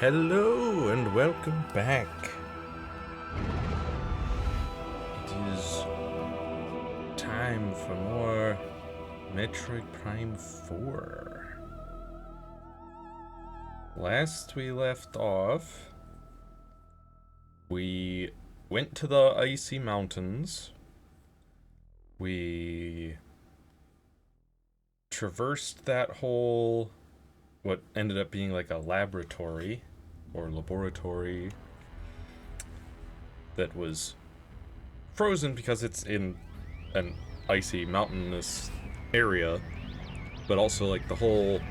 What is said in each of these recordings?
Hello and welcome back. It is time for more Metroid Prime 4. Last we left off, we went to the icy mountains. We traversed that whole, what ended up being like a laboratory that was frozen because it's in an icy mountainous area, but also like the whole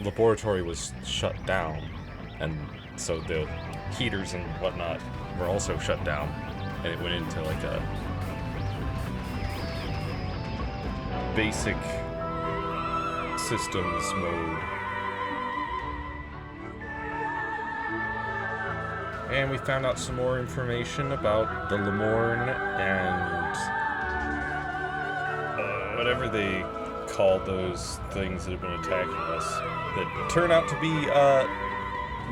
laboratory was shut down, and so the heaters and whatnot were also shut down, and it went into like a basic systems mode. And we found out some more information about the Lemorn and whatever they called those things that have been attacking us, that turn out to be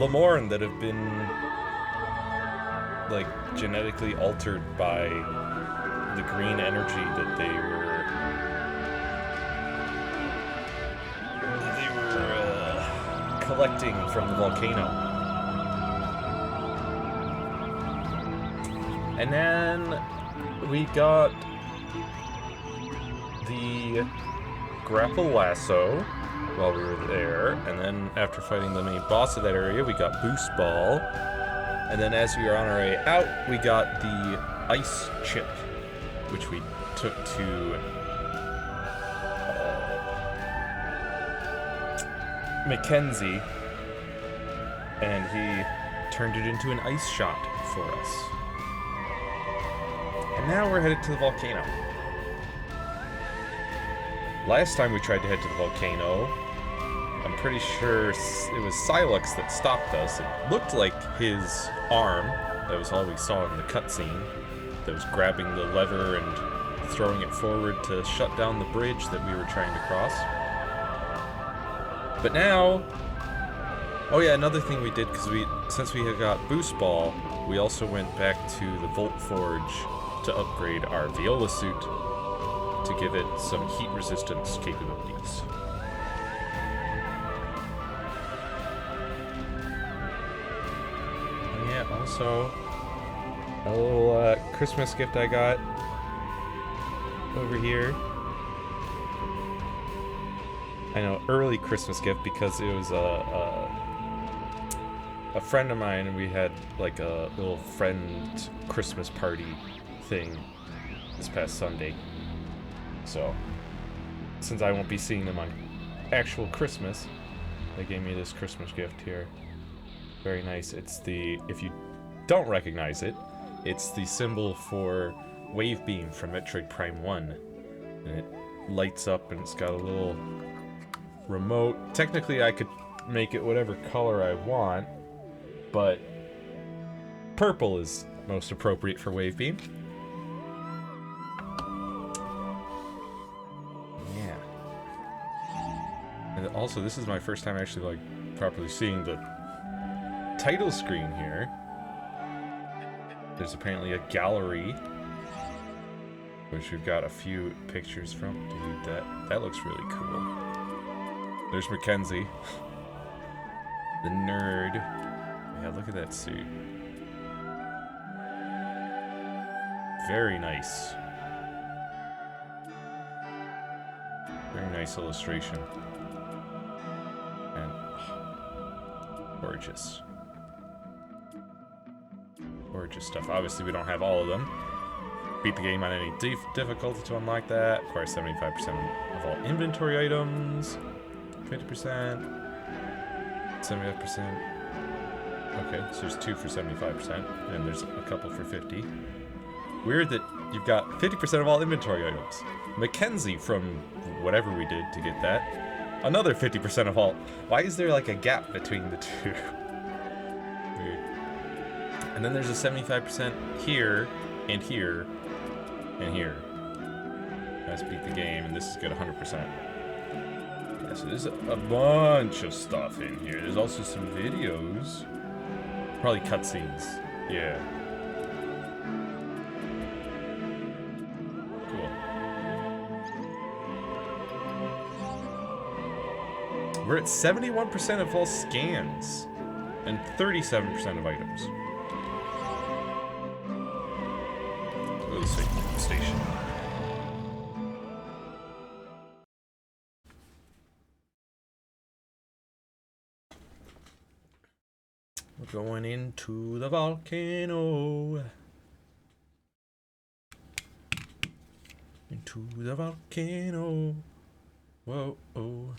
Lemorn that have been like genetically altered by the green energy that they were collecting from the volcano. And then we got the grapple lasso while we were there, and then after fighting the main boss of that area, we got boost ball, and then as we were on our way out, we got the ice chip, which we took to Mackenzie, and he turned it into an ice shot for us. And now we're headed to the volcano. Last time we tried to head to the volcano, I'm pretty sure it was Silex that stopped us. It looked like his arm, that was all we saw in the cutscene, that was grabbing the lever and throwing it forward to shut down the bridge that we were trying to cross. But now, oh yeah, another thing we did, because since we had got boost ball, we also went back to the Volt Forge to upgrade our Viola suit to give it some heat resistance capabilities. And yeah, also a little Christmas gift I got over here. I know, early Christmas gift, because it was a friend of mine, and we had like a little friend Christmas party thing this past Sunday. So, since I won't be seeing them on actual Christmas, they gave me this Christmas gift here. Very nice. It's the, if you don't recognize it, it's the symbol for Wave Beam from Metroid Prime 1. And it lights up, and it's got a little remote. Technically, I could make it whatever color I want, but purple is most appropriate for Wave Beam. Yeah. And also, this is my first time actually like properly seeing the title screen here. There's apparently a gallery, which we've got a few pictures from. Dude, that looks really cool. There's Mackenzie. The nerd. Yeah, look at that suit. Very nice. Very nice illustration. And gorgeous. Gorgeous stuff. Obviously, we don't have all of them. Beat the game on any difficulty to unlock that. Acquire 75% of all inventory items. 50%. 75%. Okay, so there's 2 for 75%, and there's a couple for 50. Weird that you've got 50% of all inventory items. Mackenzie from whatever we did to get that. Another 50% of all. Why is there like a gap between the two? Weird. And then there's a 75% here, and here, and here. Let's beat the game, and this is good 100%. Yeah, so there's a bunch of stuff in here. There's also some videos. Probably cutscenes. Yeah. Cool. We're at 71% of all scans and 37% of items. Go to the station. We're going into the volcano. Into the volcano. Whoa, oh.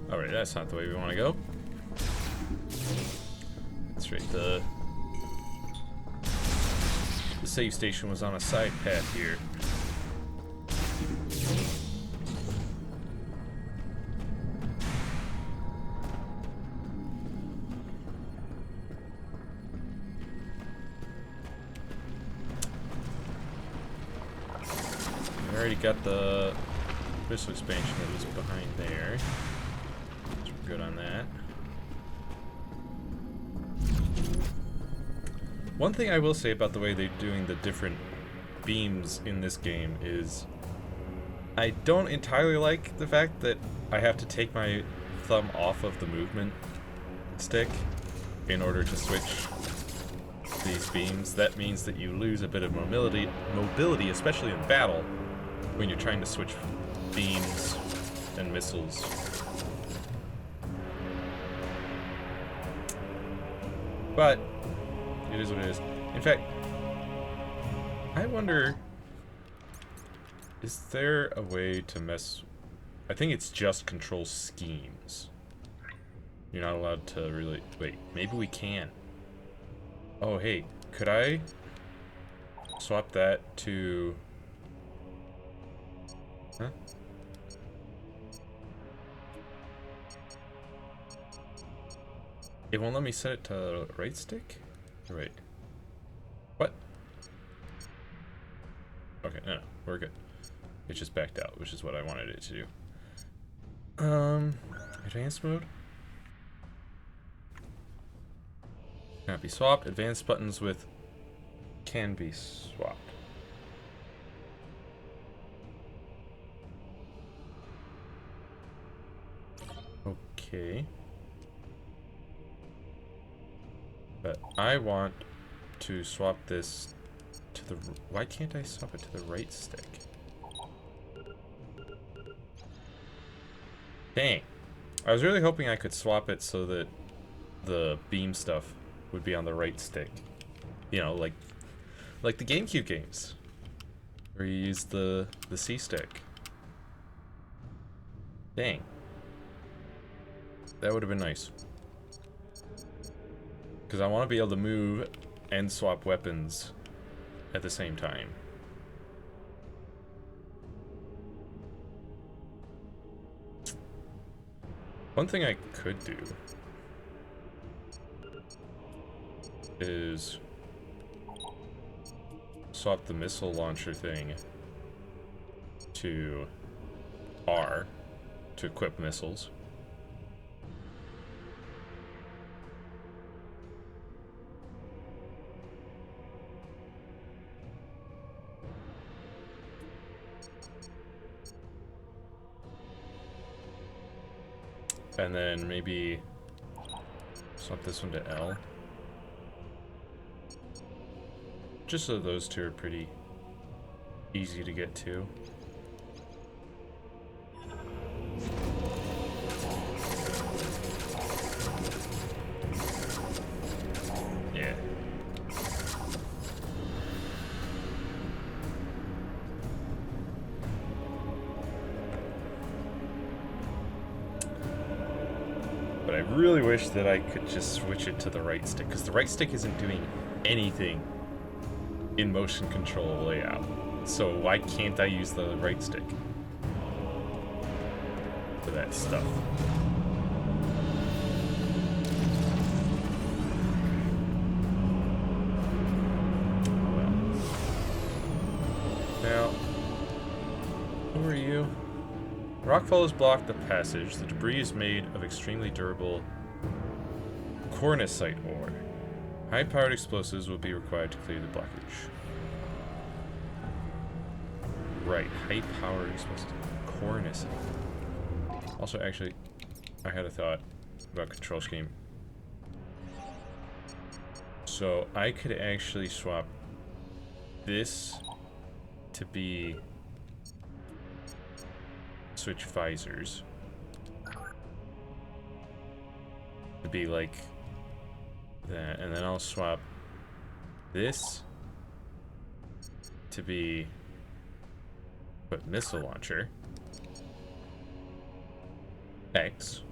Alright, that's not the way we want to go. That's right, the save station was on a side path here. We already got the missile expansion that was behind there. So we're good on that. One thing I will say about the way they're doing the different beams in this game is I don't entirely like the fact that I have to take my thumb off of the movement stick in order to switch these beams. That means that you lose a bit of mobility, especially in battle, when you're trying to switch beams and missiles. But it is what it is. In fact, I wonder, is there a way to mess... I think it's just control schemes. You're not allowed to really... Wait, maybe we can. Oh, hey, could I swap that to... Huh? It won't let me set it to right stick? Right. What? Okay, no, we're good. It just backed out, which is what I wanted it to do. Advanced mode? Cannot be swapped. Advanced buttons with can be swapped. Okay. But I want to swap this to the... Why can't I swap it to the right stick? Dang. I was really hoping I could swap it so that the beam stuff would be on the right stick. You know, like the GameCube games, where you use the C stick. Dang. That would have been nice. Because I want to be able to move and swap weapons at the same time. One thing I could do is swap the missile launcher thing to R to equip missiles. And then maybe swap this one to L. Just so those two are pretty easy to get to. Yeah. But I really wish that I could just switch it to the right stick, because the right stick isn't doing anything in motion control layout. So why can't I use the right stick for that stuff? Well. Now, who are you? Rockfall has blocked the passage. The debris is made of extremely durable cornicite ore. High-powered explosives will be required to clear the blockage. Right, high-powered explosives. Cornicite. Also, actually, I had a thought about control scheme. So, I could actually swap this to be switch visors. To be like that, and then I'll swap this to be missile launcher X.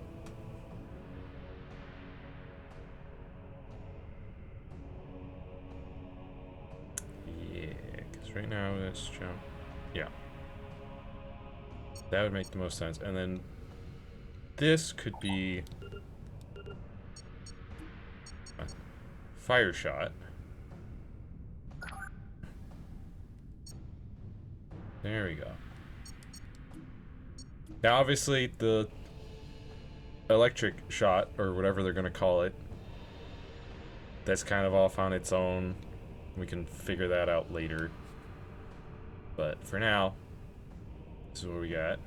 Yeah, because right now let's jump. Yeah, that would make the most sense. And then this could be fire shot. There we go. Now, obviously, the electric shot, or whatever they're going to call it, that's kind of off on its own. We can figure that out later. But for now, this is what we got.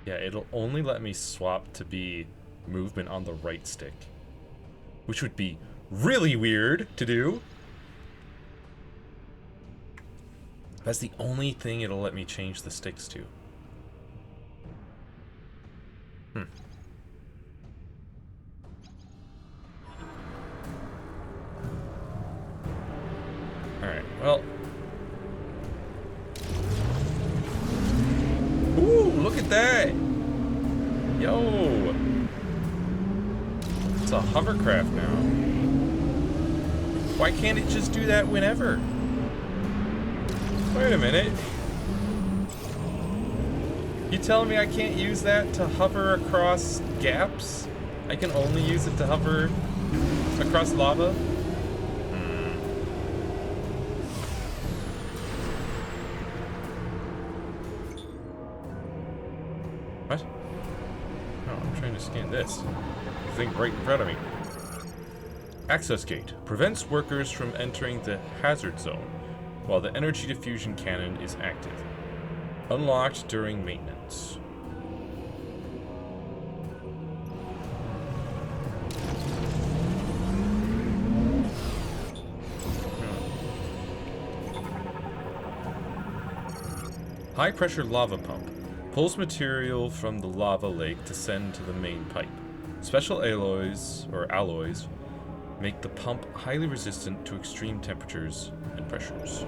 Yeah, it'll only let me swap to be movement on the right stick, which would be really weird to do. That's the only thing it'll let me change the sticks to. Alright, well. Ooh, look at that! Yo! It's a hovercraft now. Why can't it just do that whenever? Wait a minute. You telling me I can't use that to hover across gaps? I can only use it to hover across lava? What? Oh, I'm trying to scan this. The thing right in front of me. Access gate. Prevents workers from entering the hazard zone while the energy diffusion cannon is active. Unlocked during maintenance. High pressure lava pump. Pulls material from the lava lake to send to the main pipe. Special alloys make the pump highly resistant to extreme temperatures and pressures.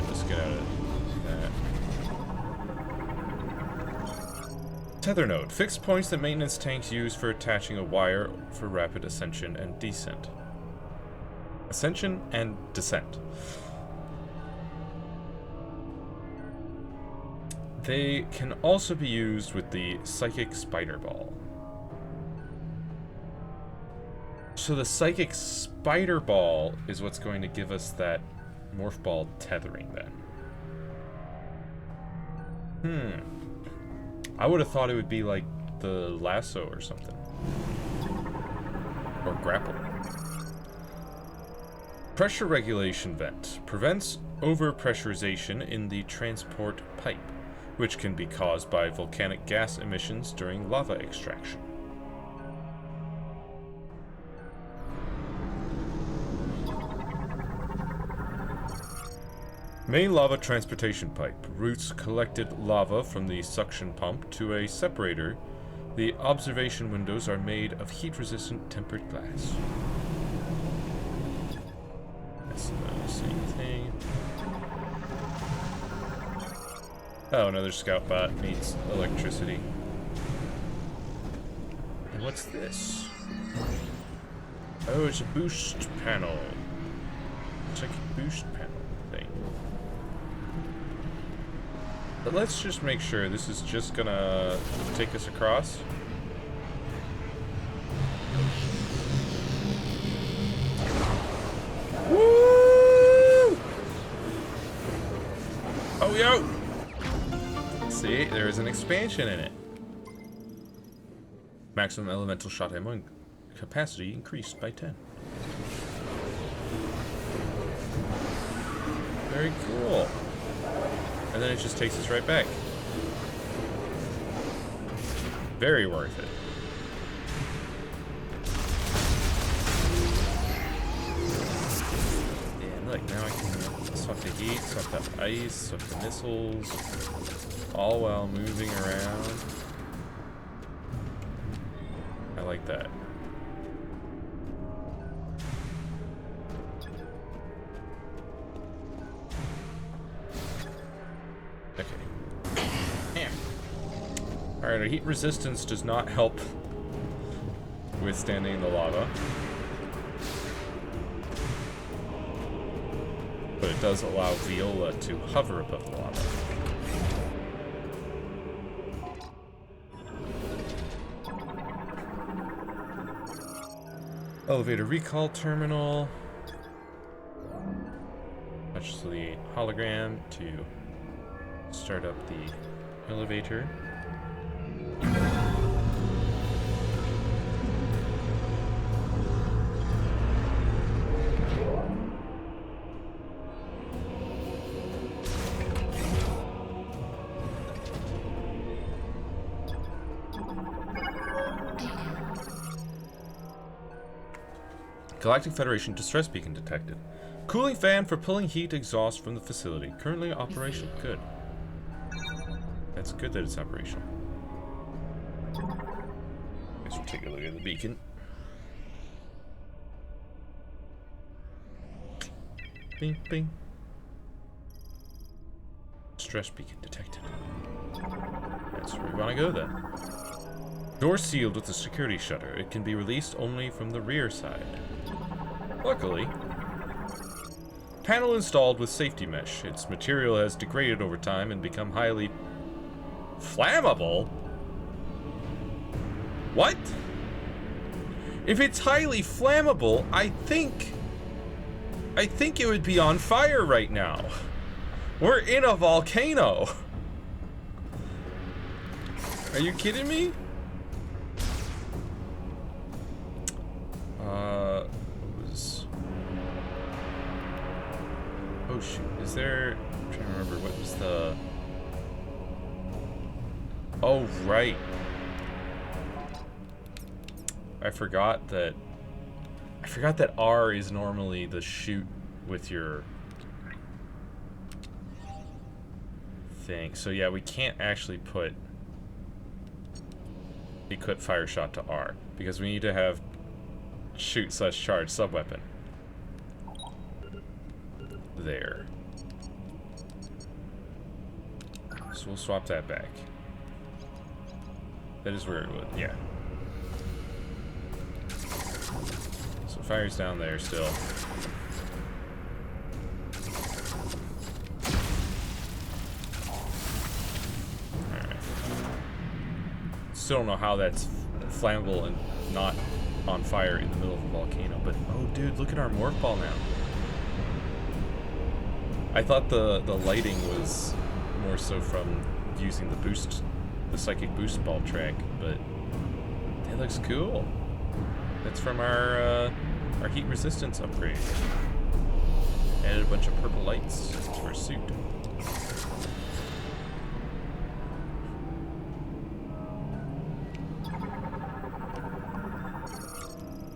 Let's get out of that. Tether node. Fixed points that maintenance tanks use for attaching a wire for rapid ascension and descent. Ascension and descent. They can also be used with the Psychic Spider Ball. So the Psychic Spider Ball is what's going to give us that Morph Ball tethering then. I would have thought it would be like the lasso or something. Or grapple. Pressure regulation vent. Prevents overpressurization in the transport pipe, which can be caused by volcanic gas emissions during lava extraction. Main lava transportation pipe routes collected lava from the suction pump to a separator. The observation windows are made of heat-resistant tempered glass. That's the same thing. Oh, another scout bot needs electricity. And what's this? Oh, it's a boost panel. Check boost panel thing. But let's just make sure this is just gonna take us across. Woo! Oh, yo! See, there is an expansion in it. Maximum elemental shot ammo capacity increased by 10. Very cool. And then it just takes us right back. Very worth it. And look, now I can swap the heat, swap the ice, swap the missiles, all while moving around. I like that. Alright, our heat resistance does not help withstanding the lava. But it does allow Viola to hover above the lava. Elevator recall terminal. Touch the hologram to start up the elevator. Galactic Federation distress beacon detected. Cooling fan for pulling heat exhaust from the facility. Currently operation. Good. That's good that it's operational. Guess we'll take a look at the beacon. Bing, bing. Stress beacon detected. That's where we want to go then. Door sealed with a security shutter. It can be released only from the rear side. Luckily, panel installed with safety mesh. Its material has degraded over time and become highly flammable? What? If it's highly flammable, I think it would be on fire right now. We're in a volcano. Are you kidding me? Oh shoot, is there... I'm trying to remember, what was the... Oh, right. I forgot that R is normally the shoot with your thing. So yeah, we can't actually equip fire shot to R because we need to have shoot/charge subweapon. There. So we'll swap that back. That is where it would, yeah. So fire's down there still. Alright. Still don't know how that's flammable and not on fire in the middle of a volcano, but oh dude, look at our morph ball now. I thought the lighting was more so from using the psychic boost ball track, but that looks cool. That's from our heat resistance upgrade. Added a bunch of purple lights to our suit.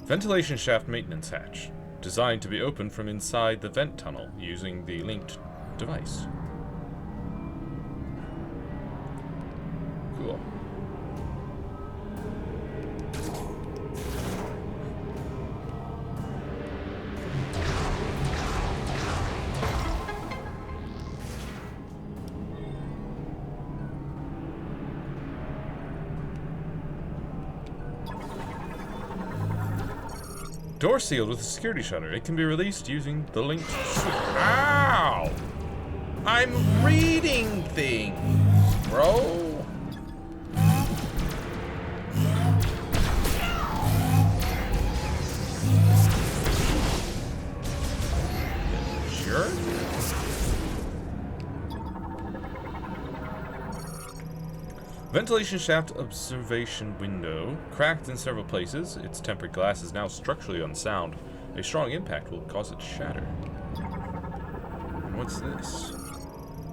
Ventilation shaft maintenance hatch. Designed to be opened from inside the vent tunnel using the linked device. Cool. Door sealed with a security shutter. It can be released using the link. Ow! I'm reading things, bro. Sure. Ventilation shaft observation window. Cracked in several places. Its tempered glass is now structurally unsound. A strong impact will cause it to shatter. And what's this?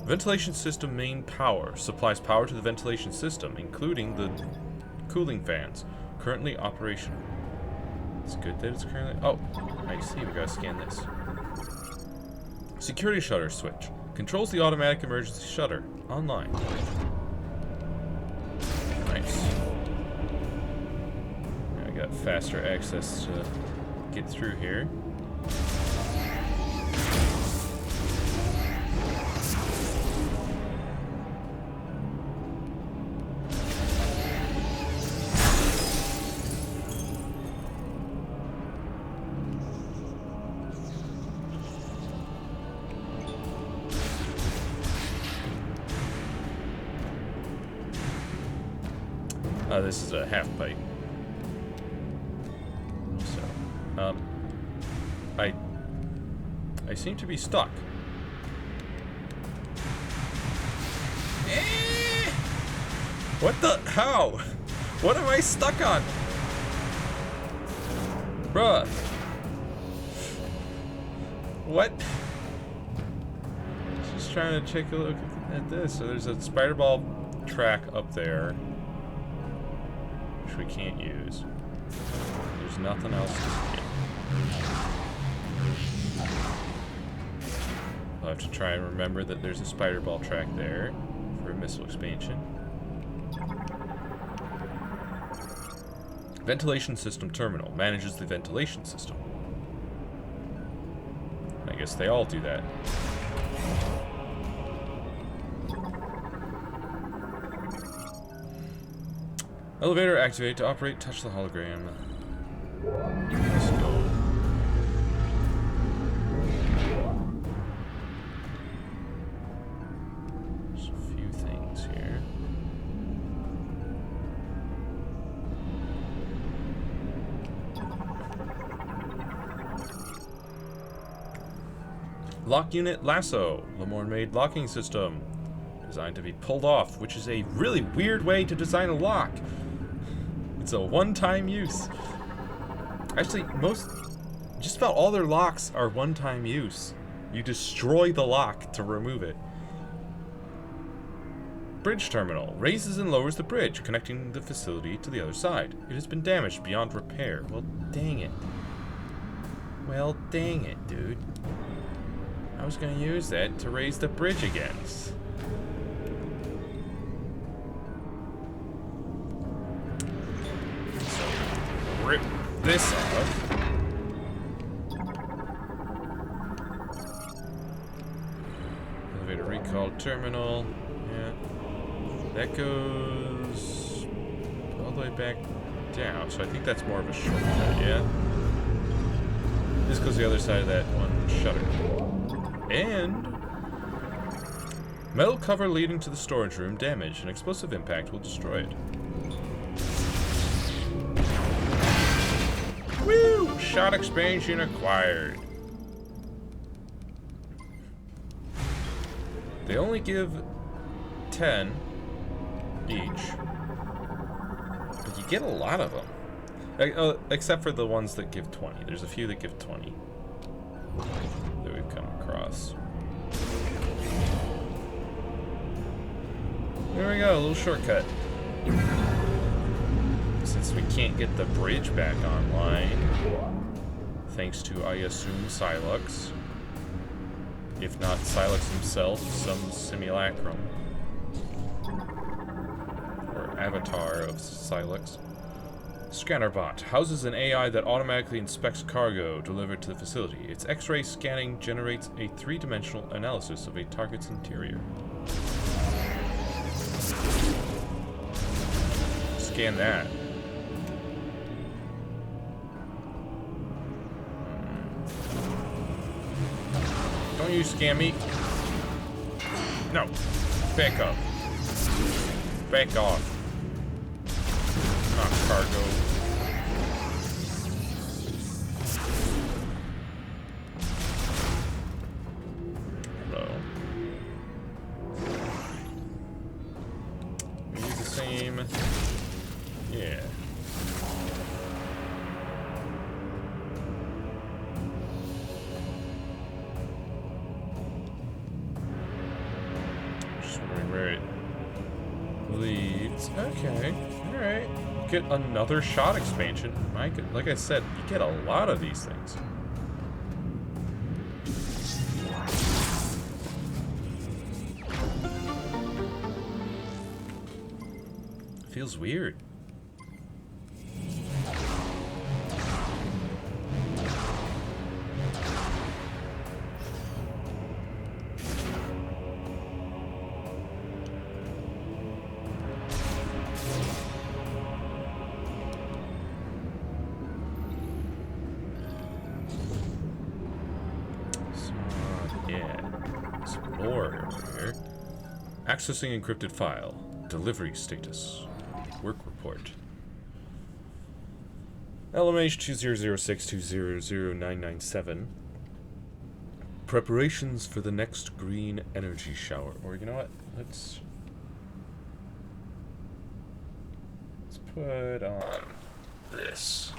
Ventilation system main power. Supplies power to the ventilation system, including the cooling fans. Currently operational. It's good that it's currently... Oh, I see. We gotta scan this. Security shutter switch. Controls the automatic emergency shutter. Online. Nice. Now I got faster access to get through here. This is a half pipe. So, I seem to be stuck. What the? How? What am I stuck on? Bruh. What? Just trying to take a look at this. So there's a spider ball track up there. We can't use. There's nothing else to scan. I'll have to try and remember that there's a spider ball track there for a missile expansion. Ventilation system terminal manages the ventilation system. I guess they all do that. Elevator activate to operate. Touch the hologram. Let's go. There's a few things here. Lock unit lasso. Lamorne-made locking system. Designed to be pulled off, which is a really weird way to design a lock. It's a one-time use. Actually, just about all their locks are one-time use. You destroy the lock to remove it. Bridge terminal. Raises and lowers the bridge, connecting the facility to the other side. It has been damaged beyond repair. Well, dang it. Well, dang it, dude. I was gonna use that to raise the bridge again. Rip this off. Elevator recall terminal. Yeah. That goes all the way back down. So I think that's more of a shortcut, yeah? This goes the other side of that one shutter. And metal cover leading to the storage room damaged. An explosive impact will destroy it. Woo! Shot expansion acquired. They only give 10 each, but you get a lot of them. Except for the ones that give 20. There's a few that give 20 that we've come across. There we go, a little shortcut. Since we can't get the bridge back online, thanks to, I assume, Silux. If not Silux himself, some simulacrum. Or avatar of Silux. Scannerbot houses an AI that automatically inspects cargo delivered to the facility. Its X-ray scanning generates a three-dimensional analysis of a target's interior. Scan that. you scam me. No. Back up. Back off. Not cargo. Hello. Use the same. Yeah. Just wondering where it leads. Okay. Alright. Get another shot expansion. Like I said, you get a lot of these things. Feels weird. Accessing encrypted file. Delivery status. Work report. LMH 2006200997. Preparations for the next green energy shower. Or you know what? Let's put on this.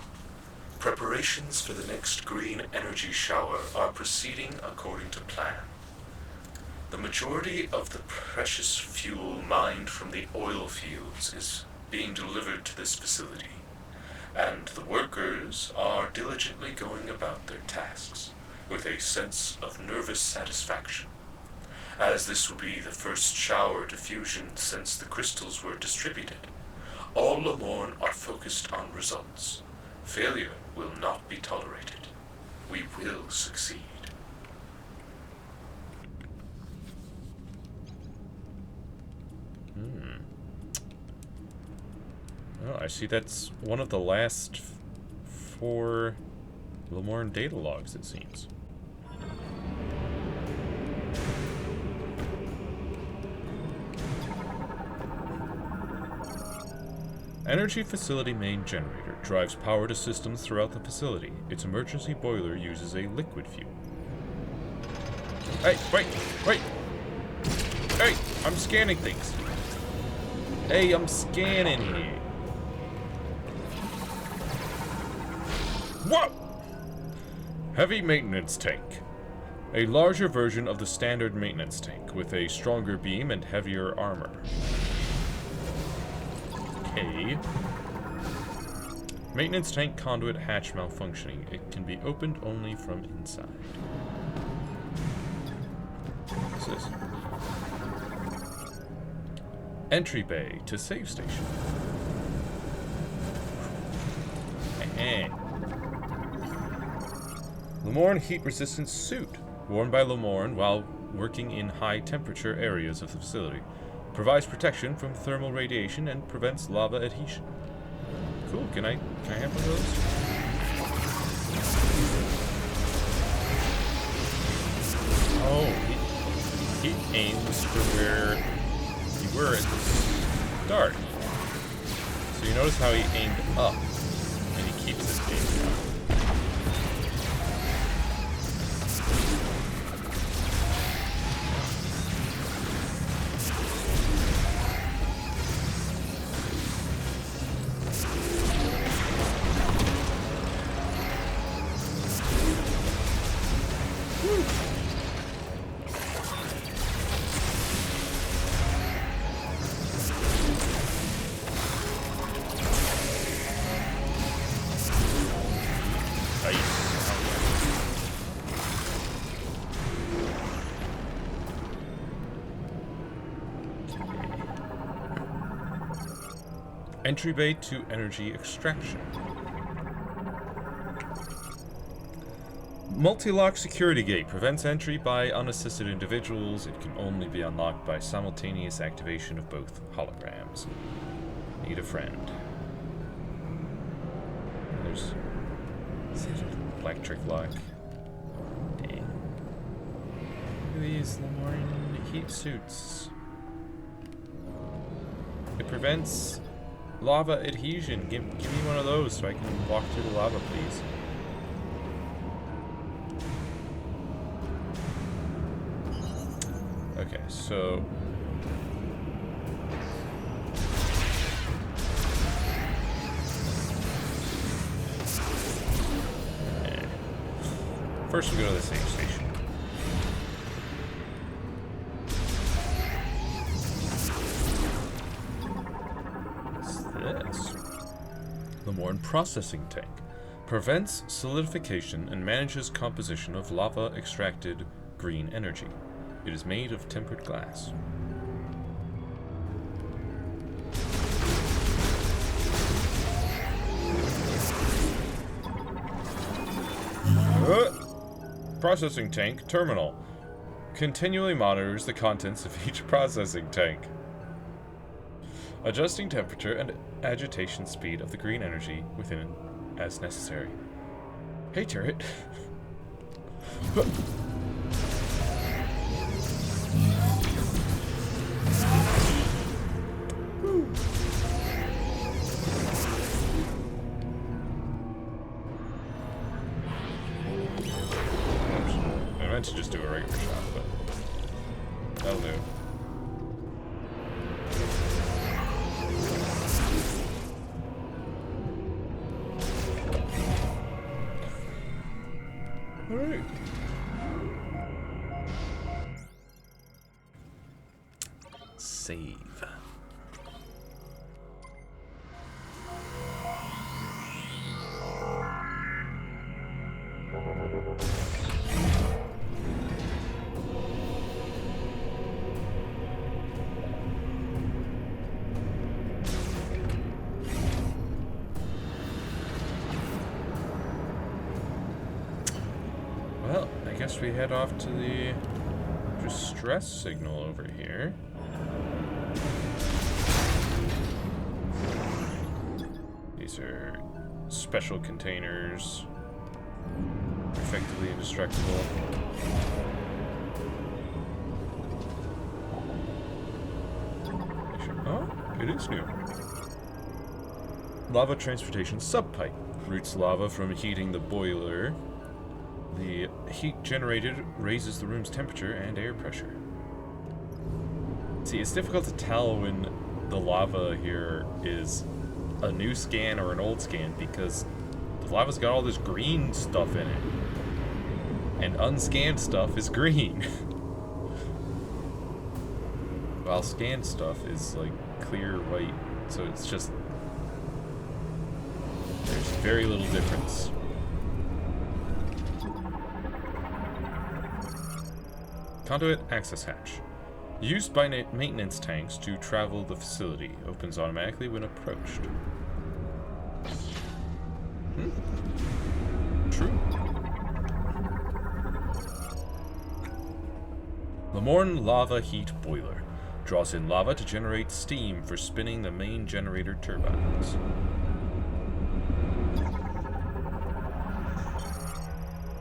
Preparations for the next green energy shower are proceeding according to plan. The majority of the precious fuel mined from the oil fields is being delivered to this facility, and the workers are diligently going about their tasks with a sense of nervous satisfaction, as this will be the first shower diffusion since the crystals were distributed. All Lemorn are focused on results. Failure will not be tolerated. We will succeed. Oh, I see that's one of the last 4 Lemorn data logs, it seems. Energy facility main generator drives power to systems throughout the facility. Its emergency boiler uses a liquid fuel. Hey, wait! Hey, I'm scanning things. Hey, I'm scanning here. Whoa! Heavy maintenance tank. A larger version of the standard maintenance tank with a stronger beam and heavier armor. Okay. Maintenance tank conduit hatch malfunctioning. It can be opened only from inside. What's this? Entry bay to save station. Lemorn heat-resistant suit, worn by Lemorn while working in high-temperature areas of the facility. Provides protection from thermal radiation and prevents lava adhesion. Cool, can I have one of those? Oh, he aims for where you were at the start. So you notice how he aimed up, and he keeps it aimed up. Entry bay to energy extraction. Multi-lock security gate prevents entry by unassisted individuals. It can only be unlocked by simultaneous activation of both holograms. Need a friend. There's electric lock. Dang. at these Lemoyne heat suits. It prevents lava adhesion. Give me one of those so I can walk through the lava, please. Okay, so... First we go to the save station. What's this? Lemoyne processing tank. Prevents solidification and manages composition of lava extracted green energy. It is made of tempered glass. Processing tank terminal. Continually monitors the contents of each processing tank, adjusting temperature and agitation speed of the green energy within as necessary. Hey, turret. I meant to just do a regular shot, but that'll do. Alright. Save. Well, I guess we head off to the distress signal over here. These are special containers, effectively indestructible. Oh, it is new. Lava transportation subpipe routes lava from heating the boiler. The heat generated raises the room's temperature and air pressure. See, it's difficult to tell when the lava here is a new scan or an old scan because the lava's got all this green stuff in it. And unscanned stuff is green. While scanned stuff is like clear white. So it's just... there's very little difference. Conduit access hatch. Used by maintenance tanks to travel the facility. Opens automatically when approached. True. Lemoyne lava heat boiler. Draws in lava to generate steam for spinning the main generator turbines.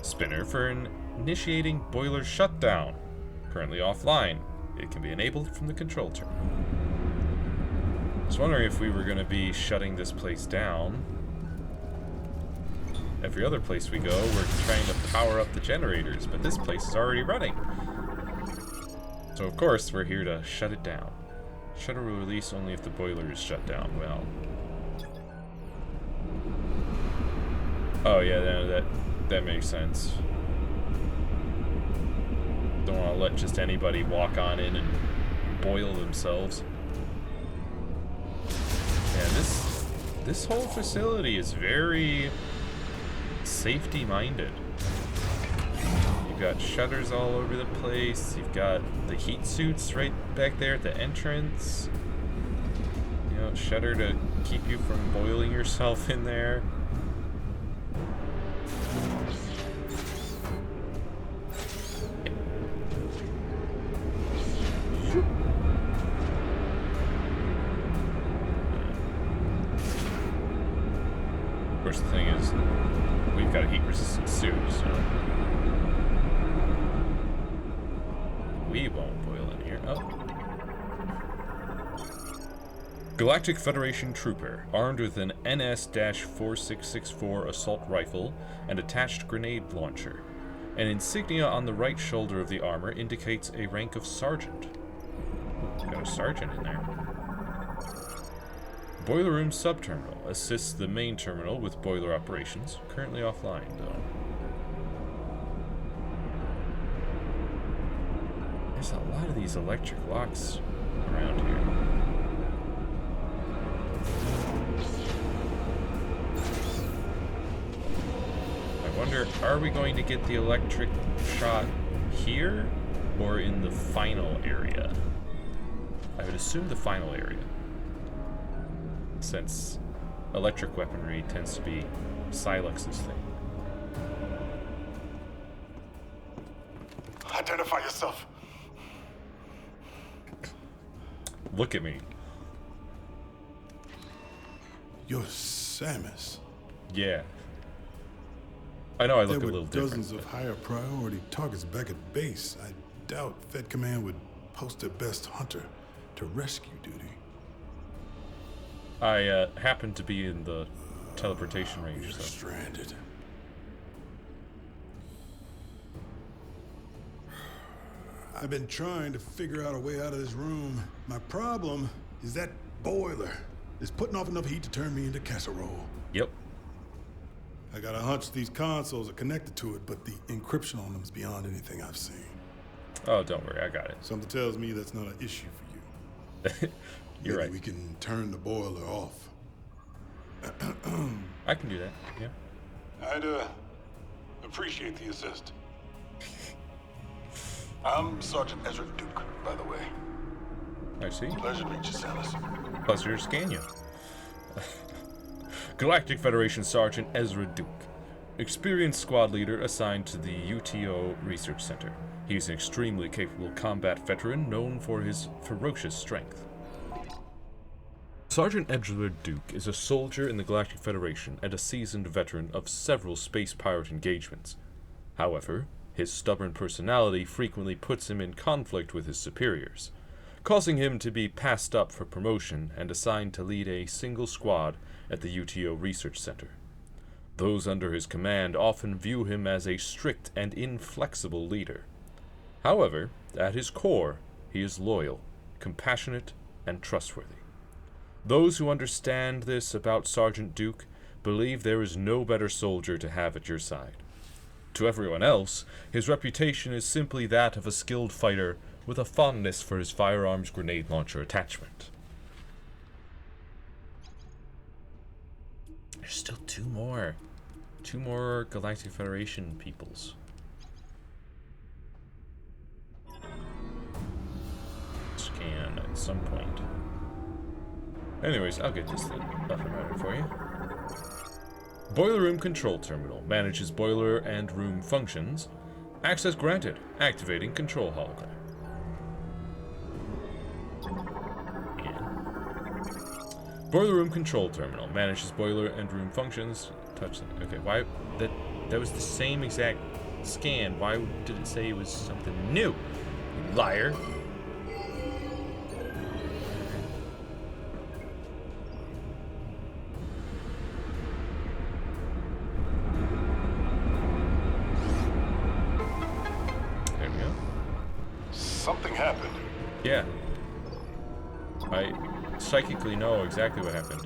Spinner for initiating boiler shutdown. Currently offline. It can be enabled from the control terminal. I was wondering if we were going to be shutting this place down. Every other place we go, we're trying to power up the generators, but this place is already running. So of course, we're here to shut it down. Shutter will release only if the boiler is shut down. Well... oh yeah, that makes sense. Don't want to let just anybody walk on in and boil themselves. Yeah, this whole facility is very safety-minded. You've got shutters all over the place. You've got the heat suits right back there at the entrance. You know, shutter to keep you from boiling yourself in there. Of course, the thing is, we've got a heat-resistant suit, so... we won't boil in here. Oh. Galactic Federation trooper, armed with an NS-4664 assault rifle and attached grenade launcher. An insignia on the right shoulder of the armor indicates a rank of sergeant. Ooh, got a sergeant in there. Boiler room subterminal assists the main terminal with boiler operations. Currently offline, though. There's a lot of these electric locks around here. I wonder, are we going to get the electric shot here or in the final area? I would assume the final area, since electric weaponry tends to be Silux's thing. Identify yourself. Look at me. You're Samus. Yeah. I know I look a There little were different. dozens of higher priority targets back at base. I doubt Fed Command would post their best hunter to rescue duty. I happened to be in the teleportation range, You're so. stranded. I've been trying to figure out a way out of this room. My problem is that boiler is putting off enough heat to turn me into casserole. Yep. I got a hunch these consoles are connected to it, but the encryption on them is beyond anything I've seen. Oh, don't worry, I got it. Something tells me that's not an issue for you. You're Maybe right. we can turn the boiler off. I can do that, yeah. I'd appreciate the assist. I'm Sergeant Ezra Duke, by the way. I see. Pleasure to meet you, Samus. Pleasure to scan you. Galactic Federation Sergeant Ezra Duke. Experienced squad leader assigned to the UTO Research Center. He's an extremely capable combat veteran known for his ferocious strength. Sergeant Ezra Duke is a soldier in the Galactic Federation and a seasoned veteran of several space pirate engagements. However, his stubborn personality frequently puts him in conflict with his superiors, causing him to be passed up for promotion and assigned to lead a single squad at the UTO Research Center. Those under his command often view him as a strict and inflexible leader. However, at his core, he is loyal, compassionate, and trustworthy. Those who understand this about Sergeant Duke believe there is no better soldier to have at your side. To everyone else, his reputation is simply that of a skilled fighter with a fondness for his firearms grenade launcher attachment. There's still two more Galactic Federation peoples. Scan at some point. Anyways, I'll get this thing up and running for you. Boiler Room Control Terminal manages boiler and room functions. Access granted. Activating control hologram. Boiler Room Control Terminal manages boiler and room functions. Touch them. Okay, why? That was the same exact scan. Why did it say it was something new? You liar. There we go. Something happened. Yeah. I psychically know exactly what happened.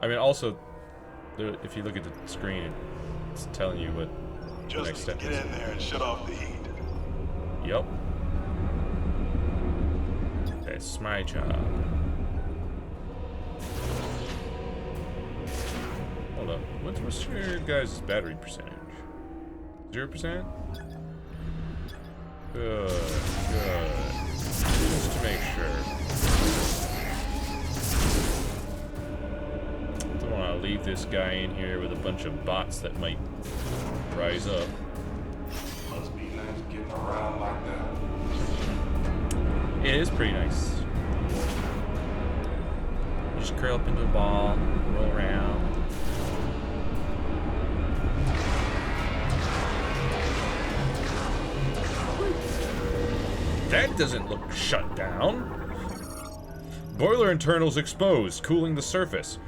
I mean, also, if you look at the screen, it's telling you what the next Just step get is. in there and shut off the heat. Yep. That's my job. Hold up. What's your guys' battery percentage? 0%? Good, good. Just to make sure. Don't want to leave this guy in here with a bunch of bots that might rise up. Must be nice getting around like that. It is pretty nice. You just curl up into a ball, roll around. That doesn't look shut down. Boiler internals exposed, cooling the surface.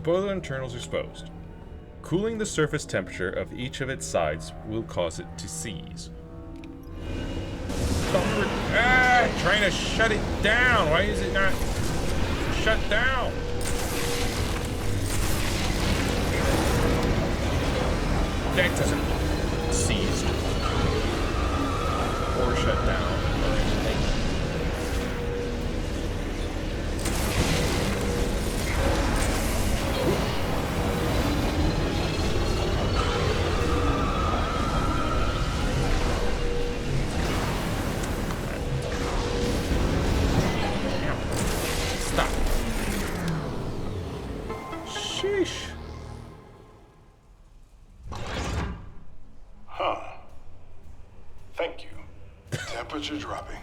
Boiler internals exposed. Cooling the surface temperature of each of its sides will cause it to seize. Trying to shut it down. Why is it not shut down? That doesn't look seized or shut down or anything. Stop. Sheesh. Thank you. Temperature dropping.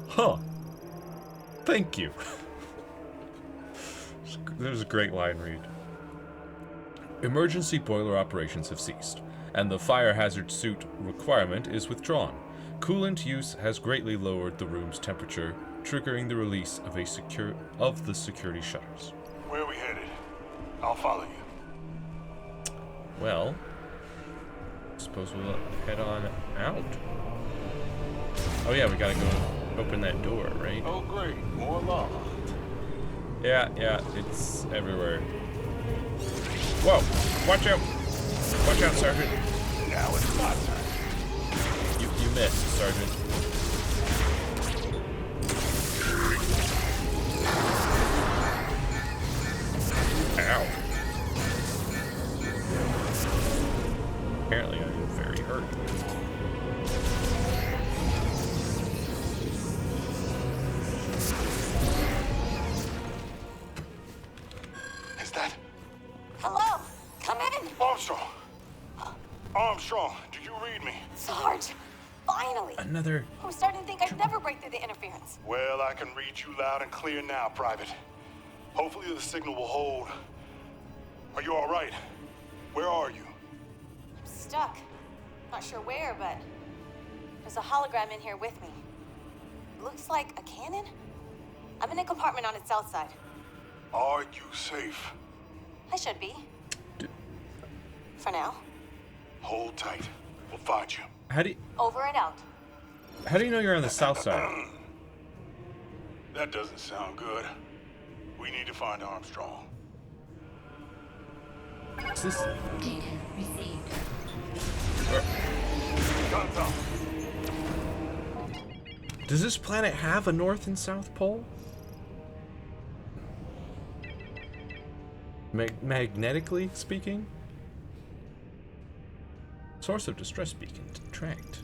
Huh. Thank you. There's a great line read. Emergency boiler operations have ceased, and the fire hazard suit requirement is withdrawn. Coolant use has greatly lowered the room's temperature, triggering the release of the security shutters. Where are we headed? I'll follow you. Well, suppose we'll head on out. Oh yeah, we gotta go open that door, right? Oh great, more lava. Yeah, it's everywhere. Whoa, watch out! Watch out, Sergeant. Now it's my turn. You missed, Sergeant. Ow. Apparently I'm very hurt. Is that Hello? Come in! Armstrong? Armstrong, do you read me? Sarge! Finally! Another... I was starting to think I'd never break through the interference. Well, I can read you loud and clear now, Private. Hopefully the signal will hold. Are you all right? Where are you? I'm stuck. Not sure where, but there's a hologram in here with me. It looks like a cannon? I'm in a compartment on its south side. Are you safe? I should be. For now. Hold tight. We'll find you. How do you know you're on the south side? That doesn't sound good. We need to find Armstrong. Is this... Data received. Guns up. Does this planet have a north and south pole? Magnetically speaking? Source of distress beacon tracked.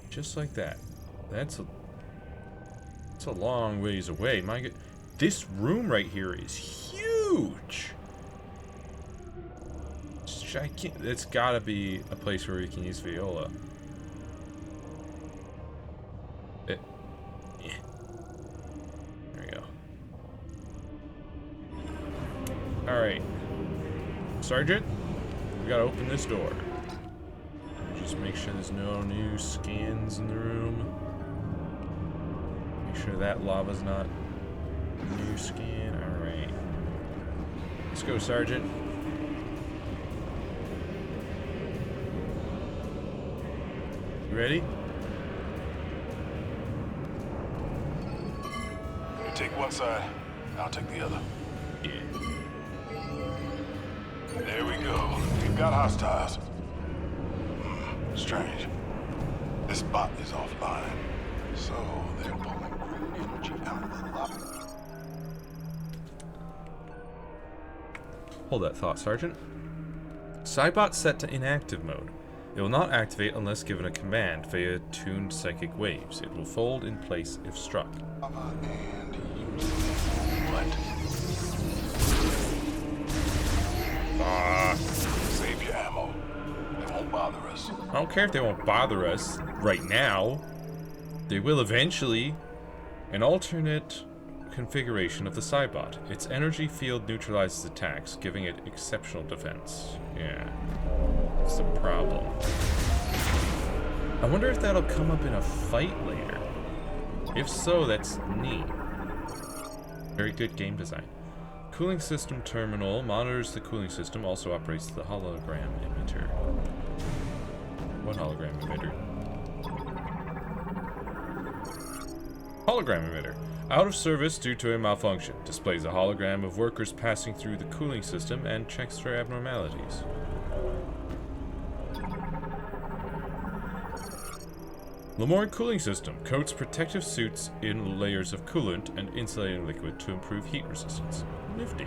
Just like that. That's a long ways away. My God, this room right here is huge. It's gotta be a place where we can use Viola. Yeah. There we go. Alright. Sergeant, we gotta open this door. Just make sure there's no new scans in the room. Make sure that lava's not a new scan. Alright. Let's go, Sergeant. You ready? You take one side, I'll take the other. Yeah. There we go. We've got hostiles. Strange. This bot is offline. So they're pulling green energy out of the lava. Hold that thought, Sergeant. Cybot set to inactive mode. It will not activate unless given a command via tuned psychic waves. It will fold in place if struck. And use what? Save your ammo. They won't bother us. I don't care if they won't bother us right now. They will eventually. An alternate configuration of the Cybot. Its energy field neutralizes attacks, giving it exceptional defense. Yeah. What's the problem? I wonder if that'll come up in a fight later. If so, that's neat. Very good game design. Cooling system terminal monitors the cooling system, also operates the hologram emitter. What hologram emitter? Hologram emitter. Out of service due to a malfunction. Displays a hologram of workers passing through the cooling system and checks for abnormalities. Lemoyne cooling system coats protective suits in layers of coolant and insulating liquid to improve heat resistance. Nifty.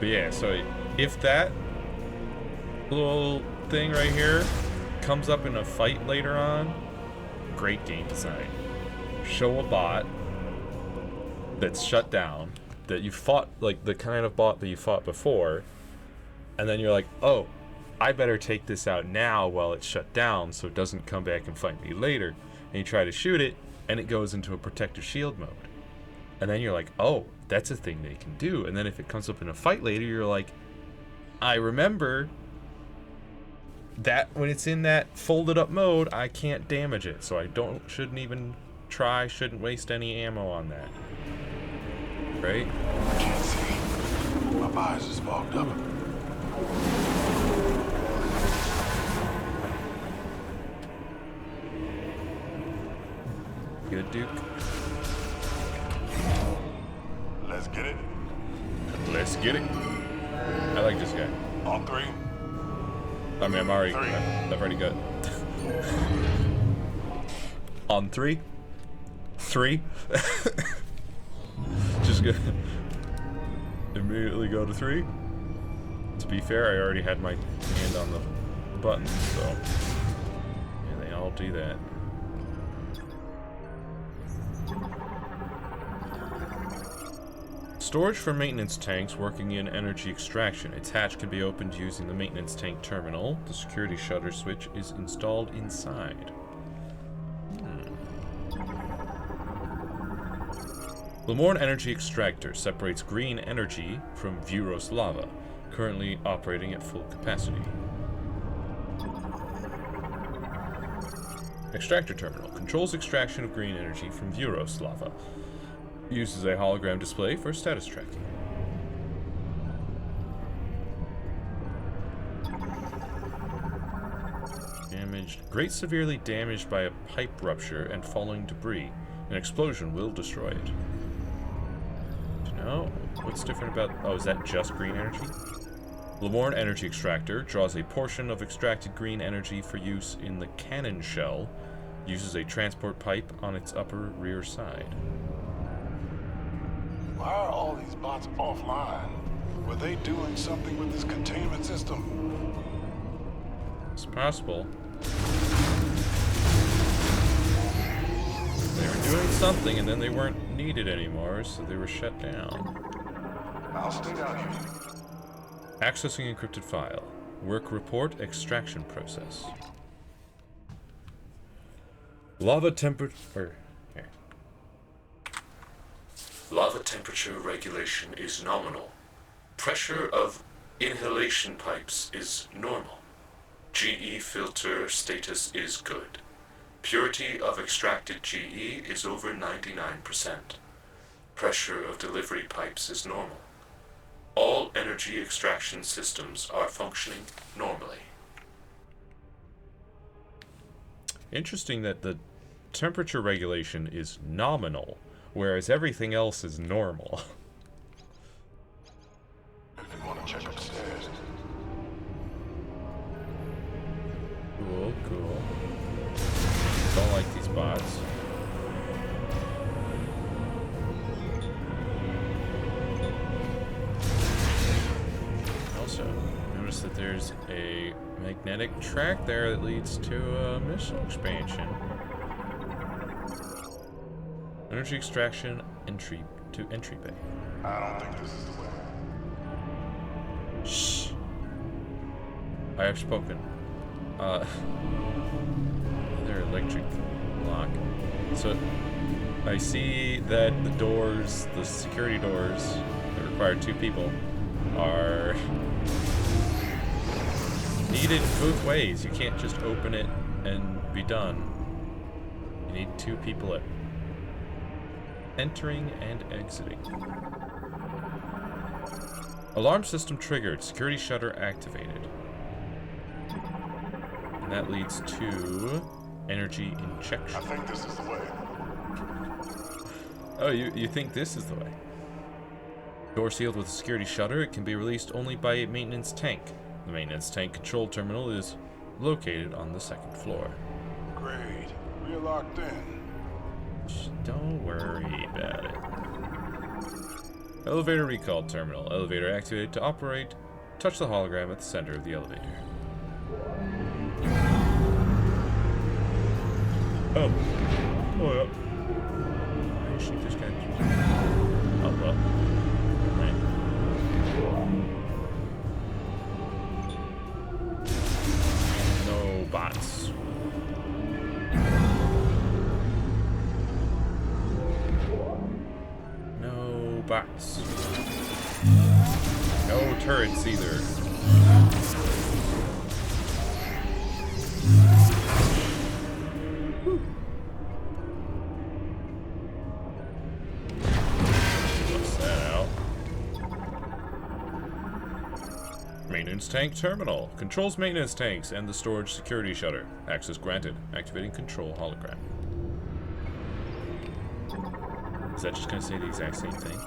But yeah, so if that little thing right here comes up in a fight later on, great game design. Show a bot that's shut down, that you fought, like the kind of bot that you fought before, and then you're like, oh, I better take this out now while it's shut down so it doesn't come back and fight me later. And you try to shoot it, and it goes into a protective shield mode. And then you're like, oh, that's a thing they can do. And then if it comes up in a fight later, you're like, I remember that when it's in that folded up mode, I can't damage it. So I shouldn't even try, shouldn't waste any ammo on that. Right? I can't see. My eyes is fogged up. Good, Duke. Let's get it. Let's get it. I like this guy. On three. I mean, I've already got. On three. Three. Just gonna immediately go to 3. To be fair, I already had my hand on the button, so yeah, they all do that. Storage for maintenance tanks working in energy extraction. Its hatch can be opened using the maintenance tank terminal. The security shutter switch is installed inside. Lemoyne Energy Extractor separates green energy from Vuros lava, currently operating at full capacity. Extractor terminal controls extraction of green energy from Vuros lava. Uses a hologram display for status tracking. Damaged. Grate severely damaged by a pipe rupture and falling debris. An explosion will destroy it. No? What's different about... Oh, is that just green energy? Lemoyne Energy Extractor draws a portion of extracted green energy for use in the cannon shell. Uses a transport pipe on its upper rear side. Why are all these bots offline? Were they doing something with this containment system? It's possible. They were doing something and then they weren't needed anymore, so they were shut down. I'll stay down here. Accessing encrypted file. Work report extraction process. Lava temperature... Here. Lava temperature regulation is nominal. Pressure of inhalation pipes is normal. GE filter status is good. Purity of extracted GE is over 99%. Pressure of delivery pipes is normal. All energy extraction systems are functioning normally. Interesting that the temperature regulation is nominal, whereas everything else is normal. If you want to check upstairs. Cool, cool. Don't like these bots. Also, notice that there's a magnetic track there that leads to a missile expansion. Energy extraction entry to entry bay. I don't think this is the way. Shh. I have spoken. Their electric lock. So I see that the doors, the security doors that require 2 people, are Needed both ways. You can't just open it and be done. You need two people entering and exiting. Alarm system triggered. Security shutter activated. And that leads to energy injection. I think this is the way. Oh, you think this is the way? Door sealed with a security shutter. It can be released only by a maintenance tank. The maintenance tank control terminal is located on the second floor. Great. We're locked in. Don't worry about it. Elevator recall terminal. Elevator activated to operate. Touch the hologram at the center of the elevator. Oh. Oh, yeah. I shoot this guy. Oh, well. Right. No bots. No bots. No turrets either. What's that out? Maintenance tank terminal. Controls maintenance tanks and the storage security shutter. Access granted. Activating control hologram. Is that just going to say the exact same thing?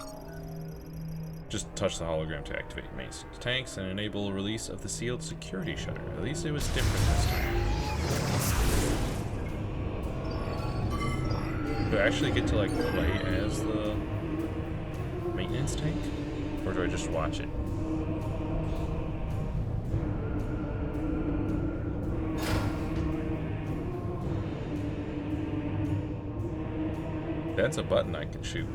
Just touch the hologram to activate maintenance tanks and enable release of the sealed security shutter. At least it was different this time. Do I actually get to, like, play as the maintenance tank? Or do I just watch it? That's a button I can shoot.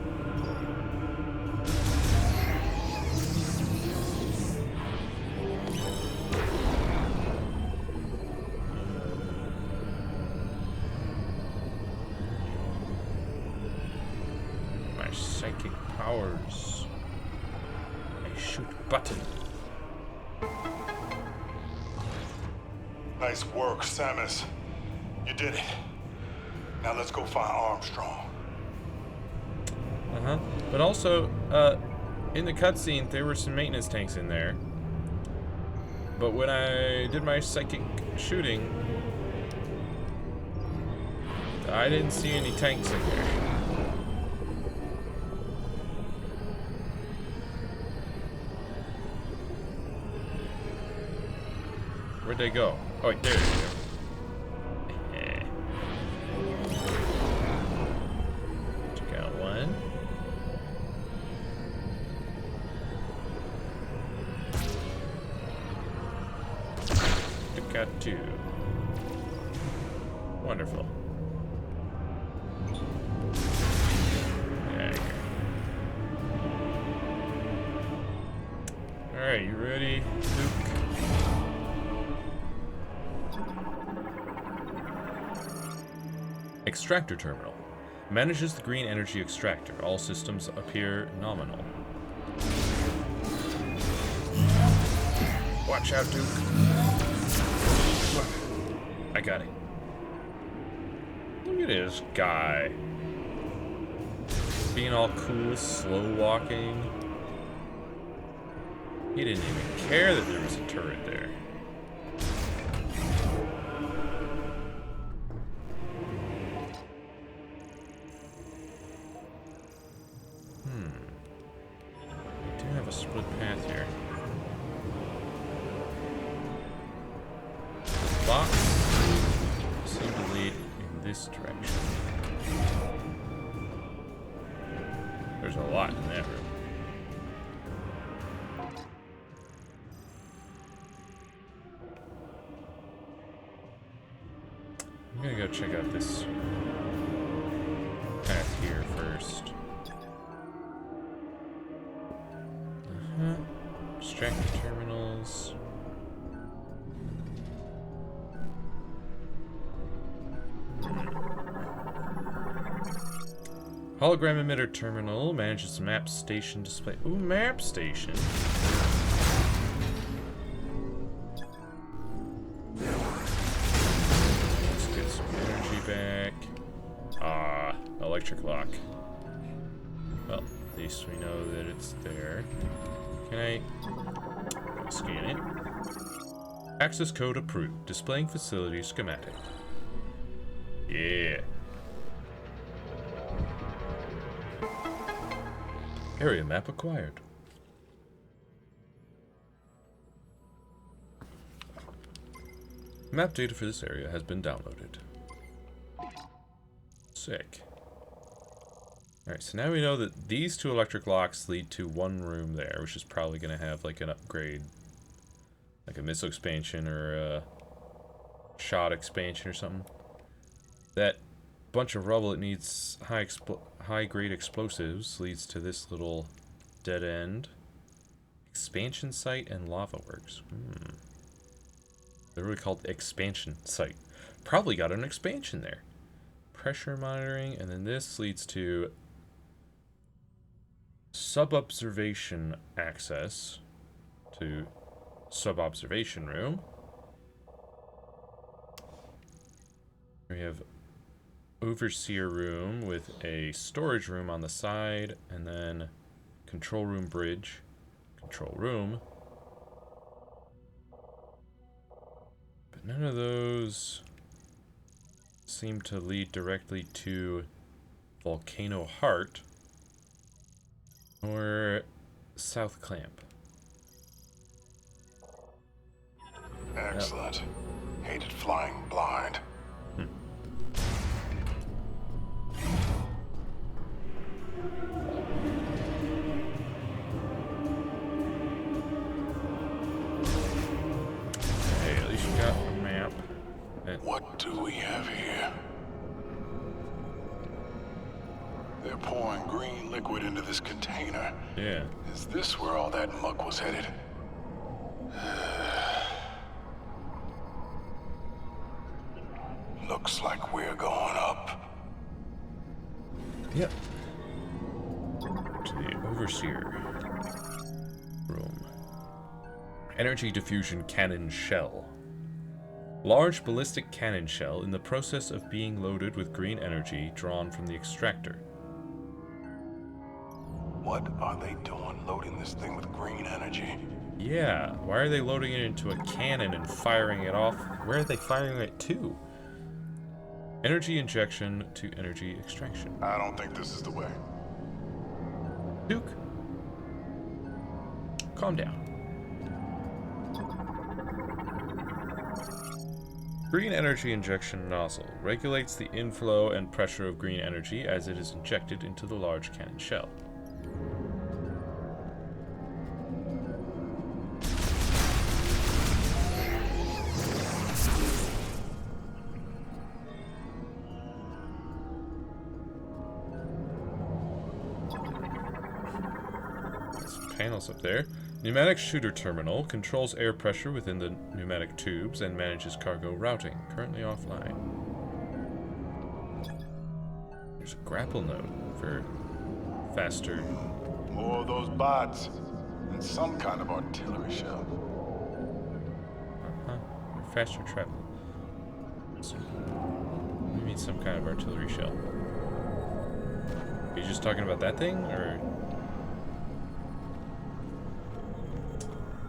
My psychic powers. I shoot button. Nice work, Samus. You did it. Now let's go find Armstrong. Uh-huh. But also, in the cutscene, there were some maintenance tanks in there. But when I did my psychic shooting, I didn't see any tanks in there. Where'd they go? Oh, wait, there they go. Check out one. Got two. Wonderful. There you go. Alright, you ready, Luke? Extractor terminal. Manages the green energy extractor. All systems appear nominal. Watch out, Duke. I got it. Look at this guy. Being all cool, slow walking. He didn't even care that there was a turret there. We do have a split path here. Box seem to lead in this direction. There's a lot in that room. I'm gonna go check out this path here first. Extractor terminals. Hologram emitter terminal manages map station display. Ooh, map station. back. Ah, electric lock. Well, at least we know that it's there. Can I scan it? Access code approved. Displaying facility schematic. Yeah. Area map acquired. Map data for this area has been downloaded. Sick. Alright, so now we know that these two electric locks lead to one room there, which is probably going to have like an upgrade. Like a missile expansion or a shot expansion or something. That bunch of rubble that needs high-grade explosives leads to this little dead end. Expansion site and lava works. They're really called expansion site. Probably got an expansion there. Pressure monitoring, and then this leads to sub-observation access to sub-observation room. We have overseer room with a storage room on the side, and then control room bridge, control room. But none of those seem to lead directly to Volcano Heart or South Clamp. Excellent. Hated flying blind. Hey, at least you got a map. What do we have here? They're pouring green liquid into this container. Yeah. Is this where all that muck was headed? Looks like we're going up. Yep. To the overseer room. Energy diffusion cannon shell. Large ballistic cannon shell in the process of being loaded with green energy drawn from the extractor. What are they doing loading this thing with green energy? Yeah, why are they loading it into a cannon and firing it off? Where are they firing it to? Energy injection to energy extraction. I don't think this is the way. Duke, calm down. Green energy injection nozzle regulates the inflow and pressure of green energy as it is injected into the large cannon shell. Panels up there. Pneumatic shooter terminal controls air pressure within the pneumatic tubes and manages cargo routing. Currently offline. There's a grapple node for faster. More of those bots and some kind of artillery shell. For faster travel. So, we mean some kind of artillery shell. Are you just talking about that thing, or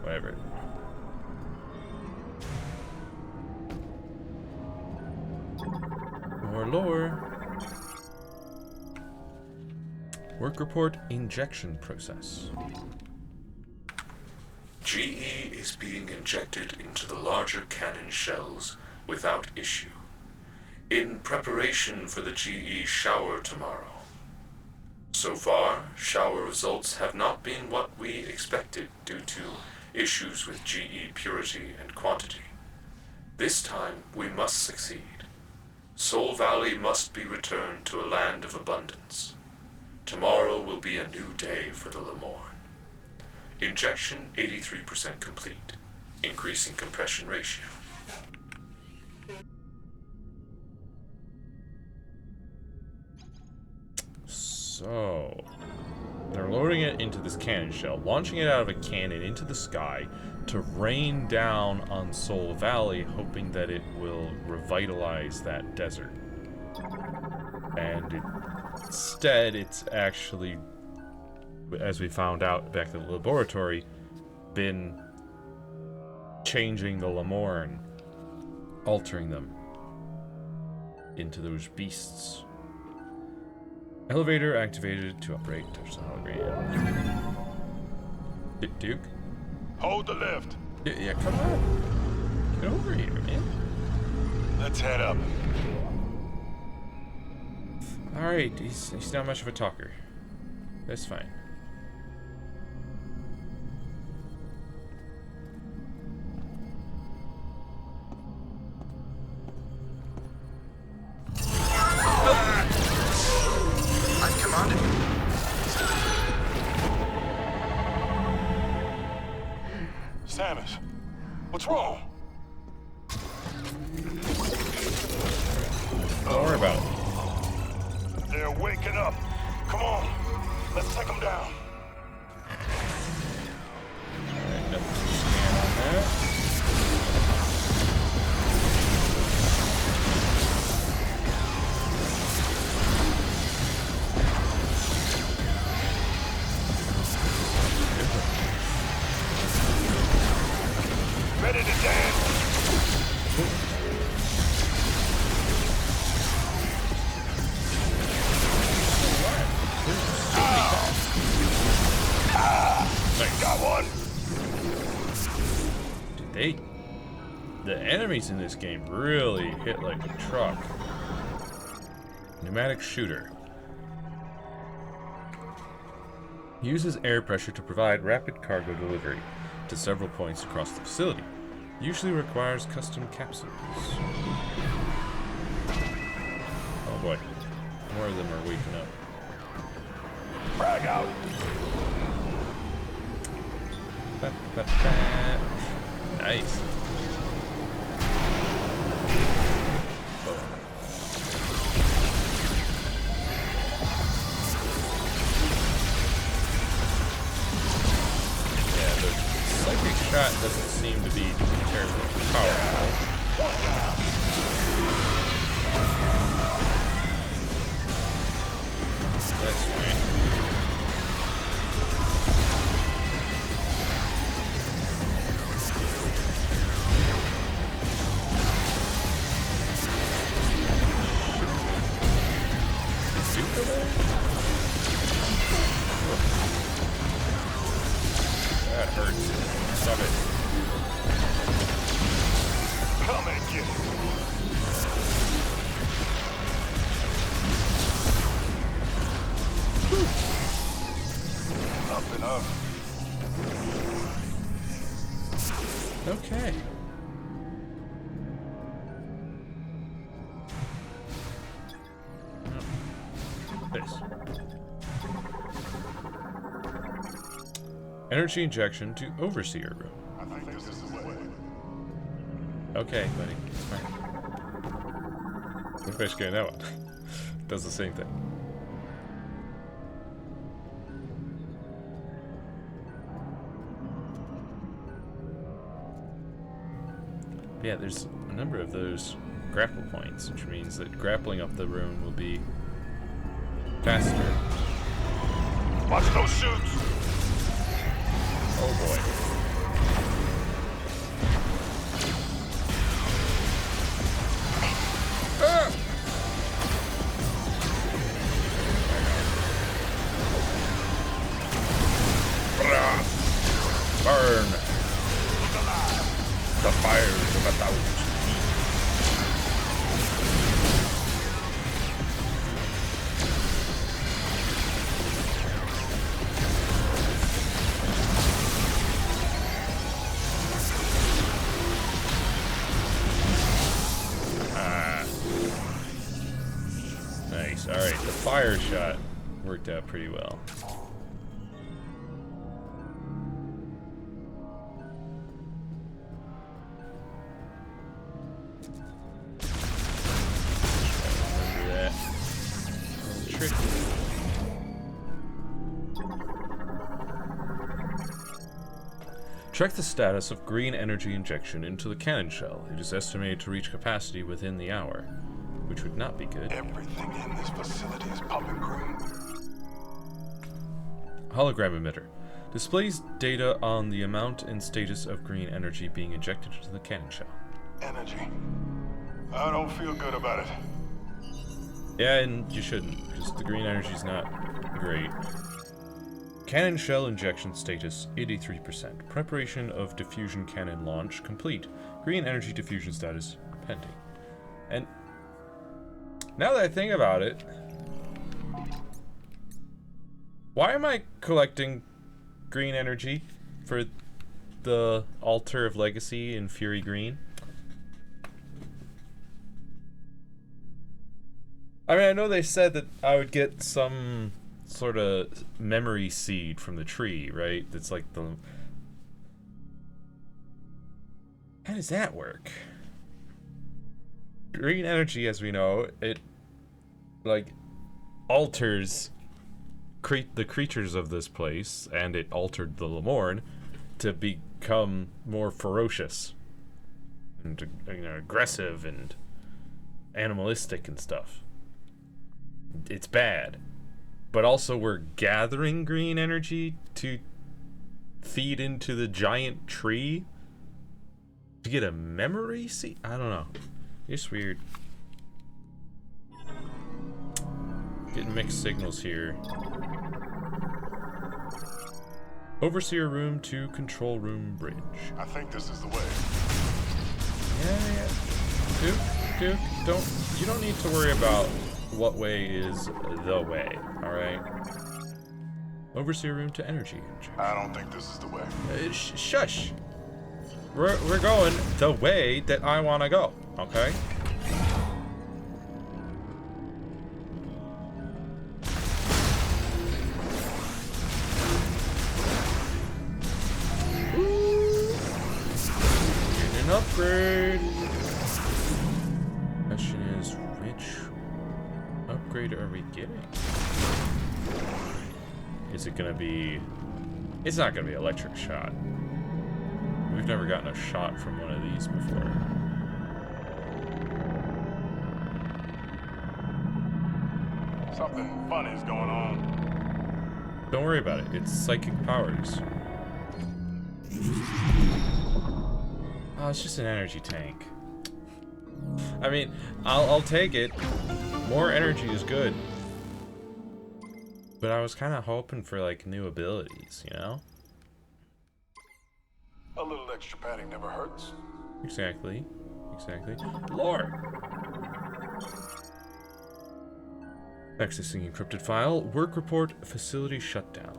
whatever? More lore. Work report injection process. GE is being injected into the larger cannon shells without issue, in preparation for the GE shower tomorrow. So far, shower results have not been what we expected due to issues with GE purity and quantity. This time, we must succeed. Soul Valley must be returned to a land of abundance. Tomorrow will be a new day for the Lemoyne. Injection 83% complete. Increasing compression ratio. So, they're loading it into this cannon shell, launching it out of a cannon into the sky to rain down on Soul Valley, hoping that it will revitalize that desert. And instead, it's actually, as we found out back in the laboratory, been changing the Lamorn, altering them into those beasts. Elevator activated to operate. Touch the hologram. Duke? Hold the lift. Yeah, come on. Get over here, man. Let's head up. Alright, he's not much of a talker. That's fine. I've commanded you. Samus, what's wrong? Don't worry about it. They're waking up. Come on, let's take them down. Alright, nothing to scan on that. Ready to dance? Got one. Dude, the enemies in this game really hit like a truck. Pneumatic shooter. Uses air pressure to provide rapid cargo delivery to several points across the facility. Usually requires custom capsules. Oh boy. More of them are waking up. Frag out. Nice. Yeah, the psychic shot doesn't seem to be terribly powerful. That's fine. That hurts. Stop it. Come and get it. Up and up. Okay. This. Energy injection to Overseer room. I think this is the way. Okay, buddy. It's fine. What if I scan that one? Does the same thing. Yeah, there's a number of those grapple points, which means that grappling up the room will be faster. Watch those shoots. Oh boy. Ah! Burn! The fires of 1,000. Nice. Alright, the fire shot worked out pretty well. Remember that. Tricky. Check the status of green energy injection into the cannon shell. It is estimated to reach capacity within the hour. which would not be good. Everything in this facility is pumping green. Hologram emitter. Displays data on the amount and status of green energy being injected into the cannon shell. Energy. I don't feel good about it. Yeah, and you shouldn't, because the green energy's not great. Cannon shell injection status 83%. Preparation of diffusion cannon launch complete. Green energy diffusion status pending. And now that I think about it, why am I collecting green energy for the Altar of Legacy in Fury Green? I mean, I know they said that I would get some sort of memory seed from the tree, right? That's like the... How does that work? Green energy, as we know, it, like, alters the creatures of this place, and it altered the Lamorne to become more ferocious and, you know, aggressive and animalistic and stuff. It's bad. But also we're gathering green energy to feed into the giant tree to get a memory seed? I don't know. It's weird. Getting mixed signals here. Overseer room to control room bridge. I think this is the way. Yeah. Duke, you don't need to worry about what way is the way, alright? Overseer room to energy injection. I don't think this is the way. Shush! We're going the way that I want to go, okay? Getting an upgrade. Question is, which upgrade are we getting? Is it gonna be... It's not gonna be electric shot. We've never gotten a shot from one of these before. Something funny's going on. Don't worry about it. It's psychic powers. Oh, it's just an energy tank. I mean, I'll take it. More energy is good. But I was kind of hoping for, like, new abilities, you know? A little extra padding never hurts. Exactly. Lore! Accessing encrypted file. Work report. Facility shutdown.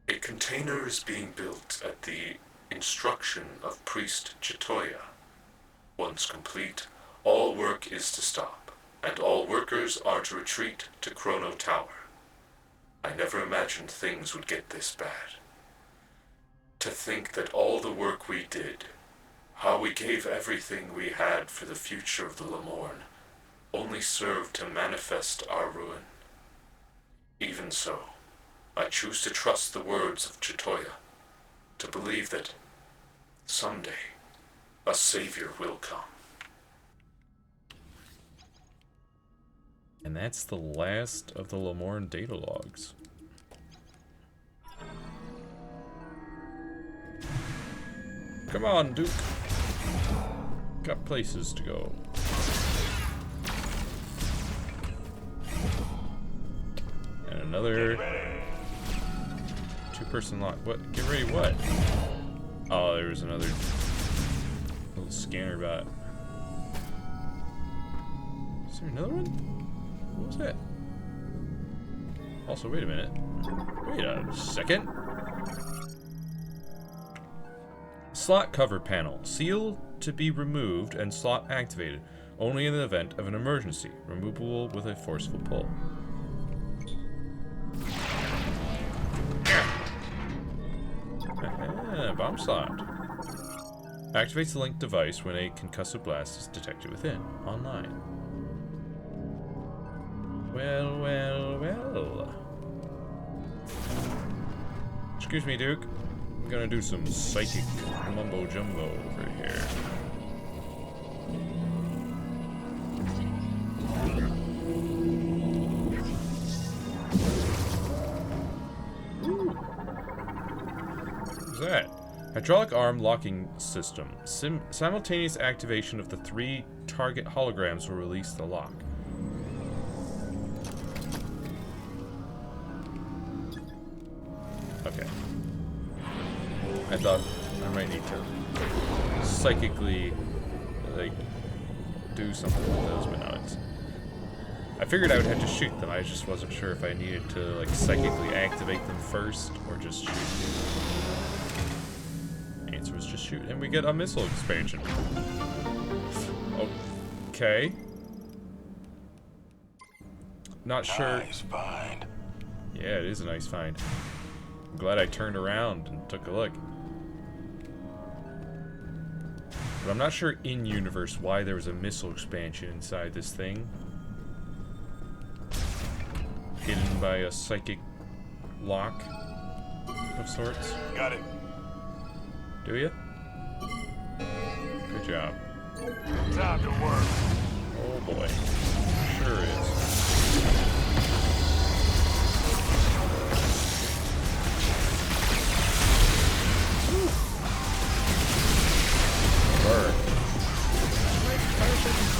A container is being built at the instruction of Priest Chitoya. Once complete, all work is to stop, and all workers are to retreat to Chrono Tower. I never imagined things would get this bad. To think that all the work we did, how we gave everything we had for the future of the Lamorne, only served to manifest our ruin. Even so, I choose to trust the words of Chitoya, to believe that someday a savior will come. And that's the last of the Lamorne data logs. Come on, Duke. Got places to go. And another two-person lock. What? Get ready, what? Oh, there was another little scanner bot. Is there another one? What was that? Also, wait a minute. Wait a second. Slot cover panel. Seal to be removed and slot activated. Only in the event of an emergency. Removable with a forceful pull. Bomb slot. Activates the linked device when a concussive blast is detected within. Online. Well. Excuse me, Duke. I'm gonna do some psychic mumbo jumbo over here. Hydraulic arm locking system. Simultaneous activation of the 3 target holograms will release the lock. Okay. I thought I might need to psychically, like, do something with those, but no, it's... I figured I would have to shoot them. I just wasn't sure if I needed to, like, psychically activate them first or just shoot. The answer was just shoot. And we get a missile expansion. Okay. Not sure. Nice find. Yeah, it is a nice find. I'm glad I turned around and took a look. But I'm not sure in-universe why there was a missile expansion inside this thing. Hidden by a psychic lock of sorts. Got it. Do you? Good job. Time to work. Oh boy. Sure is. Bird.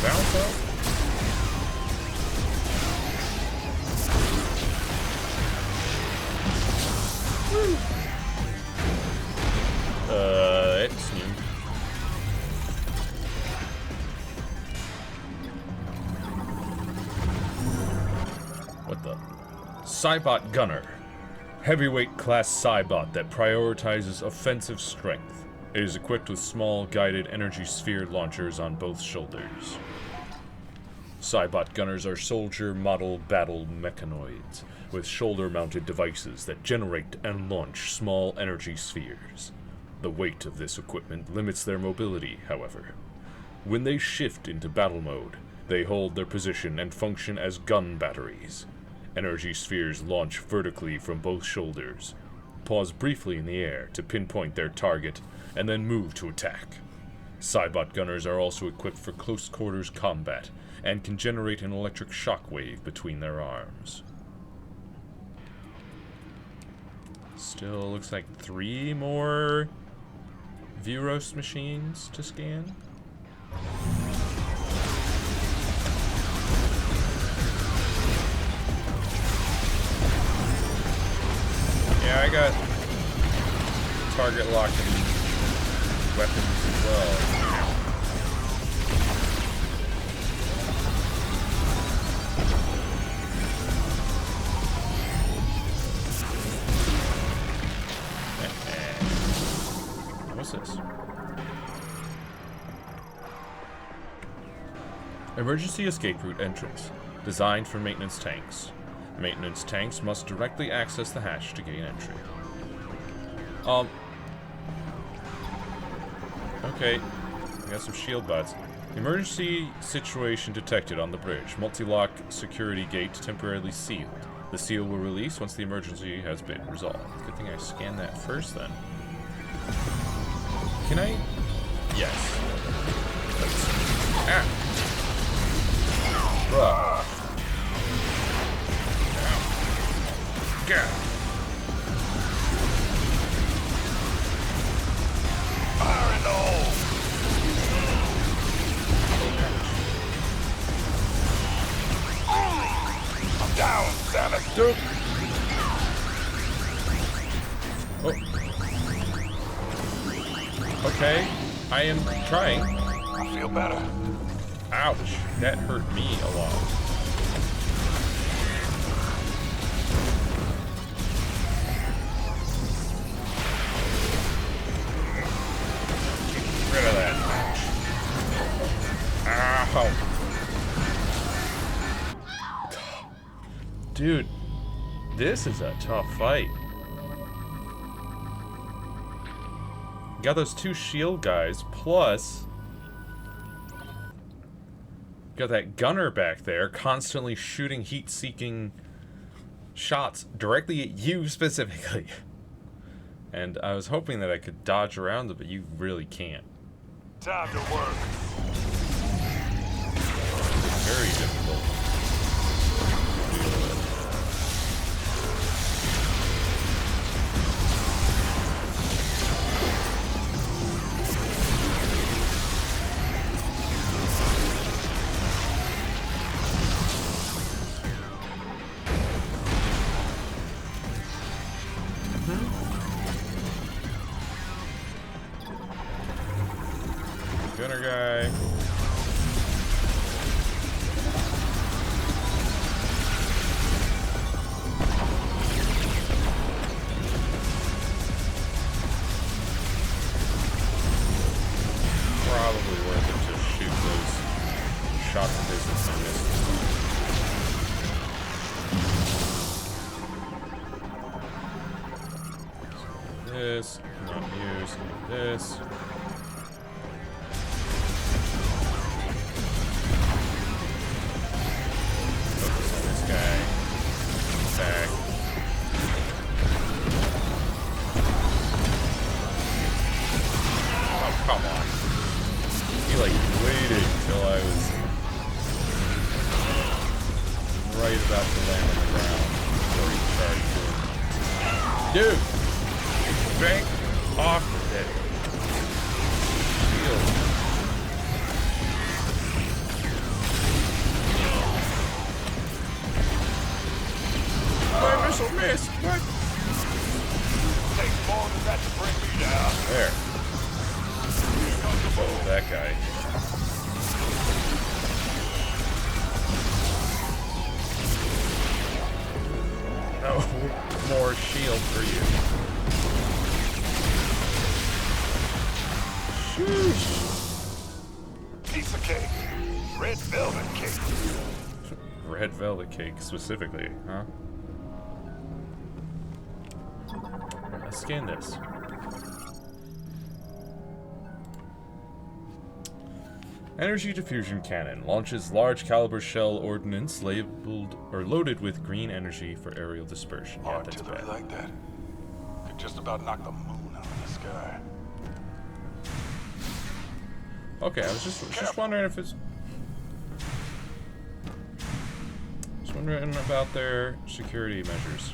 Bounce up. It's new. What the? Cybot Gunner. Heavyweight class Cybot that prioritizes offensive strength. It is equipped with small, guided energy sphere launchers on both shoulders. Cybot Gunners are soldier model battle mechanoids with shoulder-mounted devices that generate and launch small energy spheres. The weight of this equipment limits their mobility, however. When they shift into battle mode, they hold their position and function as gun batteries. Energy spheres launch vertically from both shoulders, pause briefly in the air to pinpoint their target, and then move to attack. Cybot Gunners are also equipped for close quarters combat and can generate an electric shock wave between their arms. Still looks like 3 more Vuros machines to scan. Yeah, I got target locking weapons as well. What's this? Emergency escape route entrance. Designed for maintenance tanks. Maintenance tanks must directly access the hatch to gain entry. Okay. We got some shield bots. Emergency situation detected on the bridge. Multi-lock security gate temporarily sealed. The seal will release once the emergency has been resolved. Good thing I scanned that first then. Can I? Yes. Ah. Bruh. Ow. Gah. Fire in the hole. I'm down, Samus. Dude. Oh. Okay, I am trying. I feel better. Ouch, that hurt me a lot. Get rid of that. Ow. Dude, this is a tough fight. Got those 2 shield guys, plus got that gunner back there constantly shooting heat-seeking shots directly at you specifically. And I was hoping that I could dodge around it, but you really can't. Time to work. Very difficult. gunner guy. Probably worth it to shoot those shots of business I missed. This, not use this. Focus on this guy. Attack. Oh, come on. He like waited till I was right about to land on the ground before he charged in. Dude! Bank off the deck. Shield. My missile missed. What? Takes more than that to bring me down. There. Oh, that guy. No more shield for you. Piece of cake. Red velvet cake. Red velvet cake, specifically, huh? Let's scan this. Energy diffusion cannon launches large caliber shell ordnance labeled or loaded with green energy for aerial dispersion. Yeah, that's Artillery bad. like that could just about knock the moon out of the sky. Okay, I was just wondering if it's. Just wondering about their security measures.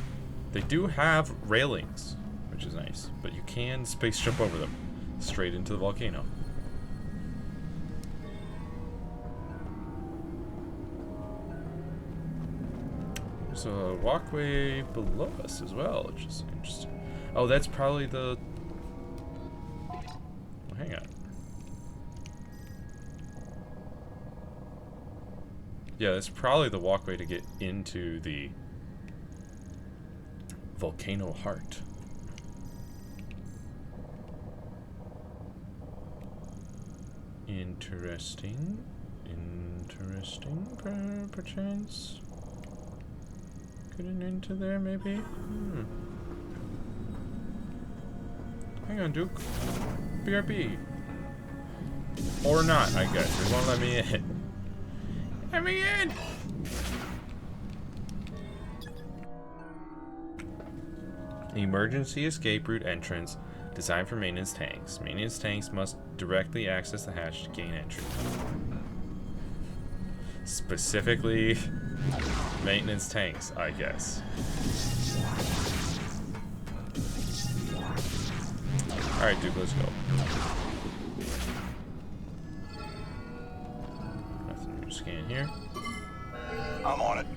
They do have railings, which is nice, but you can space jump over them straight into the volcano. There's a walkway below us as well, which is interesting. Oh, that's probably the. Oh, hang on. Yeah, that's probably the walkway to get into the volcano heart. Interesting. Interesting, perchance. Getting into there, maybe? Hang on, Duke. BRB. Or not, I guess. They won't let me in. Let me in! Emergency escape route entrance designed for maintenance tanks. Maintenance tanks must directly access the hatch to gain entry. Specifically, maintenance tanks, I guess. Alright, dude, let's go. Nothing to scan here. I'm on it.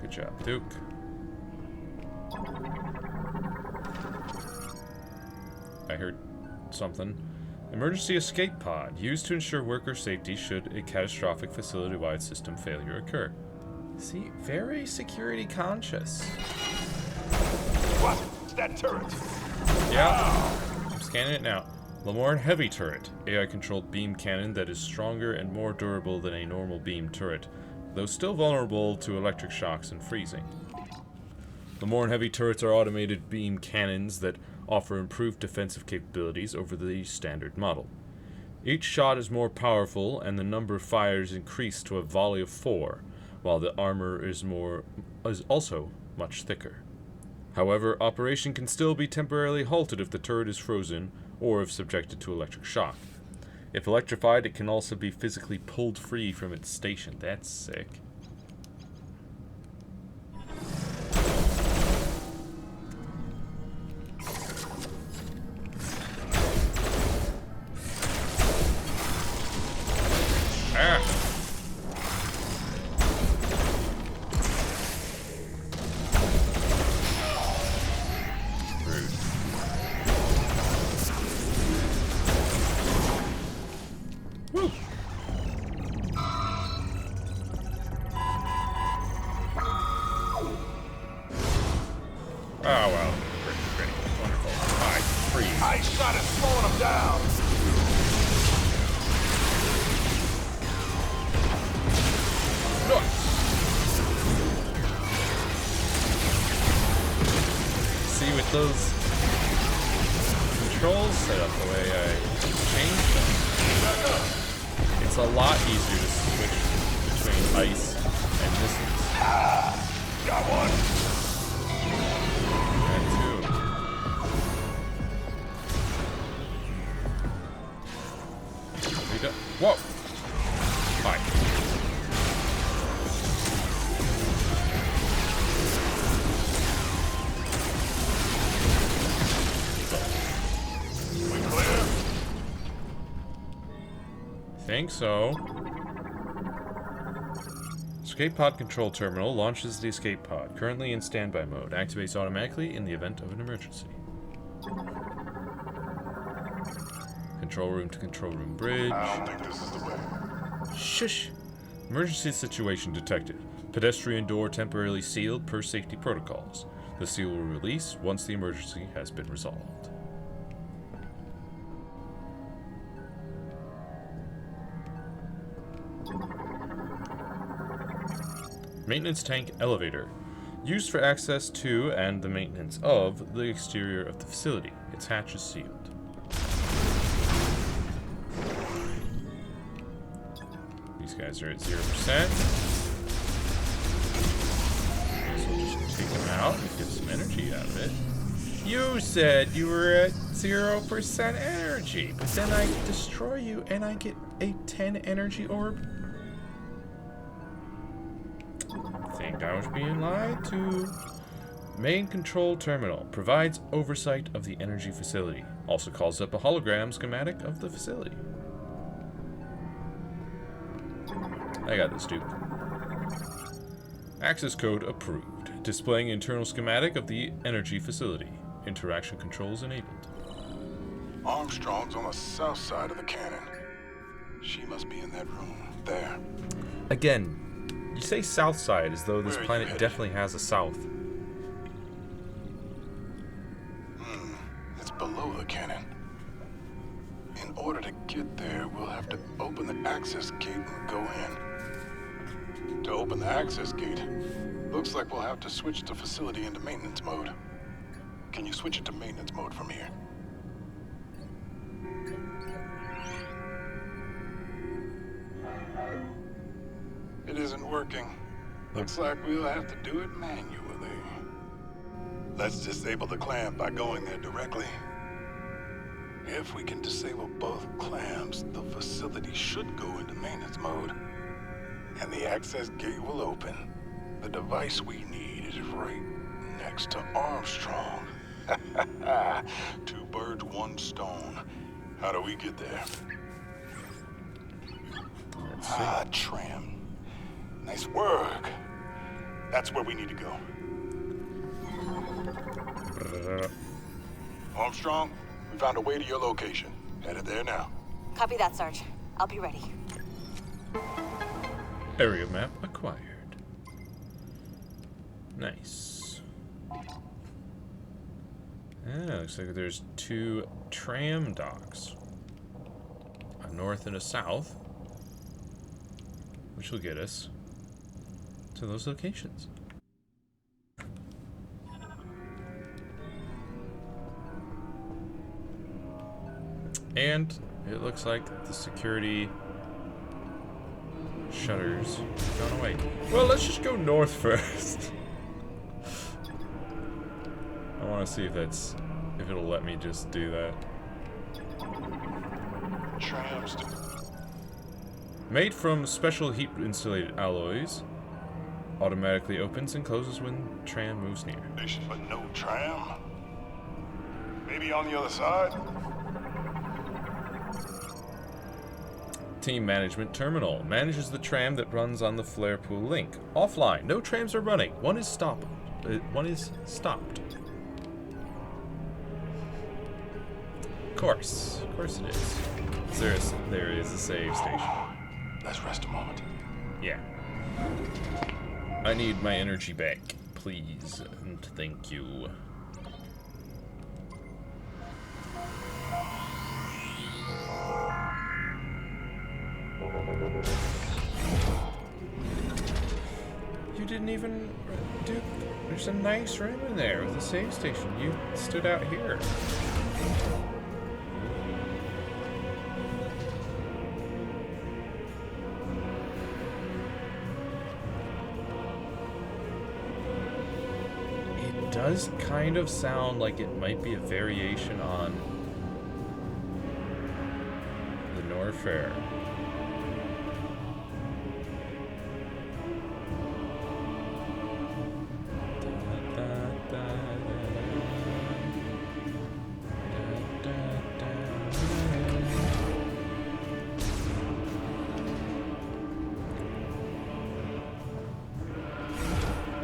Good job, Duke. I heard something. Emergency escape pod, used to ensure worker safety should a catastrophic facility-wide system failure occur. See, very security conscious. What? It's that turret. Yeah, I'm scanning it now. Lamorne Heavy Turret, AI-controlled beam cannon that is stronger and more durable than a normal beam turret, though still vulnerable to electric shocks and freezing. Lamorne Heavy Turrets are automated beam cannons that offer improved defensive capabilities over the standard model. Each shot is more powerful, and the number of fires increased to a volley of 4, while the armor is also much thicker. However, operation can still be temporarily halted if the turret is frozen or if subjected to electric shock. If electrified, it can also be physically pulled free from its station. That's sick. Oh, well. Ready. Wonderful. Alright, freeze. Ice shot is slowing them down. Nice. See, with those controls set up the way I changed them, it's a lot easier to switch between ice and missiles. Got one. And two. Whoa! Hi. We clear? Think so. Escape pod control terminal launches the escape pod, currently in standby mode. Activates automatically in the event of an emergency. Control room to control room bridge. I don't think this is the way. Shush! Emergency situation detected. Pedestrian door temporarily sealed per safety protocols. The seal will release once the emergency has been resolved. Maintenance tank elevator. Used for access to and the maintenance of the exterior of the facility. Its hatch is sealed. These guys are at 0%. So we'll just take them out and get some energy out of it. You said you were at 0% energy, but then I destroy you and I get a 10 energy orb. I think I was being lied to. Main control terminal provides oversight of the energy facility. Also calls up a hologram schematic of the facility. I got this, dude. Access code approved. Displaying internal schematic of the energy facility. Interaction controls enabled. Armstrong's on the south side of the cannon. She must be in that room there. Again, you say south side as though this Where are you planet headed? definitely has a south. It's below the cannon. In order to get there, we'll have to open the access gate and go in. To open the access gate, looks like we'll have to switch the facility into maintenance mode. Can you switch it to maintenance mode from here? It isn't working. Looks like we'll have to do it manually. Let's disable the clamp by going there directly. If we can disable both clamps, the facility should go into maintenance mode. And the access gate will open. The device we need is right next to Armstrong. Two birds, one stone. How do we get there? Let's see. Ah, tram. Nice work. That's where we need to go. Armstrong, we found a way to your location. Headed there now. Copy that, Sarge. I'll be ready. Area map acquired. Nice. Looks like there's two tram docks. A north and a south. Which will get us to those locations. And it looks like the security shutters have gone away. Well, let's just go north first. I want to see if it'll let me just do that. Trams. Made from special heat insulated alloys, automatically opens and closes when tram moves near. But no tram? Maybe on the other side? Team management terminal manages the tram that runs on the flare pool link. Offline, no trams are running. One is stopped. Of course it is. There is a save station. Let's rest a moment. Yeah. I need my energy back, please, and thank you. didn't even... Dude, there's a nice room in there with a save station. You stood out here. It does kind of sound like it might be a variation on the Norfair.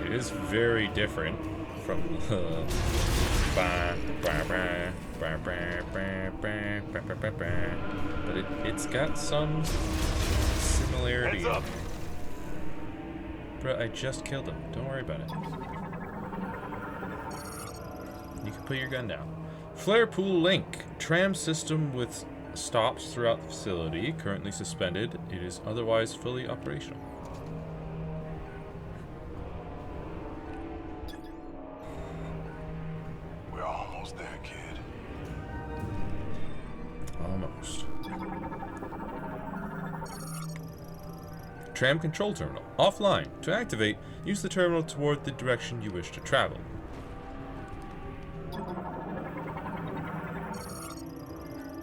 It is very different from the but it's got some similarity. Heads up. Bro, I just killed him. Don't worry about it. You can put your gun down. Flare pool link. Tram system with stops throughout the facility. Currently suspended. It is otherwise fully operational. We're almost there, kid. Almost. Tram control terminal. Offline. To activate, use the terminal toward the direction you wish to travel.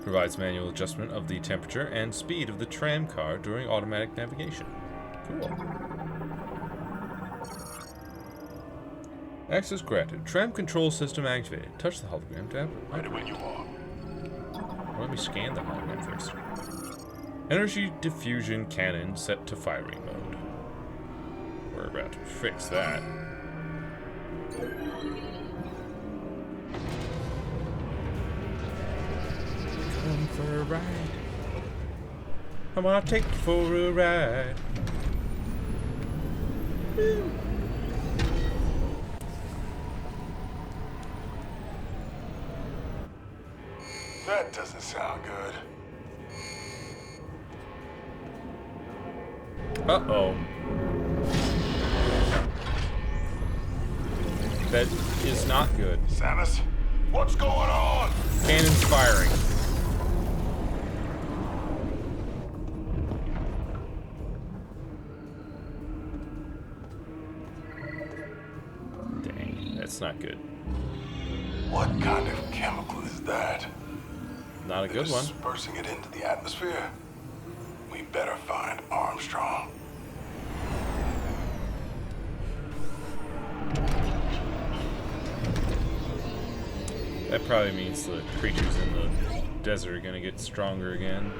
Provides manual adjustment of the temperature and speed of the tram car during automatic navigation. Cool. Access granted. Tram control system activated. Touch the hologram tab. Ready when you are. Let me scan the hologram first. Energy diffusion cannon set to firing mode. We're about to fix that. Come for a ride. I wanna take you for a ride. Woo. That doesn't sound good. Uh-oh. That is not good. Samus, what's going on? Cannon's firing. Dang, that's not good. What kind of chemical is that? Not a They're good one. dispersing it into the atmosphere. We better find Armstrong. That probably means the creatures in the desert are gonna get stronger again.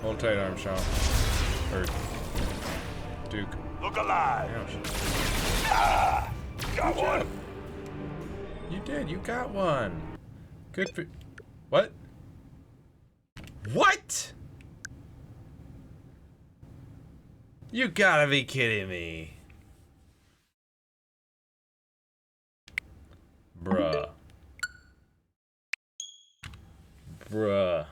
Hold tight, Armstrong. Or Duke. Look alive. Ouch. Got one. You did. You got one. Good for... What? What? You gotta be kidding me. Bruh. Bruh.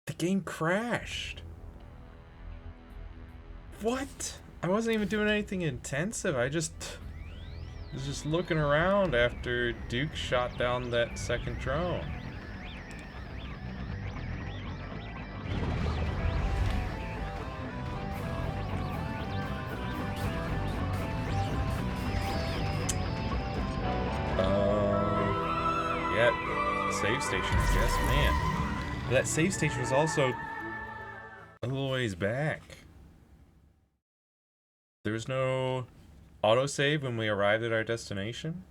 The game crashed. What? I wasn't even doing anything intensive. I was just looking around after Duke shot down that second drone. Yeah, save station, I guess, man. But that save station was also a little ways back. There was no autosave when we arrived at our destination?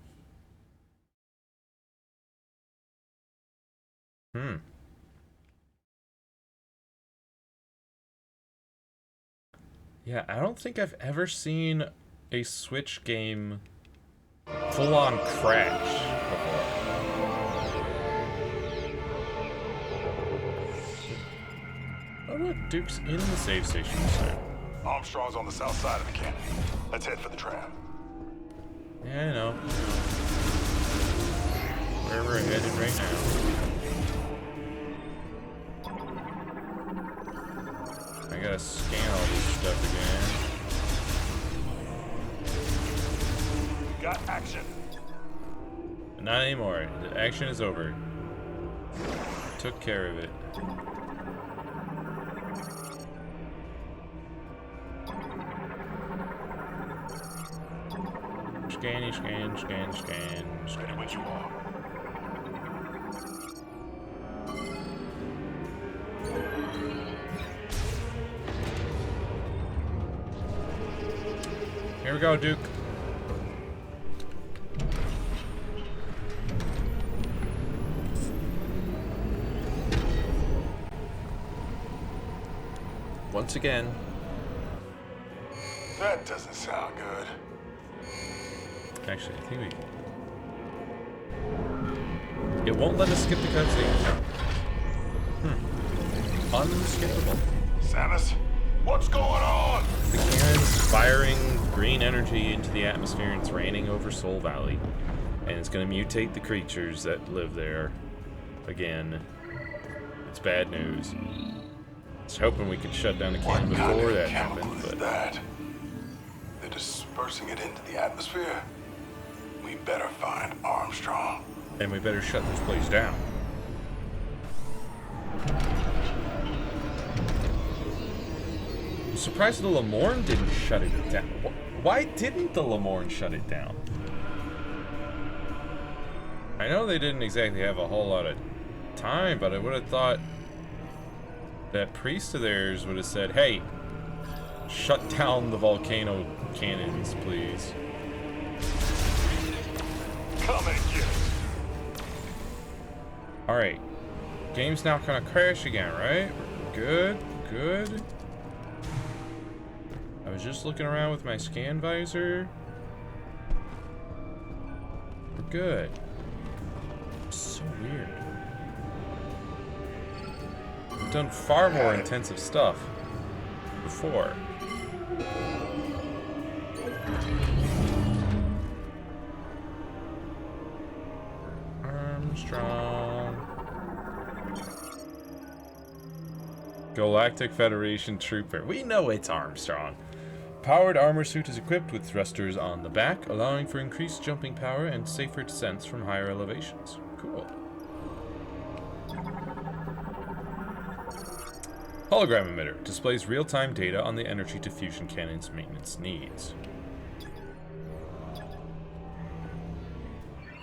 Yeah, I don't think I've ever seen a Switch game full-on crash before. Oh look, Duke's in the save station this time. Armstrong's on the south side of the cannon. Let's head for the trap. Yeah, I know. Where we're headed right now. I gotta scan all this stuff again. Got action. Not anymore. The action is over. Took care of it. Scan. Ready when you are. Here we go, Duke. Once again. That doesn't sound good. Actually, I think we can. It won't let us skip the cutscene. Unskippable. Samus, what's going on? The cannon's firing green energy into the atmosphere and it's raining over Soul Valley. And it's going to mutate the creatures that live there. Again. It's bad news. I was hoping we could shut down the cannon before that happened, but... that? They're dispersing it into the atmosphere? We better find Armstrong. And we better shut this place down. I'm surprised the Lamorne didn't shut it down. Why didn't the Lamorne shut it down? I know they didn't exactly have a whole lot of time, but I would have thought that priest of theirs would have said, hey, shut down the volcano cannons, please. Come and get it. Alright. Game's now gonna crash again, right? Good. I was just looking around with my scan visor. We're good. So weird. We've done far more intensive stuff before. Armstrong. Galactic Federation Trooper. We know it's Armstrong. Powered armor suit is equipped with thrusters on the back, allowing for increased jumping power and safer descents from higher elevations. Cool. Hologram emitter displays real-time data on the energy diffusion cannon's maintenance needs.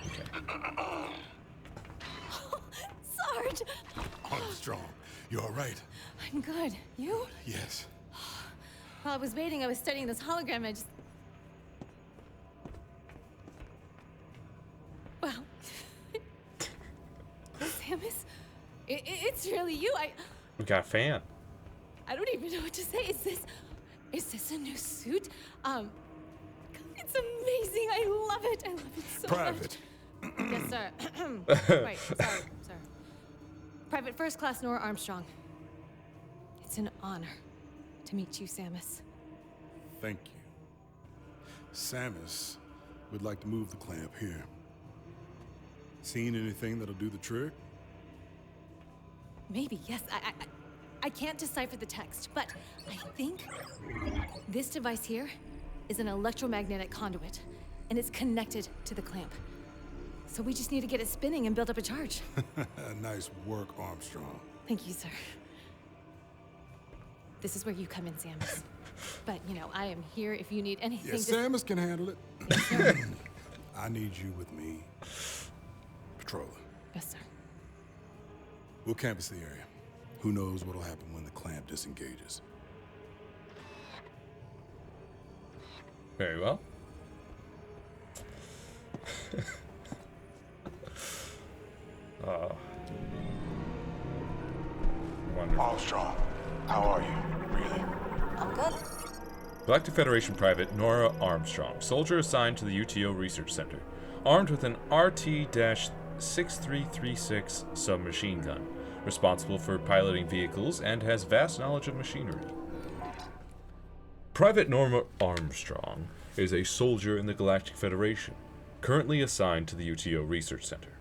Okay. Sarge! Armstrong, you all right? I'm good. You? Yes. While I was waiting, I was studying this hologram. I just... Wow. Samus? It's really you. We got a fan. I don't even know what to say. Is this a new suit? It's amazing. I love it. I love it so Private. much. Yes, sir. Right. Sorry. Private First Class Nora Armstrong. It's an honor to meet you, Samus. Thank you. Samus would like to move the clamp here. Seen anything that'll do the trick? Maybe, yes. I can't decipher the text, but I think this device here is an electromagnetic conduit, and it's connected to the clamp. So we just need to get it spinning and build up a charge. Nice work, Armstrong. Thank you, sir. This is where you come in, Samus. But, you know, I am here if you need anything. Yes, Samus can handle it. Yes, sir. I need you with me. Patroller. Yes, sir. We'll canvass the area. Who knows what'll happen when the clamp disengages. Very well. Oh. Wonderful. Armstrong, how are you? Really? I'm good. Galactic Federation Private Nora Armstrong, soldier assigned to the UTO Research Center, armed with an RT-6336 submachine gun, responsible for piloting vehicles and has vast knowledge of machinery. Private Norma Armstrong is a soldier in the Galactic Federation, currently assigned to the UTO Research Center.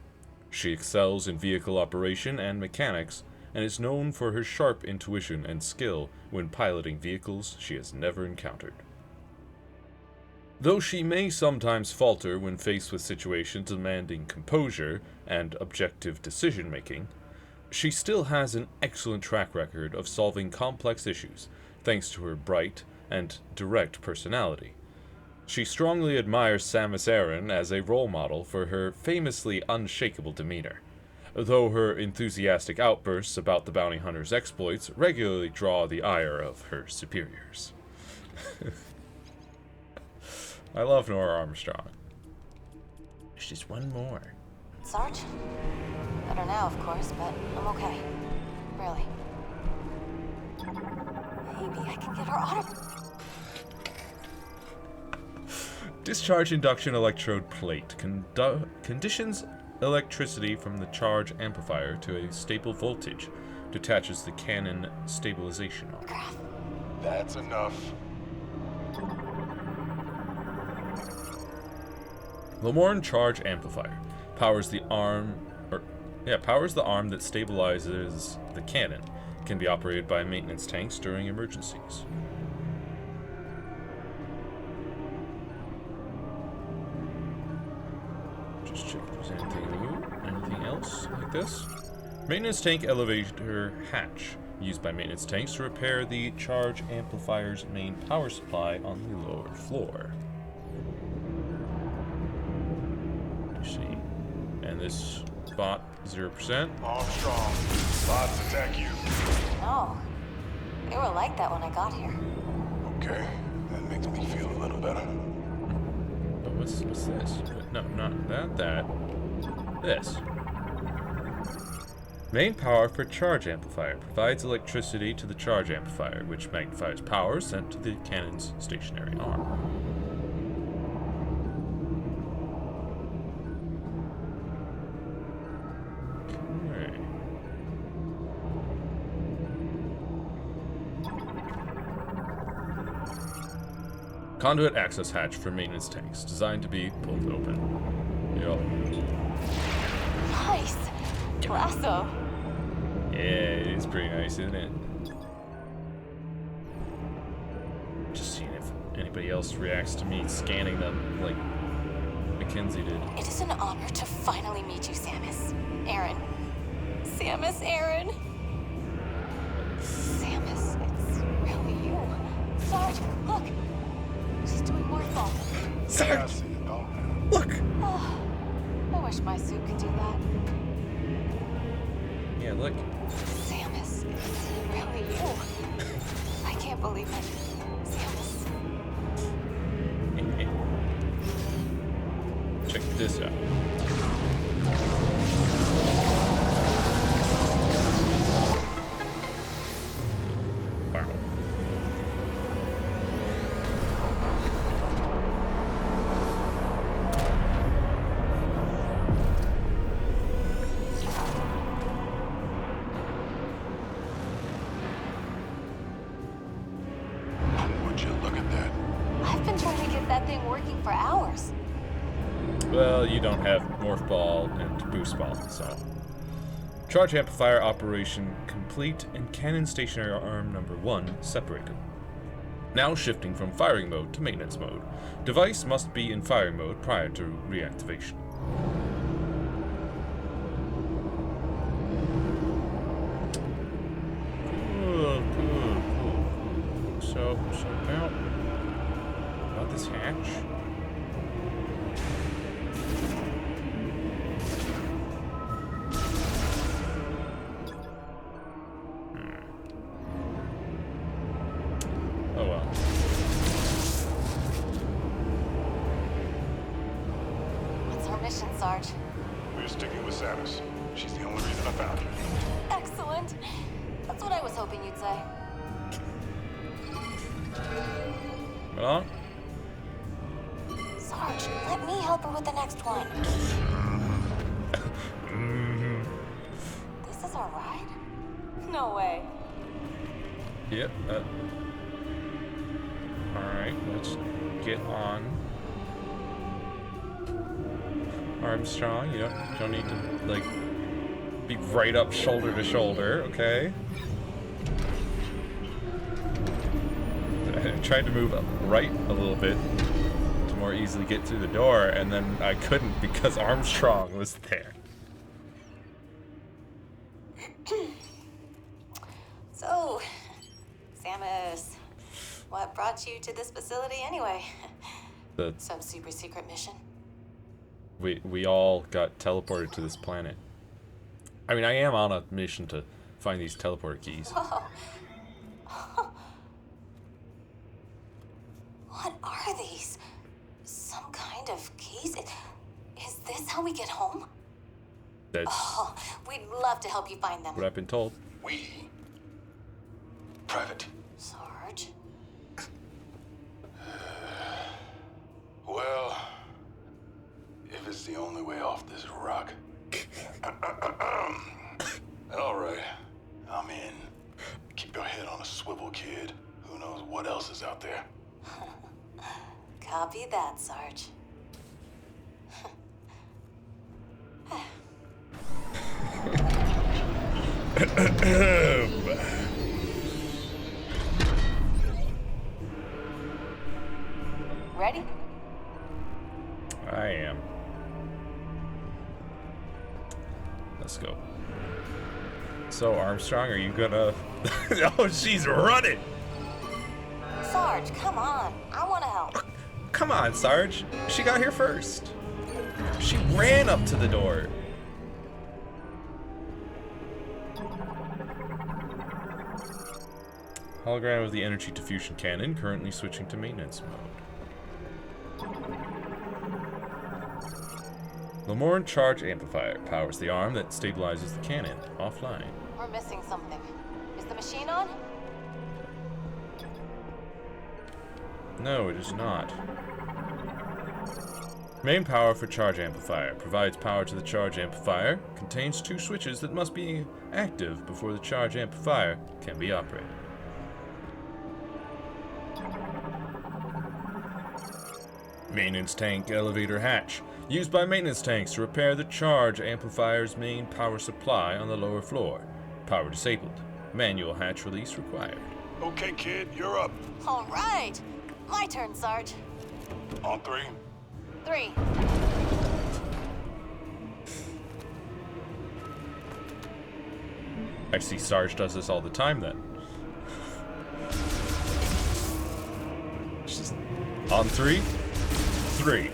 She excels in vehicle operation and mechanics, and is known for her sharp intuition and skill when piloting vehicles she has never encountered. Though she may sometimes falter when faced with situations demanding composure and objective decision-making, she still has an excellent track record of solving complex issues, thanks to her bright and direct personality. She strongly admires Samus Aran as a role model for her famously unshakable demeanor, though her enthusiastic outbursts about the bounty hunter's exploits regularly draw the ire of her superiors. I love Nora Armstrong. There's just one more. Sarge? Better now, of course, but I'm okay. Really. Maybe I can get her autograph. Discharge induction electrode plate conditions electricity from the charge amplifier to a stable voltage. Detaches the cannon stabilization arm. That's enough. Lamorne charge amplifier powers the arm that stabilizes the cannon. Can be operated by maintenance tanks during emergencies. Just check if there's anything else like this. Maintenance tank elevator hatch used by maintenance tanks to repair the charge amplifier's main power supply on the lower floor. See, and this bot 0%. Armstrong, bots attack you. No. They were like that when I got here. Okay, that makes me feel a little better. But what's this? No, not that. This. Main power for charge amplifier provides electricity to the charge amplifier, which magnifies power sent to the cannon's stationary arm. Conduit access hatch for maintenance tanks, designed to be pulled open. Yo. Nice. Drasso. Yeah, it is pretty nice, isn't it? Just seeing if anybody else reacts to me scanning them like Mackenzie did. It is an honor to finally meet you, Samus. Aran. Samus Aran. Samus, it's really you. Sarge, look. She's doing morphball. Yeah, I see it, don't Look! Oh, I wish my suit could do that. Yeah, look. Samus, it's really you. I can't believe it. Samus. Check this out. Wow. Would you look at that? I've been trying to get that thing working for hours. Well, you don't have Morph Ball and Boost Ball, so. Charge amplifier operation complete and cannon stationary arm number 1 separated. Now shifting from firing mode to maintenance mode. Device must be in firing mode prior to reactivation. Cool. So about this hatch. Oh well. What's our mission, Sarge? We're sticking with Samus. She's the only reason I found her. Excellent. That's what I was hoping you'd say. Hold on. Sarge, let me help her with the next one. This is our ride? No way. Yep. Alright, let's get on. Armstrong, you don't need to, like, be right up shoulder to shoulder, okay? I tried to move right a little bit to more easily get through the door, and then I couldn't because Armstrong was there. So, Samus, what brought you to this facility anyway? Some super secret mission? We all got teleported to this planet. I mean, I am on a mission to find these teleporter keys. Whoa. What are these? Some kind of keys? Is this how we get home? That's Oh, we'd love to help you find them. what I've been told. We? Private. Sarge? Well, if it's the only way off this rock. All right, I'm in. Keep your head on a swivel, kid. Who knows what else is out there? Copy that, Sarge. Ready? I am. Let's go. So, Armstrong, are you gonna... Oh, she's running! Sarge, come on. I want to help. Come on, Sarge. She got here first. She ran up to the door. Hologram of the energy diffusion cannon, currently switching to maintenance mode. Lamorne charge amplifier powers the arm that stabilizes the cannon. Offline. We're missing something. Is the machine on? No, it is not. Main power for charge amplifier. Provides power to the charge amplifier. Contains 2 switches that must be active before the charge amplifier can be operated. Maintenance tank elevator hatch. Used by maintenance tanks to repair the charge amplifier's main power supply on the lower floor. Power disabled. Manual hatch release required. Okay, kid, you're up. All right. My turn, Sarge. On 3. 3. I see Sarge does this all the time then. She's on 3? 3.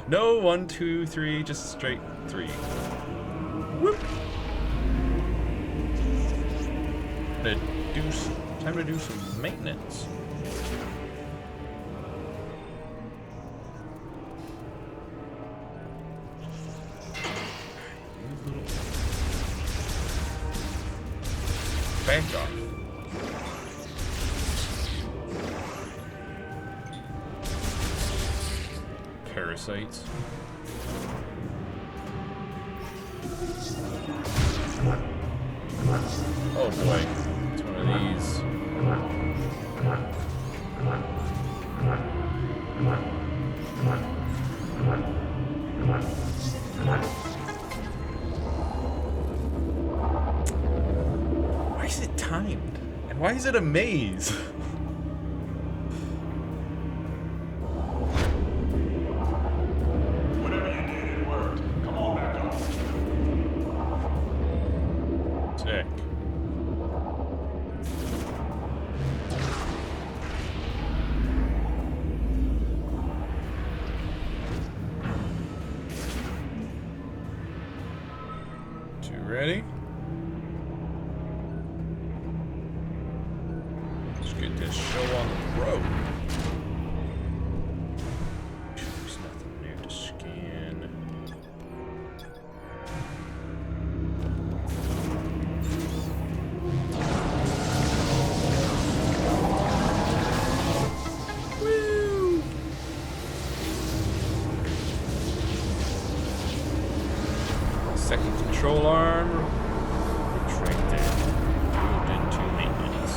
No, 1, 2, 3, just straight 3. Whoop. Time to do some maintenance. Back off. Parasites. Oh boy, it's one of these. Why is it timed? And why is it a maze? Whatever you did, it worked. Come on back up. Sick. You ready? Let's get this show on the road. There's nothing there to scan. Woo! Second control arm. It's right there. Moved into maintenance.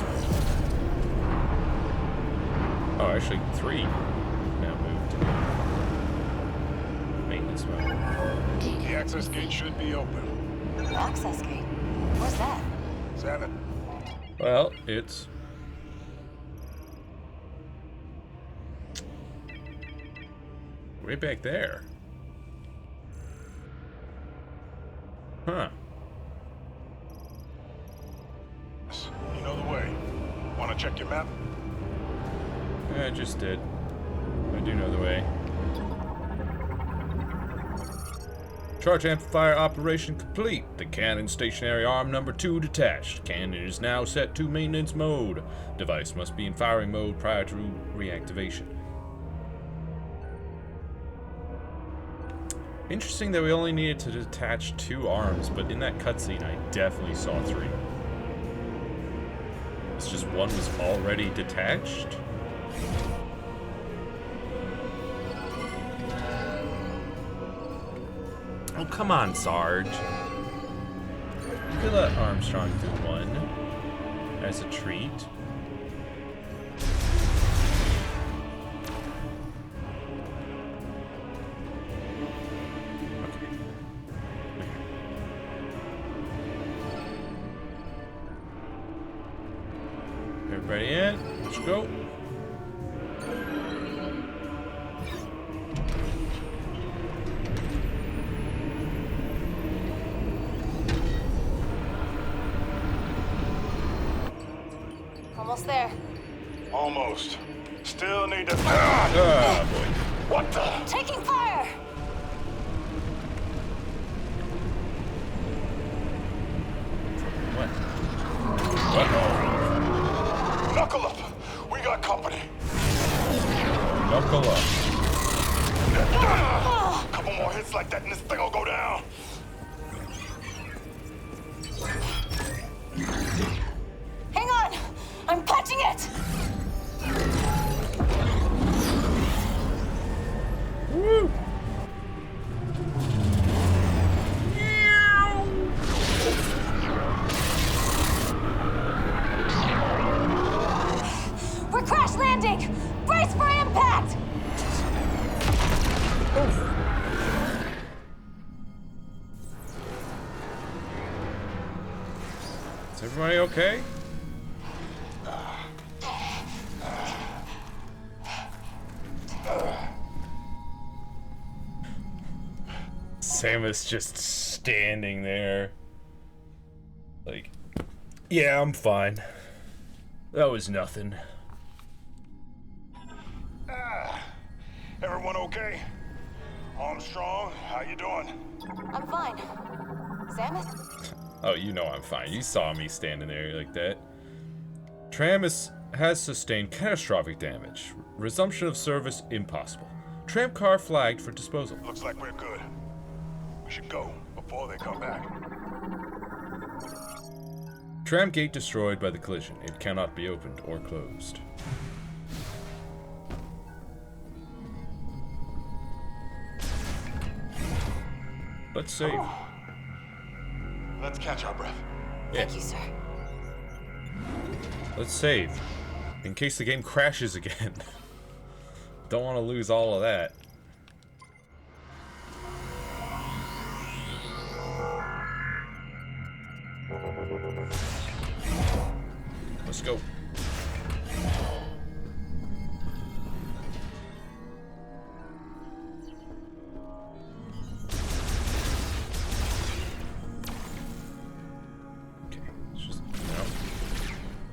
actually 3 now moved to maintenance mode. The access gate should be open. Access gate? Where's that? Sam it. Well, it's way back there. Huh. You know the way. Want to check your map? I just did. I do know the way. Charge amplifier operation complete. The cannon stationary arm number 2 detached. Cannon is now set to maintenance mode. Device must be in firing mode prior to reactivation. Interesting that we only needed to detach 2 arms, but in that cutscene I definitely saw 3. It's just one was already detached? Oh, come on, Sarge. You could let Armstrong do one as a treat. Everybody in? Let's go. Almost there. Almost. Still need to... Ah, boy. What the? Taking fire! What? Uh-oh. Knuckle up! We got company. Knuckle up. Couple more hits like that and this thing will go down. Hang on! I'm punching it! Woo! We're crash landing! Brace for impact! Is everybody okay? Samus just standing there. Like, yeah, I'm fine. That was nothing. Everyone okay? Armstrong, how you doing? I'm fine. Samus? Oh, you know I'm fine. You saw me standing there like that. Tram has sustained catastrophic damage. Resumption of service impossible. Tram car flagged for disposal. Looks like we're good. We should go before they come back. Tram gate destroyed by the collision. It cannot be opened or closed. Let's save. Let's catch our breath. Yeah, Thank you, sir. let's save. In case the game crashes again. Don't want to lose all of that. Let's go. Okay, it's just, no.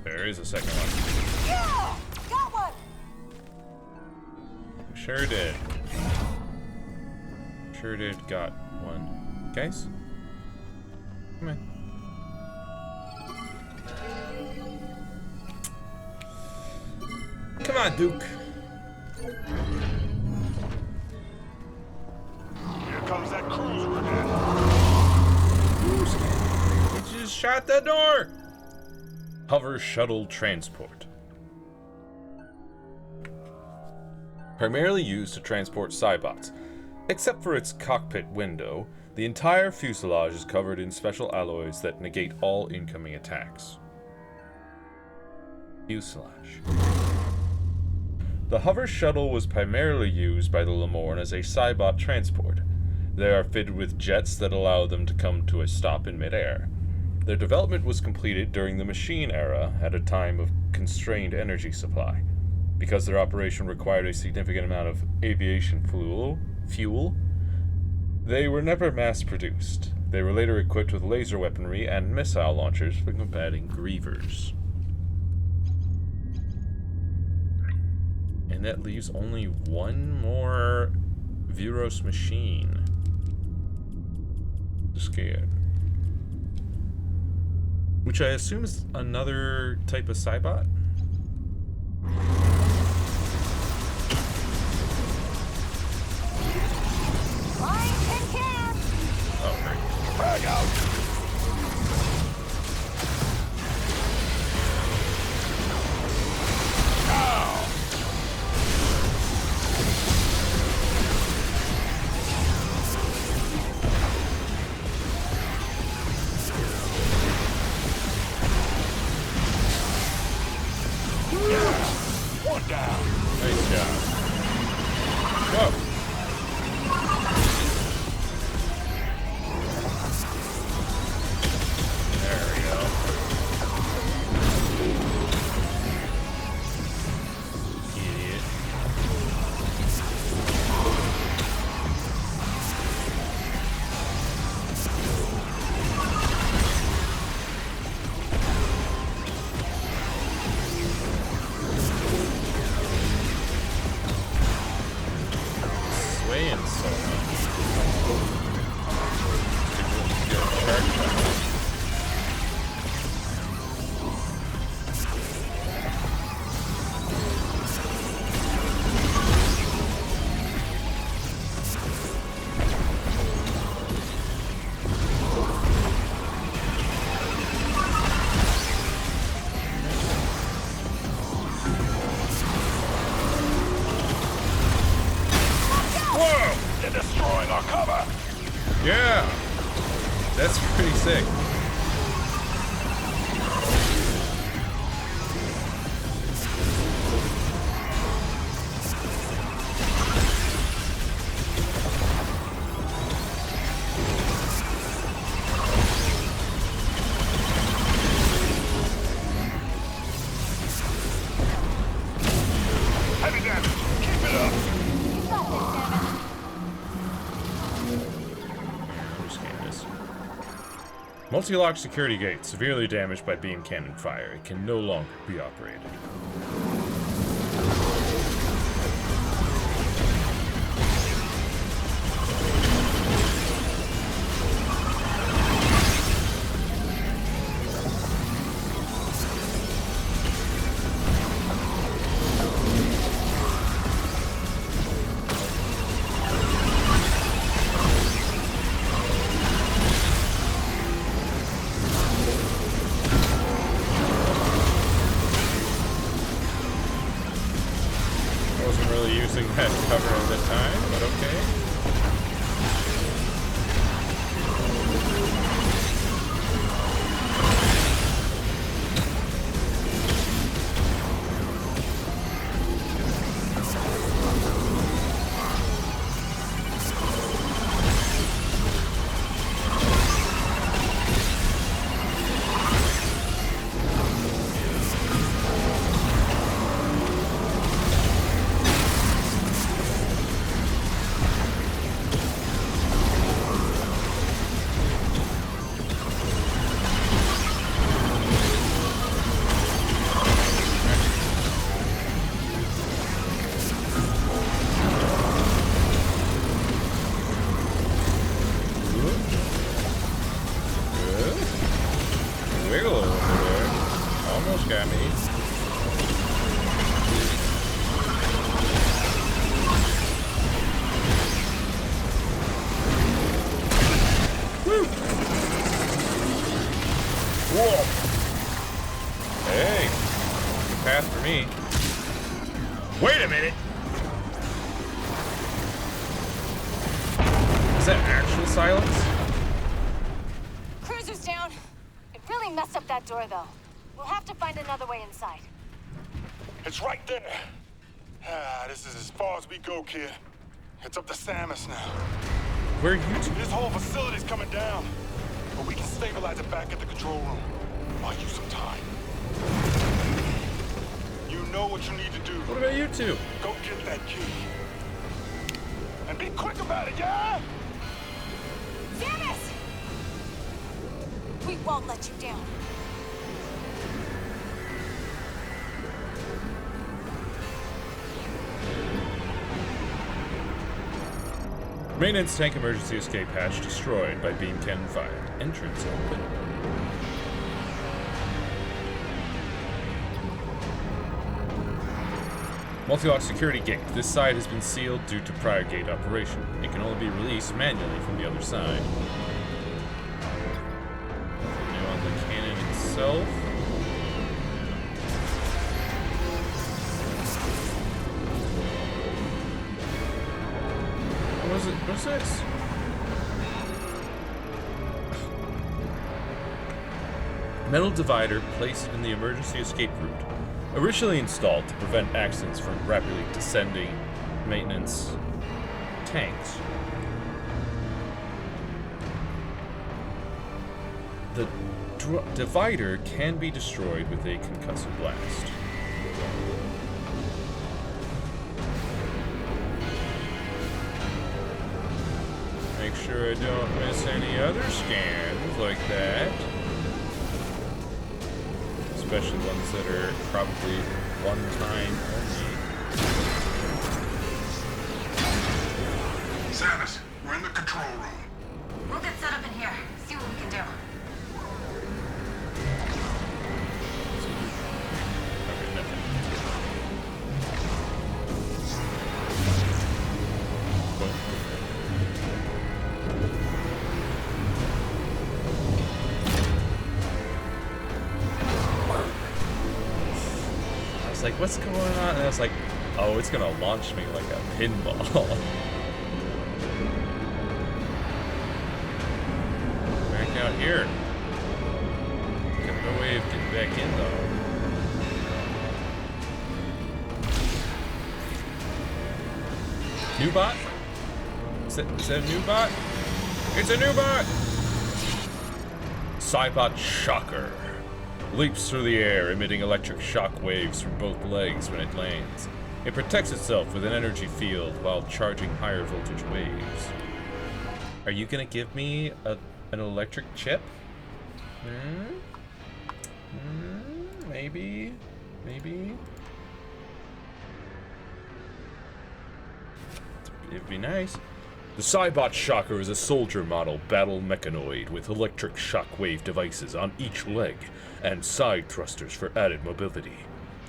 There is a second one. Yeah! Got one! Sure did. Sure did got one. Guys? Come on. Come on, Duke. Here comes that cruiser again. We just shot the door. Hover shuttle transport. Primarily used to transport Cybots. Except for its cockpit window, the entire fuselage is covered in special alloys that negate all incoming attacks. Fuselage. The hover shuttle was primarily used by the Lemorn as a Cybot transport. They are fitted with jets that allow them to come to a stop in midair. Their development was completed during the machine era at a time of constrained energy supply. Because their operation required a significant amount of aviation fuel, they were never mass-produced. They were later equipped with laser weaponry and missile launchers for combating grievers. And that leaves only one more Vuros machine. Scared. Which I assume is another type of Cybot? Oh, great. Frag out! One down. Nice job. Whoa. There we go. Idiot. Swaying so much. Whoa! They're destroying our cover! Yeah! That's pretty sick. Heavy damage! Keep it up! Multi-lock security gate severely damaged by beam cannon fire. It can no longer be operated. Wasn't really using that cover at the time, but okay. Wiggle over there. Almost got me. Woo! Whoa! Hey! Good path for me. Wait a minute! Is that actual silence? Cruiser's down. It really messed up that door, though. We'll have to find another way inside. It's right there. This is as far as we go, kid. It's up to Samus now. Where are you two? This whole facility's coming down. But we can stabilize it back at the control room. Buy you some time. You know what you need to do. What about you two? Go get that key. And be quick about it, yeah? Samus! We won't let you down. Maintenance tank emergency escape hatch destroyed by beam cannon fire. Entrance open. Multi-lock security gate. This side has been sealed due to prior gate operation. It can only be released manually from the other side. Nothing new on the cannon itself. What's this? Metal divider placed in the emergency escape route. Originally installed to prevent accidents from rapidly descending maintenance tanks. The divider can be destroyed with a concussive blast. Make sure I don't miss any other scans like that. Especially ones that are probably one time only. Samus, we're in the control room. We'll get set up in here. See what we can do. Okay, nothing. I was like, what's going on? And I was like, oh, it's gonna launch me like a pinball. Back out here. Got no way of getting back in though. New bot? Is that a new bot? It's a new bot! Cybot Shocker. Leaps through the air, emitting electric shock waves from both legs when it lands. It protects itself with an energy field while charging higher voltage waves. Are you gonna give me an electric chip? Maybe? Maybe? It'd be nice. The Cybot Shocker is a soldier model battle mechanoid with electric shockwave devices on each leg and side thrusters for added mobility.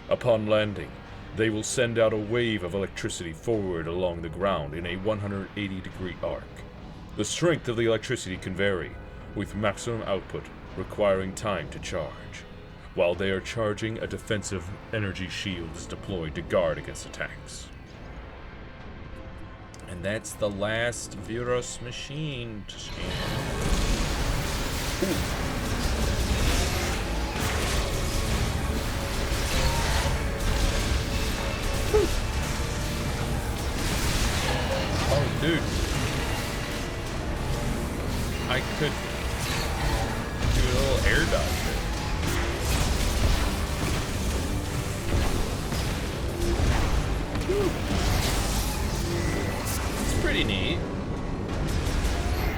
Upon landing, they will send out a wave of electricity forward along the ground in a 180-degree arc. The strength of the electricity can vary, with maximum output requiring time to charge. While they are charging, a defensive energy shield is deployed to guard against attacks. And that's the last virus machine to scan. Oh, dude. I could do a little air dodge there. It's pretty neat.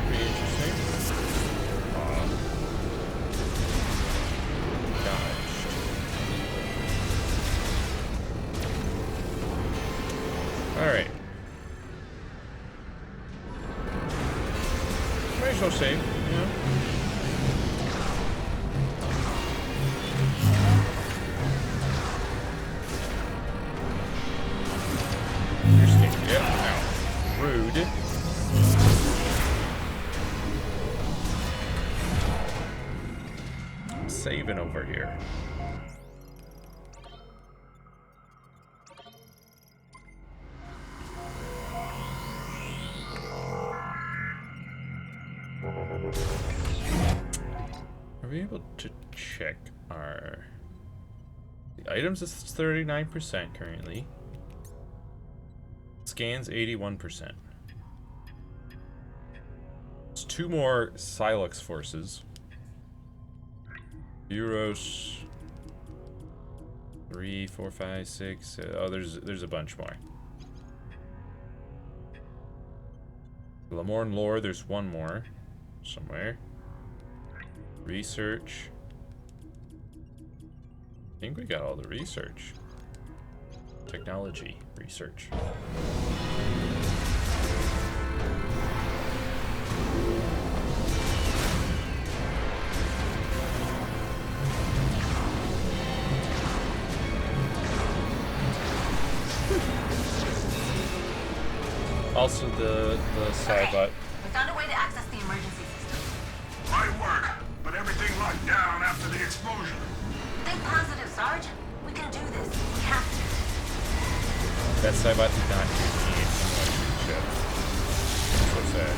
Pretty interesting. Dodged. Alright. Might as well save, you know? You're scared. Yeah, ow. Rude. I'm saving over here. Are we able to check our... The items is 39% currently. scans 81%. There's 2 more Silex forces. Euros. 3, 4, 5, 6. Oh, there's a bunch more. Lamorne lore, there's 1 more somewhere. Research. I think we got all the research. Technology research. Also the Cybot. We found a way to access the emergency system. Might work, but everything locked down after the explosion. Think positive, Sarge. We can do this. We have to. That Cybot did not give me a ship. So sad.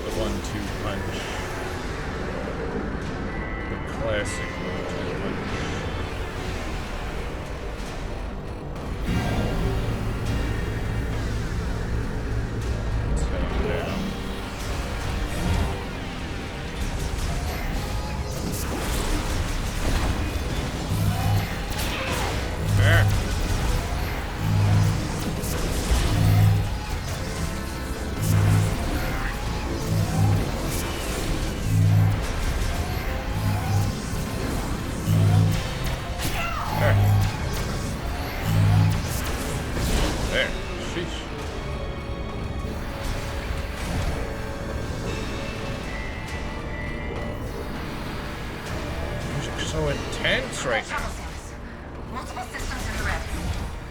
The 1-2 punch. The classic 1-2 punch. So intense right now. Multiple systems in the red.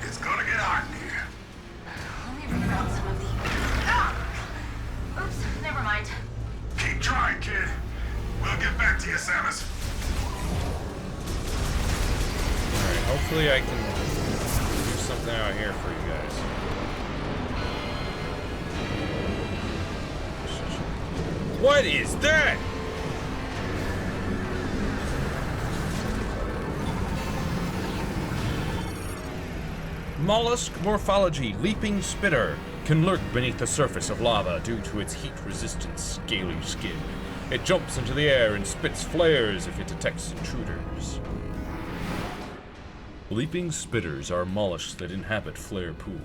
It's gonna get hot in here. Let me reroute some of the... Oops, never mind. Keep trying, kid. We'll get back to you, Samus. Alright, hopefully I can do something out here for you guys. What is that? Mollusk morphology, leaping spitter, can lurk beneath the surface of lava due to its heat-resistant, scaly skin. It jumps into the air and spits flares if it detects intruders. Leaping spitters are mollusks that inhabit Flare Pool.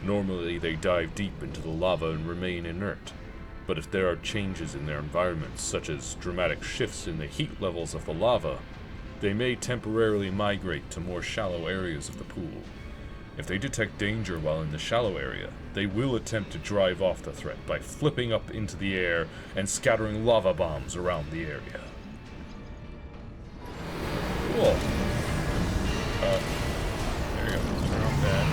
Normally, they dive deep into the lava and remain inert. But if there are changes in their environments, such as dramatic shifts in the heat levels of the lava, they may temporarily migrate to more shallow areas of the pool. If they detect danger while in the shallow area, they will attempt to drive off the threat by flipping up into the air and scattering lava bombs around the area. Cool. There we go. Turn off that.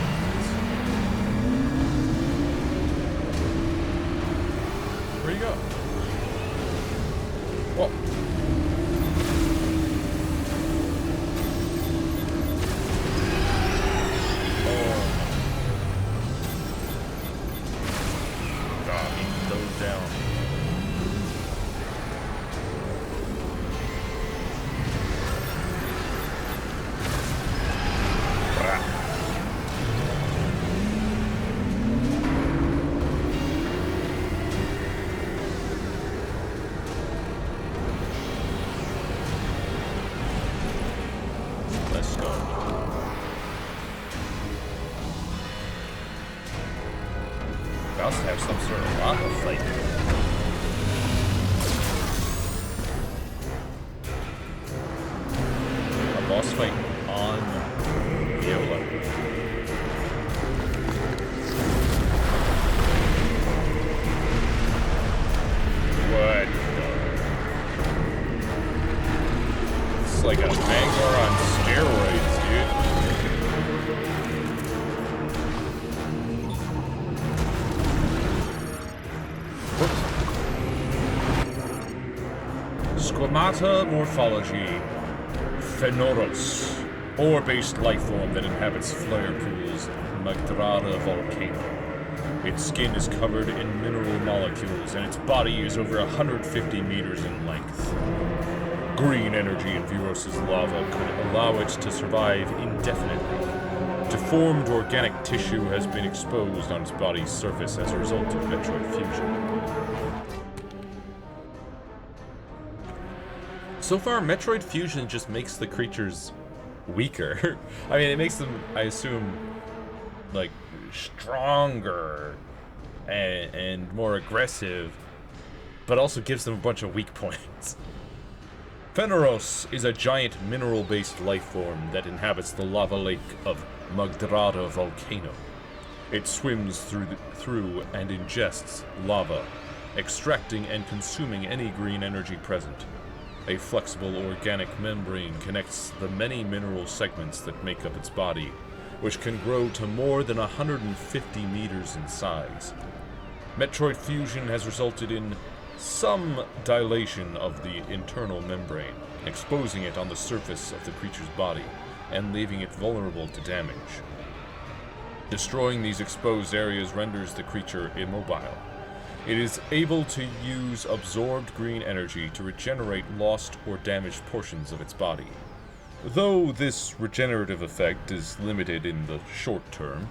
Where you go? Whoa. Down. Let's go. We also have some sort of lava fight. A boss fight on Viola. What? It's like a Mangor on steroids, dude. Squamata morphology. Phenorus, ore-based life form that inhabits Flare Pool Magdrada volcano. Its skin is covered in mineral molecules, and its body is over 150 meters in length. Green energy in Viros's lava could allow it to survive indefinitely. Deformed organic tissue has been exposed on its body's surface as a result of Metroid fusion. So far, Metroid fusion just makes the creatures weaker. I mean, it makes them, I assume, like, stronger and more aggressive, but also gives them a bunch of weak points. Fenris is a giant mineral-based life form that inhabits the lava lake of Magdrada volcano. It swims through and ingests lava, extracting and consuming any green energy present. A flexible organic membrane connects the many mineral segments that make up its body, which can grow to more than 150 meters in size. Metroid fusion has resulted in some dilation of the internal membrane, exposing it on the surface of the creature's body and leaving it vulnerable to damage. Destroying these exposed areas renders the creature immobile. It is able to use absorbed green energy to regenerate lost or damaged portions of its body. Though this regenerative effect is limited in the short term,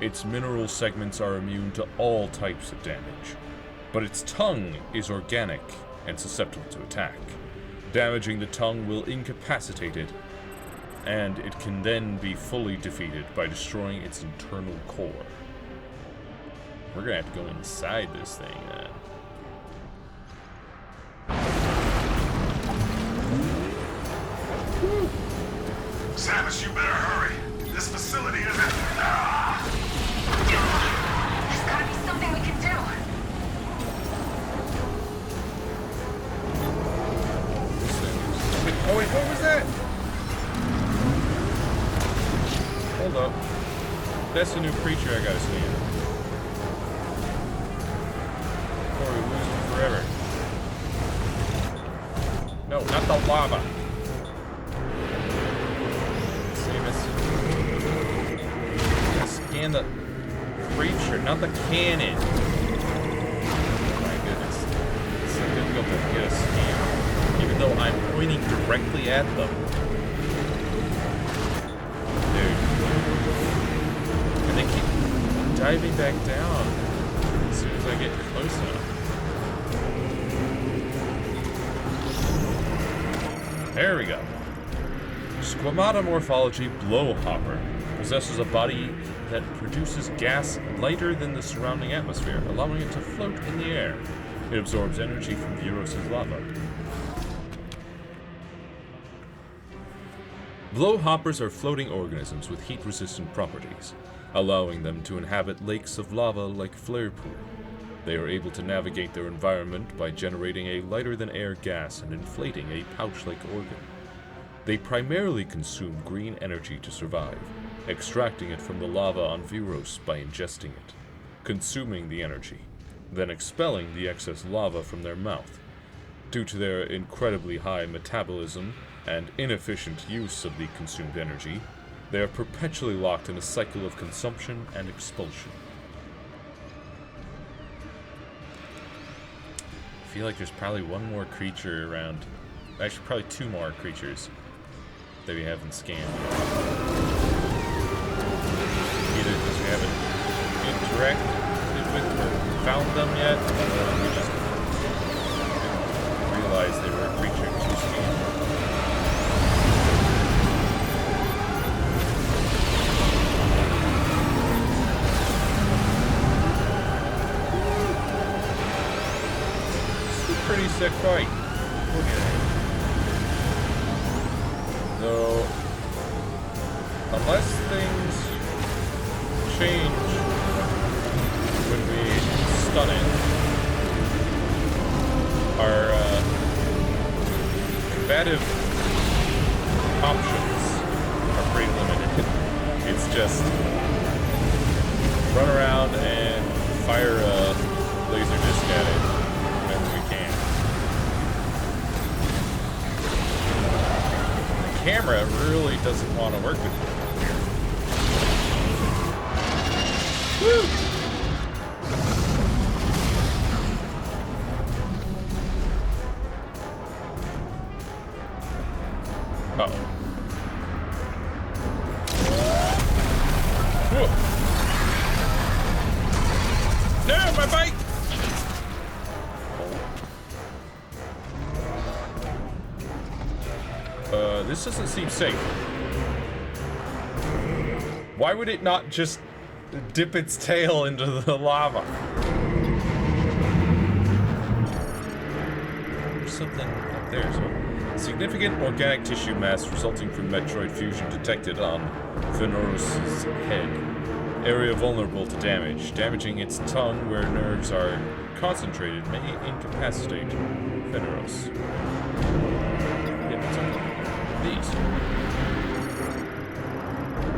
its mineral segments are immune to all types of damage. But its tongue is organic and susceptible to attack. Damaging the tongue will incapacitate it, and it can then be fully defeated by destroying its internal core. We're gonna have to go inside this thing, Samus, you better hurry. This facility isn't... There's gotta be something we can do. Oh wait, what was that? Hold up. That's a new creature I gotta scan. Before we lose him forever. No, not the lava. Scan the creature, not the cannon. Oh my goodness. It's so difficult to get a scan, even though I'm pointing directly at them. Dude. And they keep diving back down as soon as I get close enough. There we go. Squamata morphology blowhopper possesses a body that produces gas lighter than the surrounding atmosphere, allowing it to float in the air. It absorbs energy from Viros's lava. Blowhoppers are floating organisms with heat-resistant properties, allowing them to inhabit lakes of lava like flare pool. They are able to navigate their environment by generating a lighter-than-air gas and inflating a pouch-like organ. They primarily consume green energy to survive, extracting it from the lava on Viros by ingesting it, consuming the energy, then expelling the excess lava from their mouth. Due to their incredibly high metabolism and inefficient use of the consumed energy, they are perpetually locked in a cycle of consumption and expulsion. I feel like there's probably one more creature around. Actually, probably two more creatures that we haven't scanned. Either because we haven't interacted with or found them yet, or we just didn't realize they were a creature to scan. Pretty sick fight. Look at it. Though, unless things change when we stun it, our combative options are pretty limited. It's just run around and fire a laser disc at it whenever we can. The camera really doesn't want to work with me here. Uh-oh. No, my bike! This doesn't seem safe. Why would it not just dip its tail into the lava? There's something up there, so. Significant organic tissue mass resulting from Metroid fusion detected on Fenoros's head. Area vulnerable to damage. Damaging its tongue where nerves are concentrated may incapacitate Fenoros. Yeah, that's okay. These.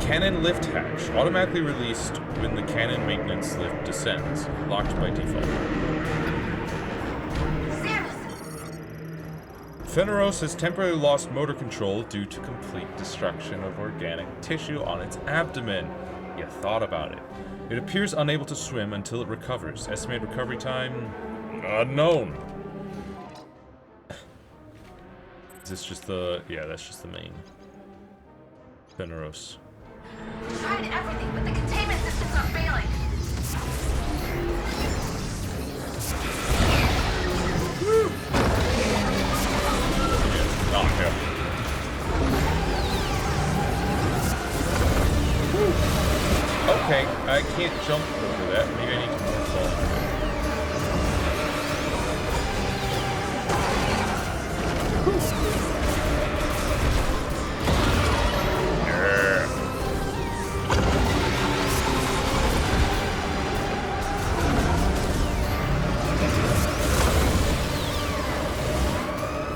Cannon lift hatch. Automatically released when the cannon maintenance lift descends. Locked by default. Fenoros has temporarily lost motor control due to complete destruction of organic tissue on its abdomen. You thought about it. It appears unable to swim until it recovers. Estimated recovery time unknown. Is this just the... yeah, that's just the main. Fenoros. Tried everything, but the containment systems are failing. Woo! Oh, yeah. Woo. Okay, I can't jump over that. Maybe I need to more fall.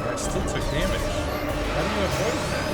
I still took damage. How do you avoid that?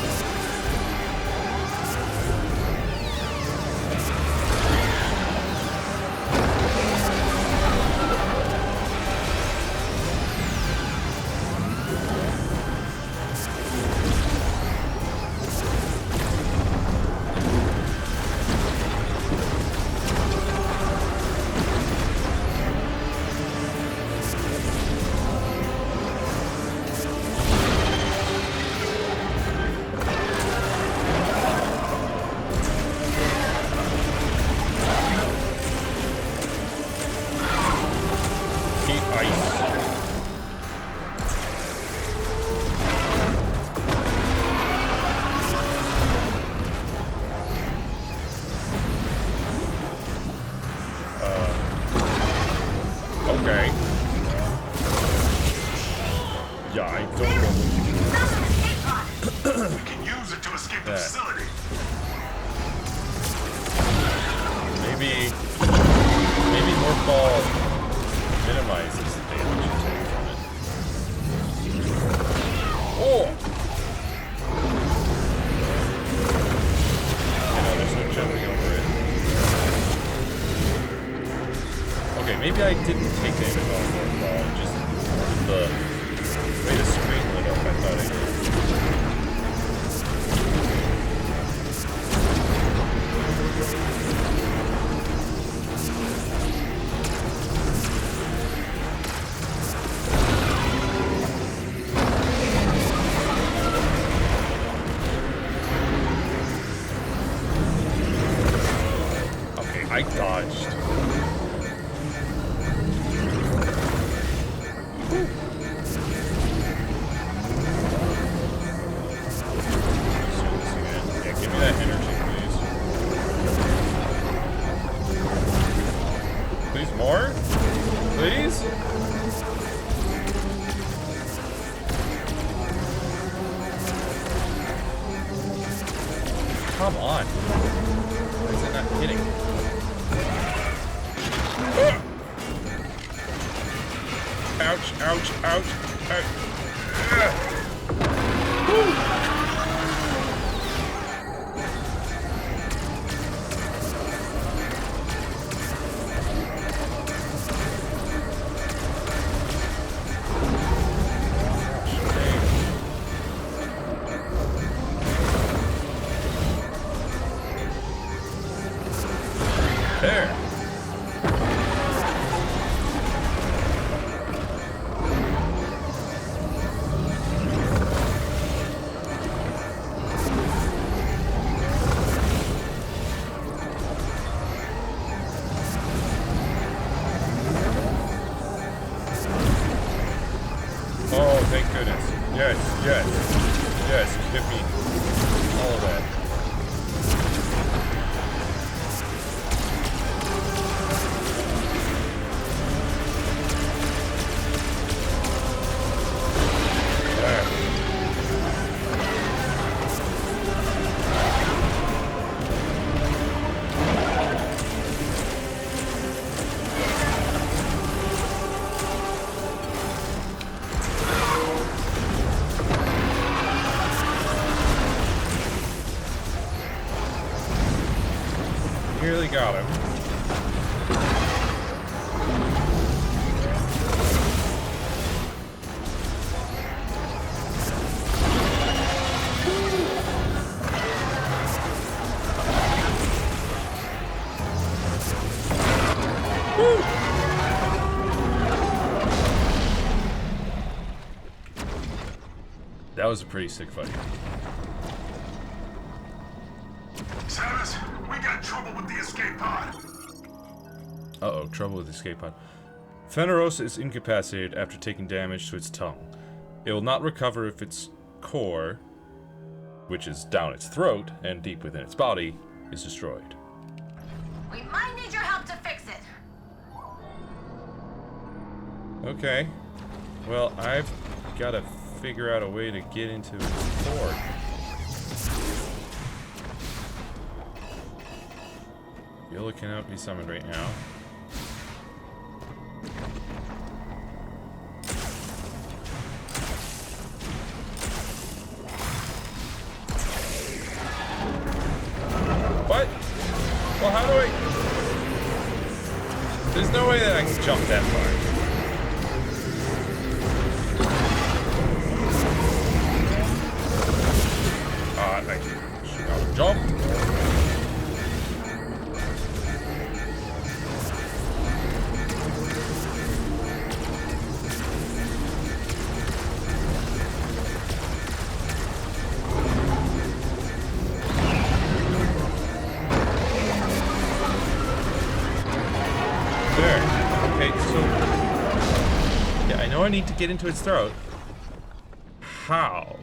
Okay. Yeah, I don't know. We can use it to escape the facility. Maybe more fall minimizes the damage you take from it. Oh! You know, there's no jumping over it. Okay, maybe I didn't take damage on more fall, just the way the screen lit up, I thought I did. I dodged. Yeah, give me that energy, please. Please more? Please? Come on. Why is it not hitting? Ouch, ouch, ouch, ouch. There. Oh, thank goodness. Yes, yes, yes. Give me all of that. Nearly got him. Woo! That was a pretty sick fight. Samus, we got trouble with the escape pod. Uh-oh, trouble with the escape pod. Phanerosa is incapacitated after taking damage to its tongue. It will not recover if its core, which is down its throat and deep within its body, is destroyed. We might need your help to fix it. Okay. Well, I've got to figure out a way to get into its core. Viola cannot be summoned right now. What? Well, how do I... There's no way that I can jump that far. I should have jumped. I need to get into its throat. How?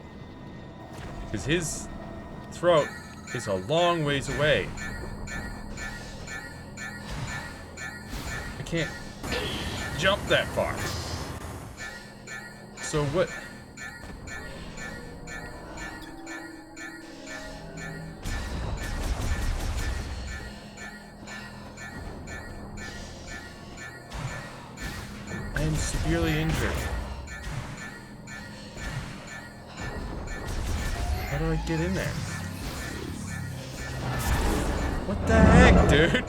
Because his throat is a long ways away. I can't jump that far. So what? I am severely injured. How do I get in there? What the heck, dude?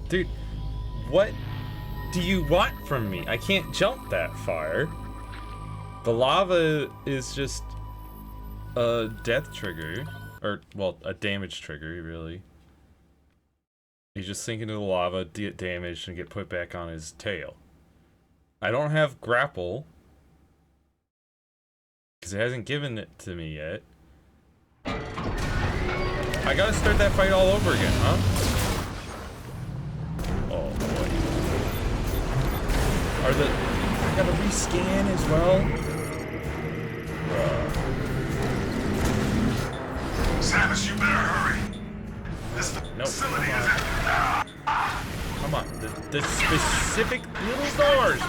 Dude, what do you want from me? I can't jump that far. The lava is just a death trigger. Or, well, a damage trigger, really. You just sink into the lava, get damaged, and get put back on his tail. I don't have grapple. Because it hasn't given it to me yet. I gotta start that fight all over again, huh? Oh boy. Are the... I gotta rescan as well? Samus, you better hurry. This facility is... Come on. The specific little doors.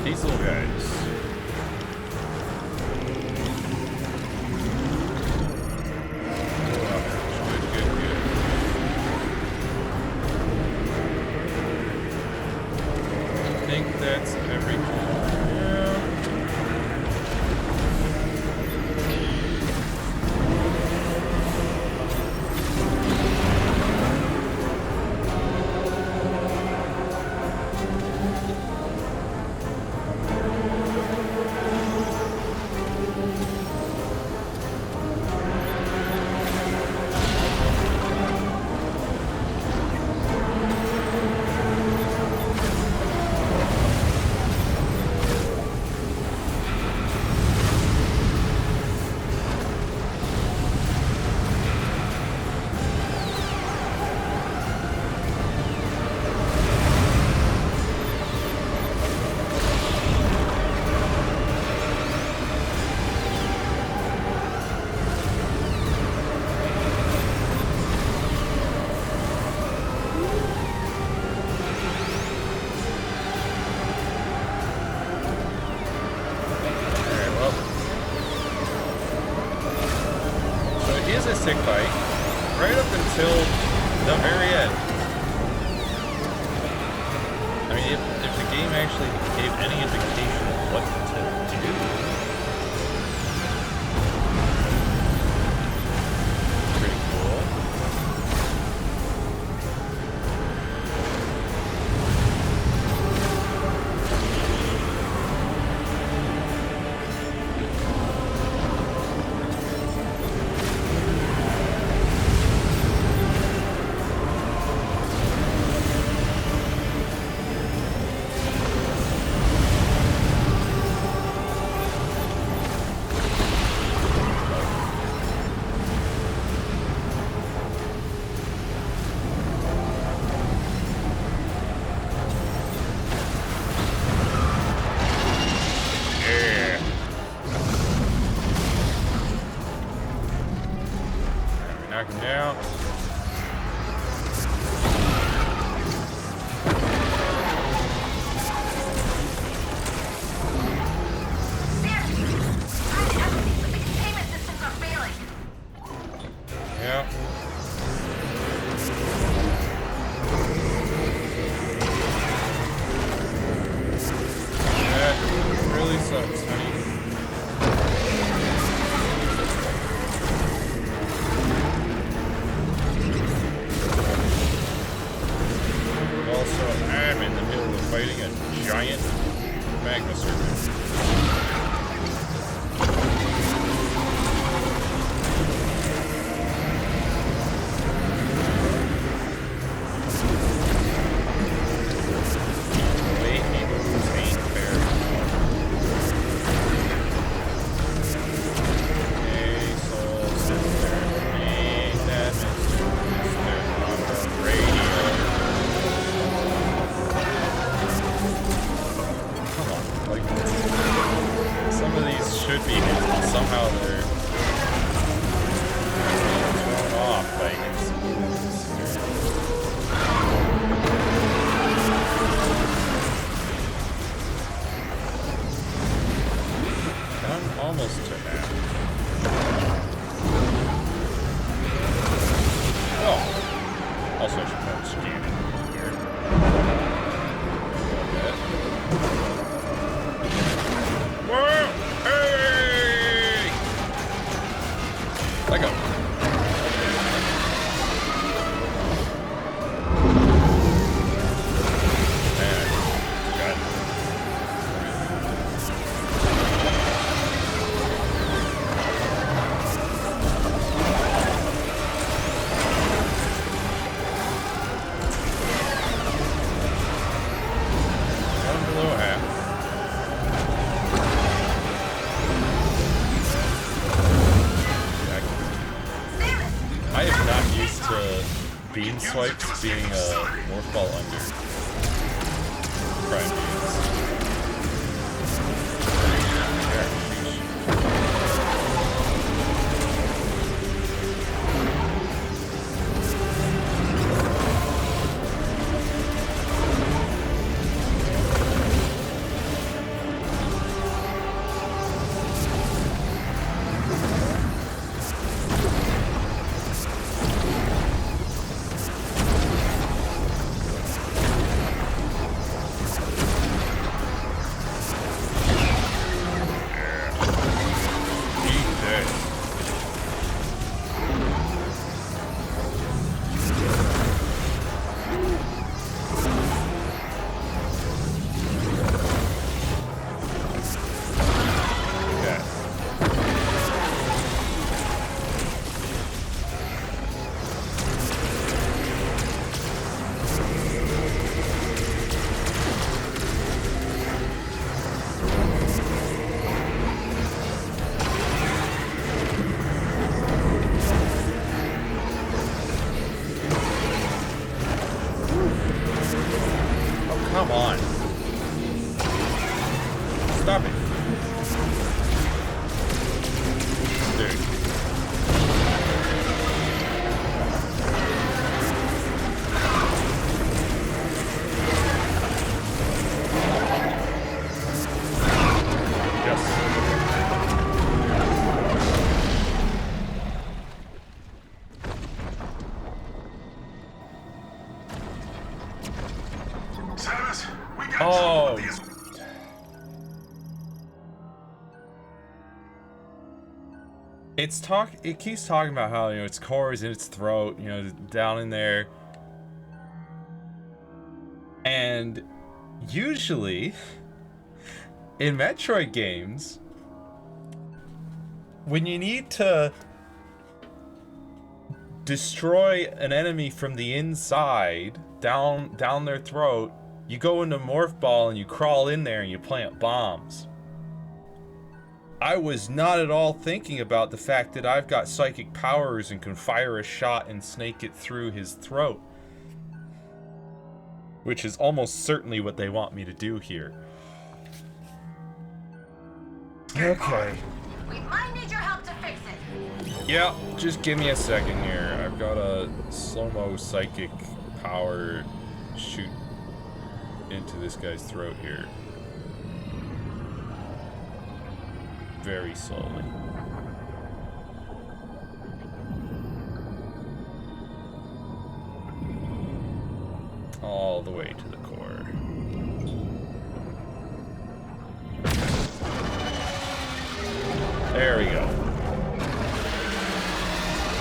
These little guys. I think that's everything. The very end. I mean, if the game actually gave any indication of what to do. Pretty cool. Knock him down. Yeah. That really sucks, honey. Also, I'm in the middle of fighting a giant magma serpent. Wait, this ain't fair. Hey, soul sister, ain't that Mr. on the radio? Like, some of these should be hits, but somehow they're thrown off by his moves. I'm almost to that. Oh! Also, I should probably scan it here. Whoa! Hey! Let go. Man, got it. Down below half. I am not used to beam swipes being more fall under prime beams. Oh. It keeps talking about how, you know, its core is in its throat, you know, down in there. And usually in Metroid games, when you need to destroy an enemy from the inside, down their throat, you go into Morph Ball and you crawl in there and you plant bombs. I was not at all thinking about the fact that I've got psychic powers and can fire a shot and snake it through his throat. Which is almost certainly what they want me to do here. Okay. We might need your help to fix it. Yeah, just give me a second here. I've got a slow-mo psychic power shoot into this guy's throat here. Very slowly. All the way to the core. There we go.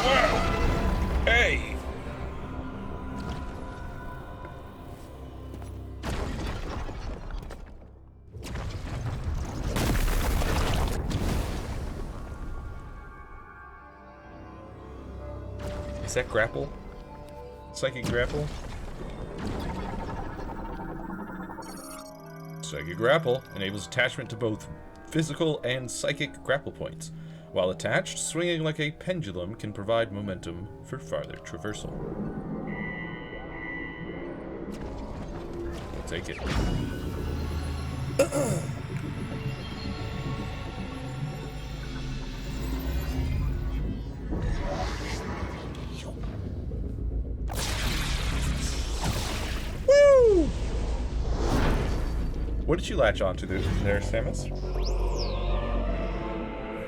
Wow! Hey! Is that grapple? Psychic grapple? Psychic grapple enables attachment to both physical and psychic grapple points. While attached, swinging like a pendulum can provide momentum for farther traversal. We'll take it. Woo! What did you latch onto there, Samus?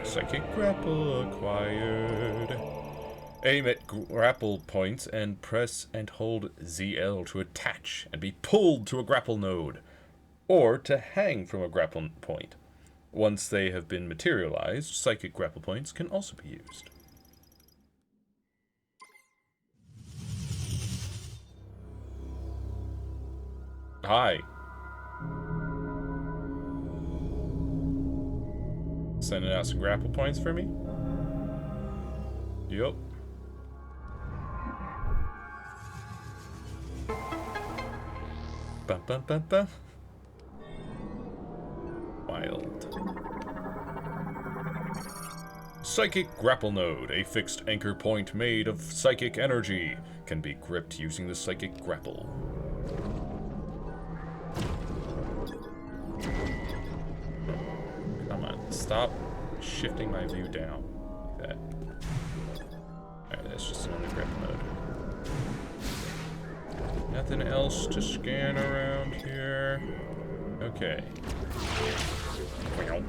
Psychic grapple acquired. Aim at grapple points and press and hold ZL to attach and be pulled to a grapple node, or to hang from a grapple point. Once they have been materialized, psychic grapple points can also be used. Hi. Sending out some grapple points for me? Yup. Bum bum bum bum. Wild. Psychic Grapple Node, a fixed anchor point made of psychic energy, can be gripped using the psychic grapple. Come on, stop shifting my view down like that. Alright, that's just another grapple node. Nothing else to scan around here. Okay. Yep.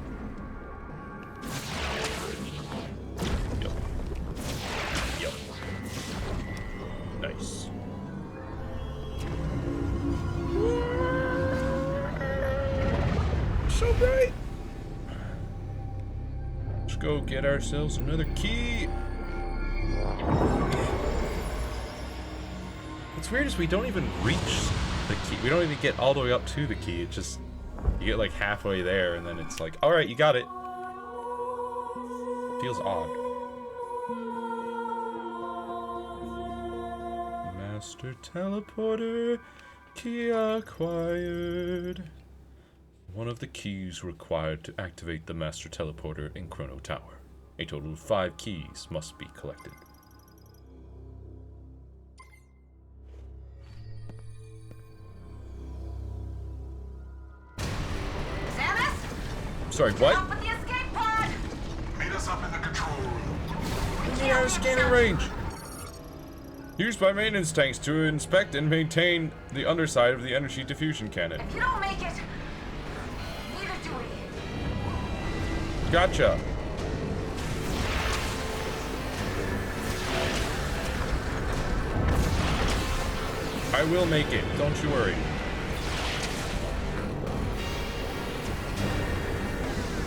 Yep. Nice. So bright. Let's go get ourselves another key. What's weird is we don't even reach the key. We don't even get all the way up to the key. It just, you get like halfway there and then it's like, all right, you got it. Feels odd. Master Teleporter, key acquired. One of the keys required to activate the Master Teleporter in Chrono Tower. A total of 5 keys must be collected. Sorry, what? Up with the escape pod. Meet us up in the control room. We are scanning range. Used by maintenance tanks to inspect and maintain the underside of the energy diffusion cannon. If you don't make it, neither do we. Gotcha. I will make it. Don't you worry.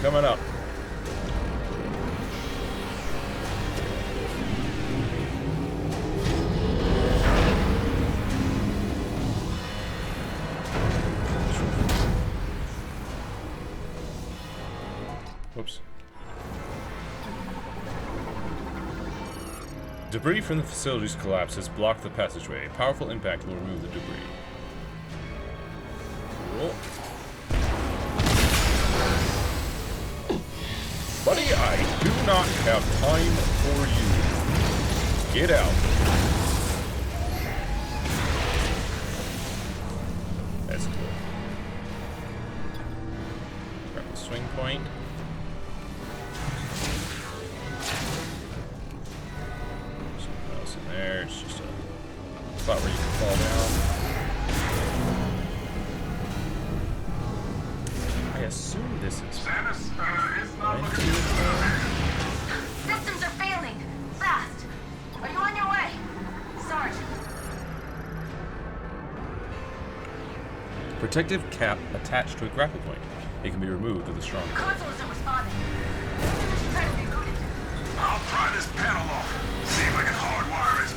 coming up. Whoops. Debris from the facility's collapse has blocked the passageway. A powerful impact will remove the debris. Cool. Buddy, I do not have time for you. Get out. That's cool. Grab the swing point. Something else in there. It's just a spot where you can fall down. I assume this is. Samus, it's not looking good. Systems are failing. Fast. Are you on your way? Sarge. Protective cap attached to a grapple point. It can be removed with a strong. Console isn't responding. Try to reboot it. I'll pry this panel off. See if I can hardwire it.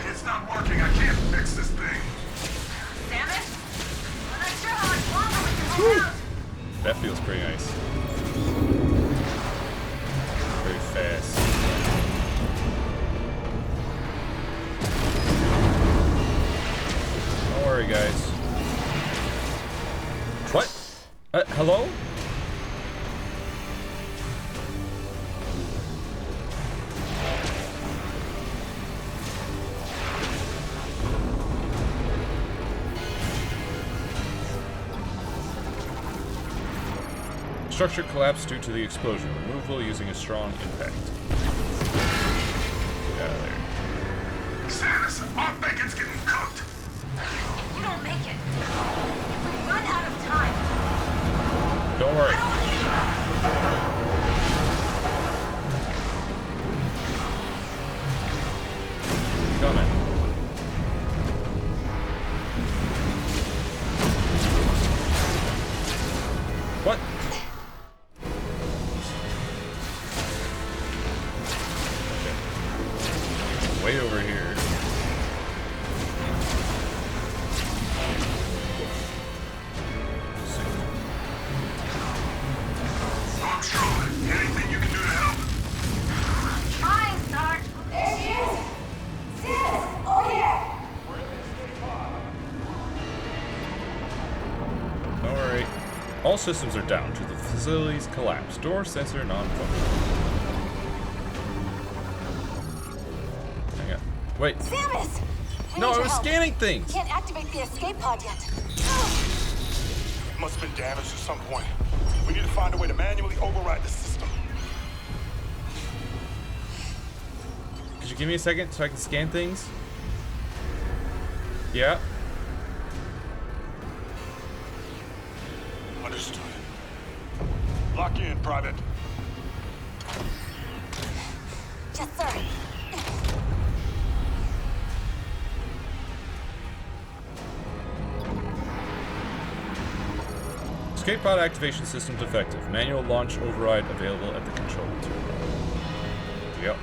It's not working. I can't fix this thing. Samus? I'm not sure how much longer we can hold out. That feels pretty nice. Very fast. Don't worry, guys. What? Hello? Structure collapsed due to the explosion. Removal using a strong impact. Get out of there. Samus, our bacon's getting cooked. If you don't make it, if we run out of time, Don't worry. Coming. What? Okay. Way over here. Armstrong, anything you can do to help? trying, Sarge. There she is. Samus, over here. Don't worry. All systems are down to the facility's collapse. Door sensor non-functional. Hang on. Wait. Samus! We No, need I your was help. scanning things. Can't activate the escape pod yet. It must have been damaged at some point. We need to find a way to manually override the system. Could you give me a second so I can scan things? Yeah. Understood. Lock in, Private. Yes, sir. Escape pod activation system defective. Manual launch override available at the control terminal. Yep.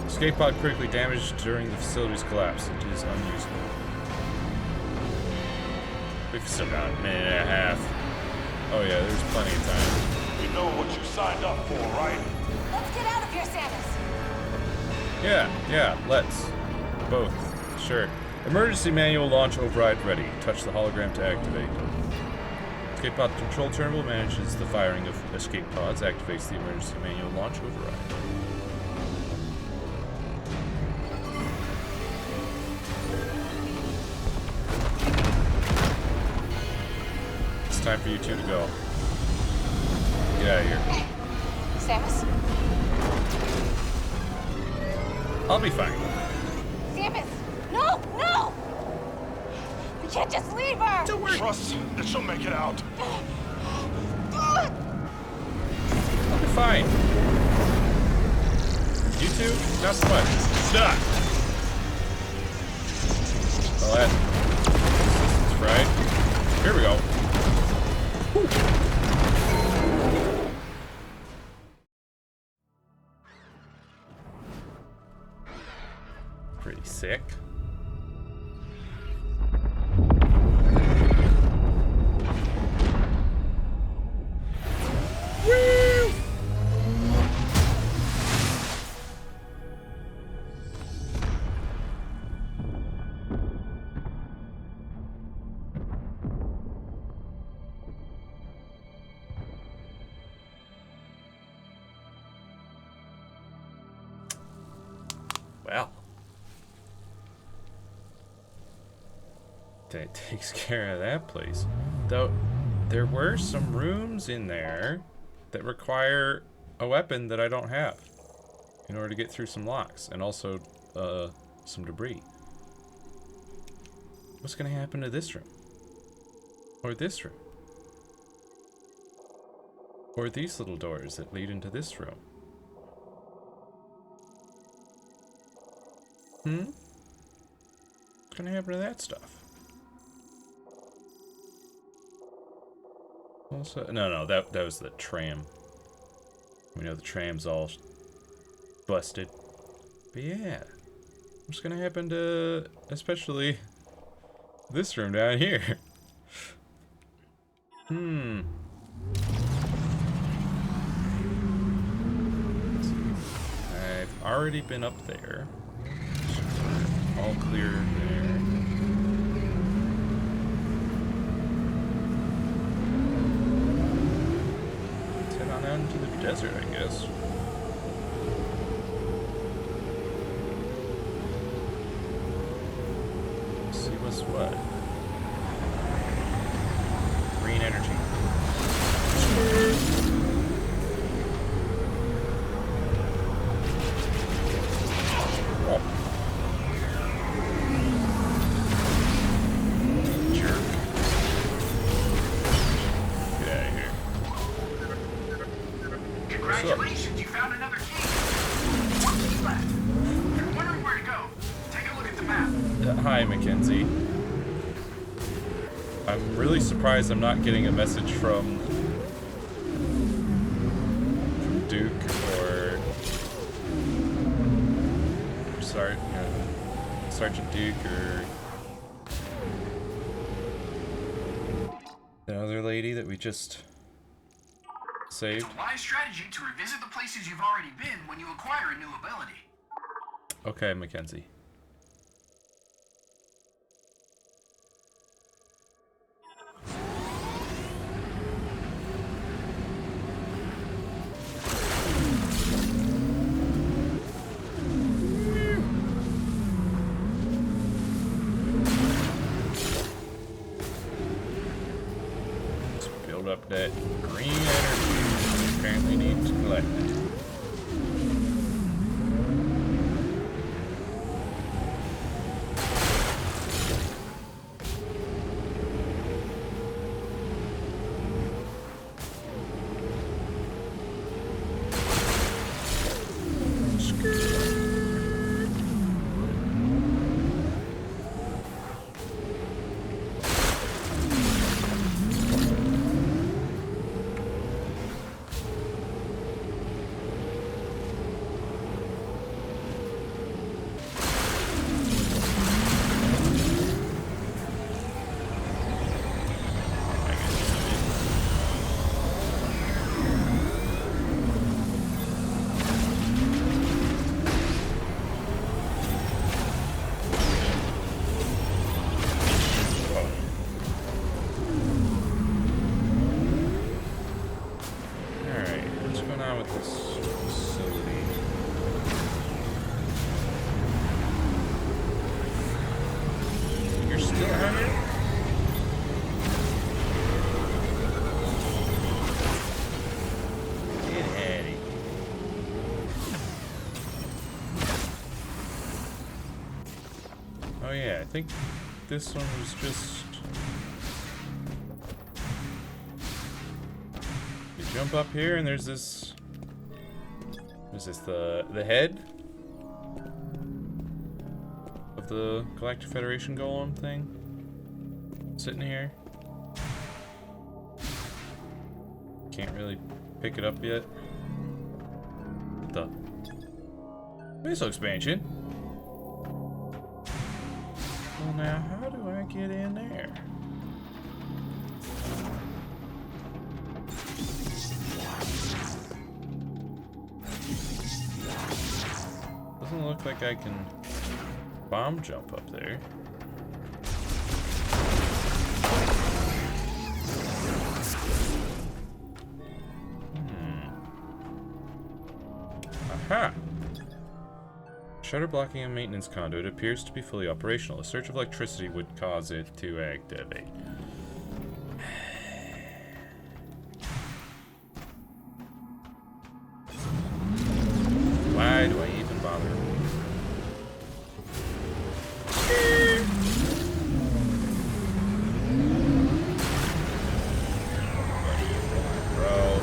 Escape pod critically damaged during the facility's collapse. It is unusable. We've still got a minute and a half. Oh yeah, there's plenty of time. You know what you signed up for, right? Let's get out of here, Samus. Yeah, let's. Both. Sure. Emergency manual launch override ready. Touch the hologram to activate. Escape pod control terminal manages the firing of escape pods, activates the emergency manual launch override. It's time for you two to go. Get out of here. Samus? I'll be fine. Samus! No! No! We can't just leave her! Don't worry. Trust that she'll make it out. I'll be fine. You two, not so much. Stop. Well, that assistance fried. Here we go. Whew. Pretty sick. Woo! Well, that takes care of that place. Though, there were some rooms in there that require a weapon that I don't have in order to get through some locks, and also some debris. What's gonna happen to this room? Or this room? Or these little doors that lead into this room? What's gonna happen to that stuff? Also, no, that was the tram. We know the tram's all busted. But yeah, what's gonna happen to, especially this room down here? Let's see. I've already been up there. All clear there. Let's head on out into the desert, I guess. See what's what. Green energy. Oh. Jerk. Get out of here. Congratulations, you found another key. One key left. If you're wondering where to go, take a look at the map. Hi, Mackenzie. I'm really surprised I'm not getting a message from Duke or Sergeant Duke or the other lady that we just saved. It's a wise strategy to revisit the places you've already been when you acquire a new ability. Okay, Mackenzie. Let's build up that green energy we apparently need to collect. Alright, what's going on with this facility? You're still out here? Get out of here. Oh yeah, I think this one was just... You jump up here and there's this... Is this the head? Of the Galactic Federation Golem thing? Sitting here. Can't really pick it up yet. What the? Missile expansion? Well, now, how do I get in there? Doesn't look like I can bomb jump up there. Aha! Shutter blocking a maintenance conduit appears to be fully operational. A surge of electricity would cause it to activate. Why do I even bother? Bro.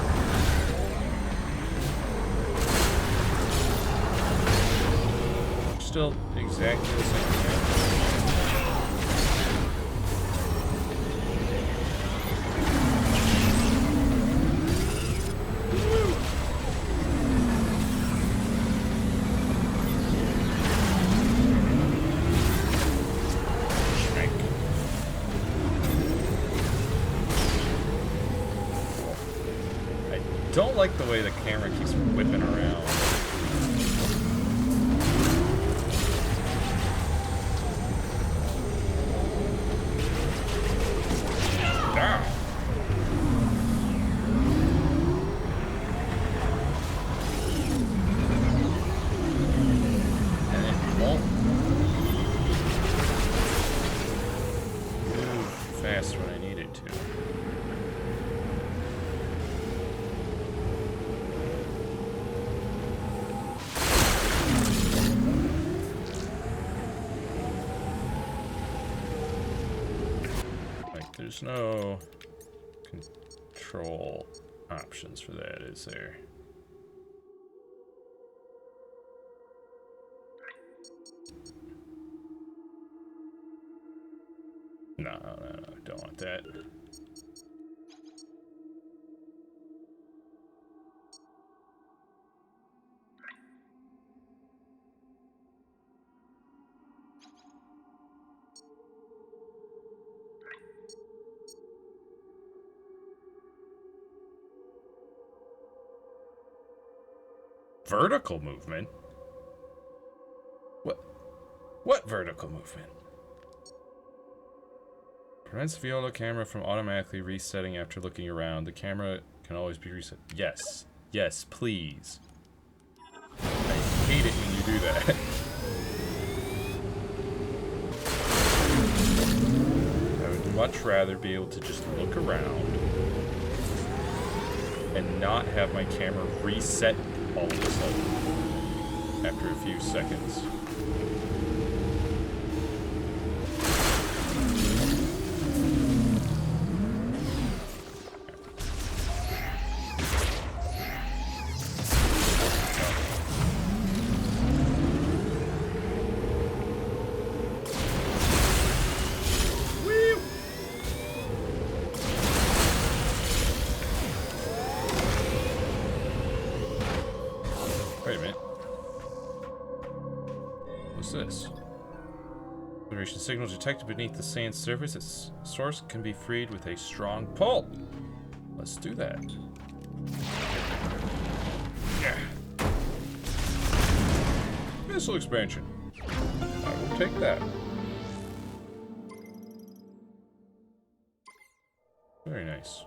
Still exactly the same thing. I don't like the way the camera keeps whipping around. There's no control options for that, is there? No, don't want that. Vertical movement? What vertical movement? Prevents Viola camera from automatically resetting after looking around. The camera can always be reset. Yes. Yes, please. I hate it when you do that. I would much rather be able to just look around and not have my camera reset all of a sudden after a few seconds. Wait a minute. What's this? Vibration signal detected beneath the sand surface. Its source can be freed with a strong pull. Let's do that. Yeah. Missile expansion. I will take that. Very nice.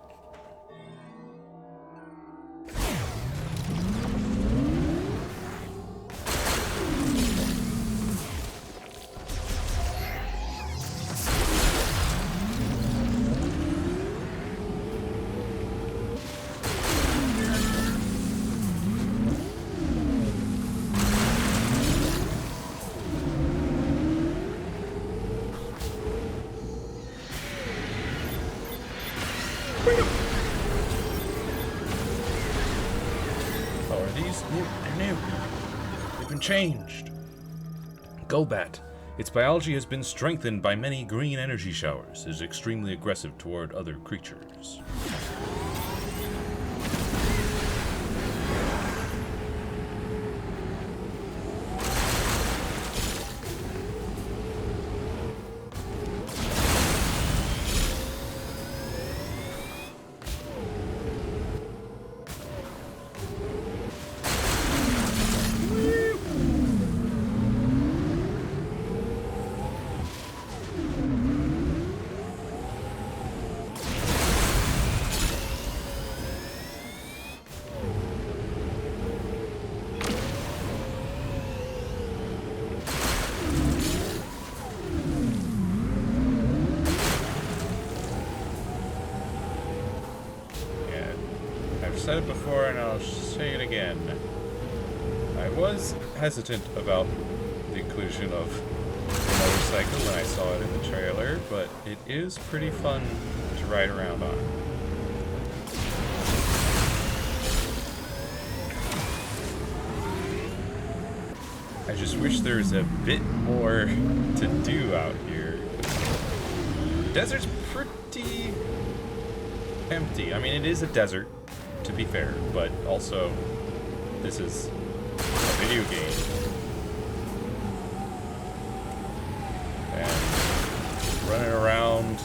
even changed. Golbat. Its biology has been strengthened by many green energy showers. It is extremely aggressive toward other creatures. Said it before and I'll say it again. I was hesitant about the inclusion of the motorcycle when I saw it in the trailer, but it is pretty fun to ride around on. I just wish there was a bit more to do out here. The desert's pretty empty. I mean, it is a desert, to be fair, but also this is a video game. And running around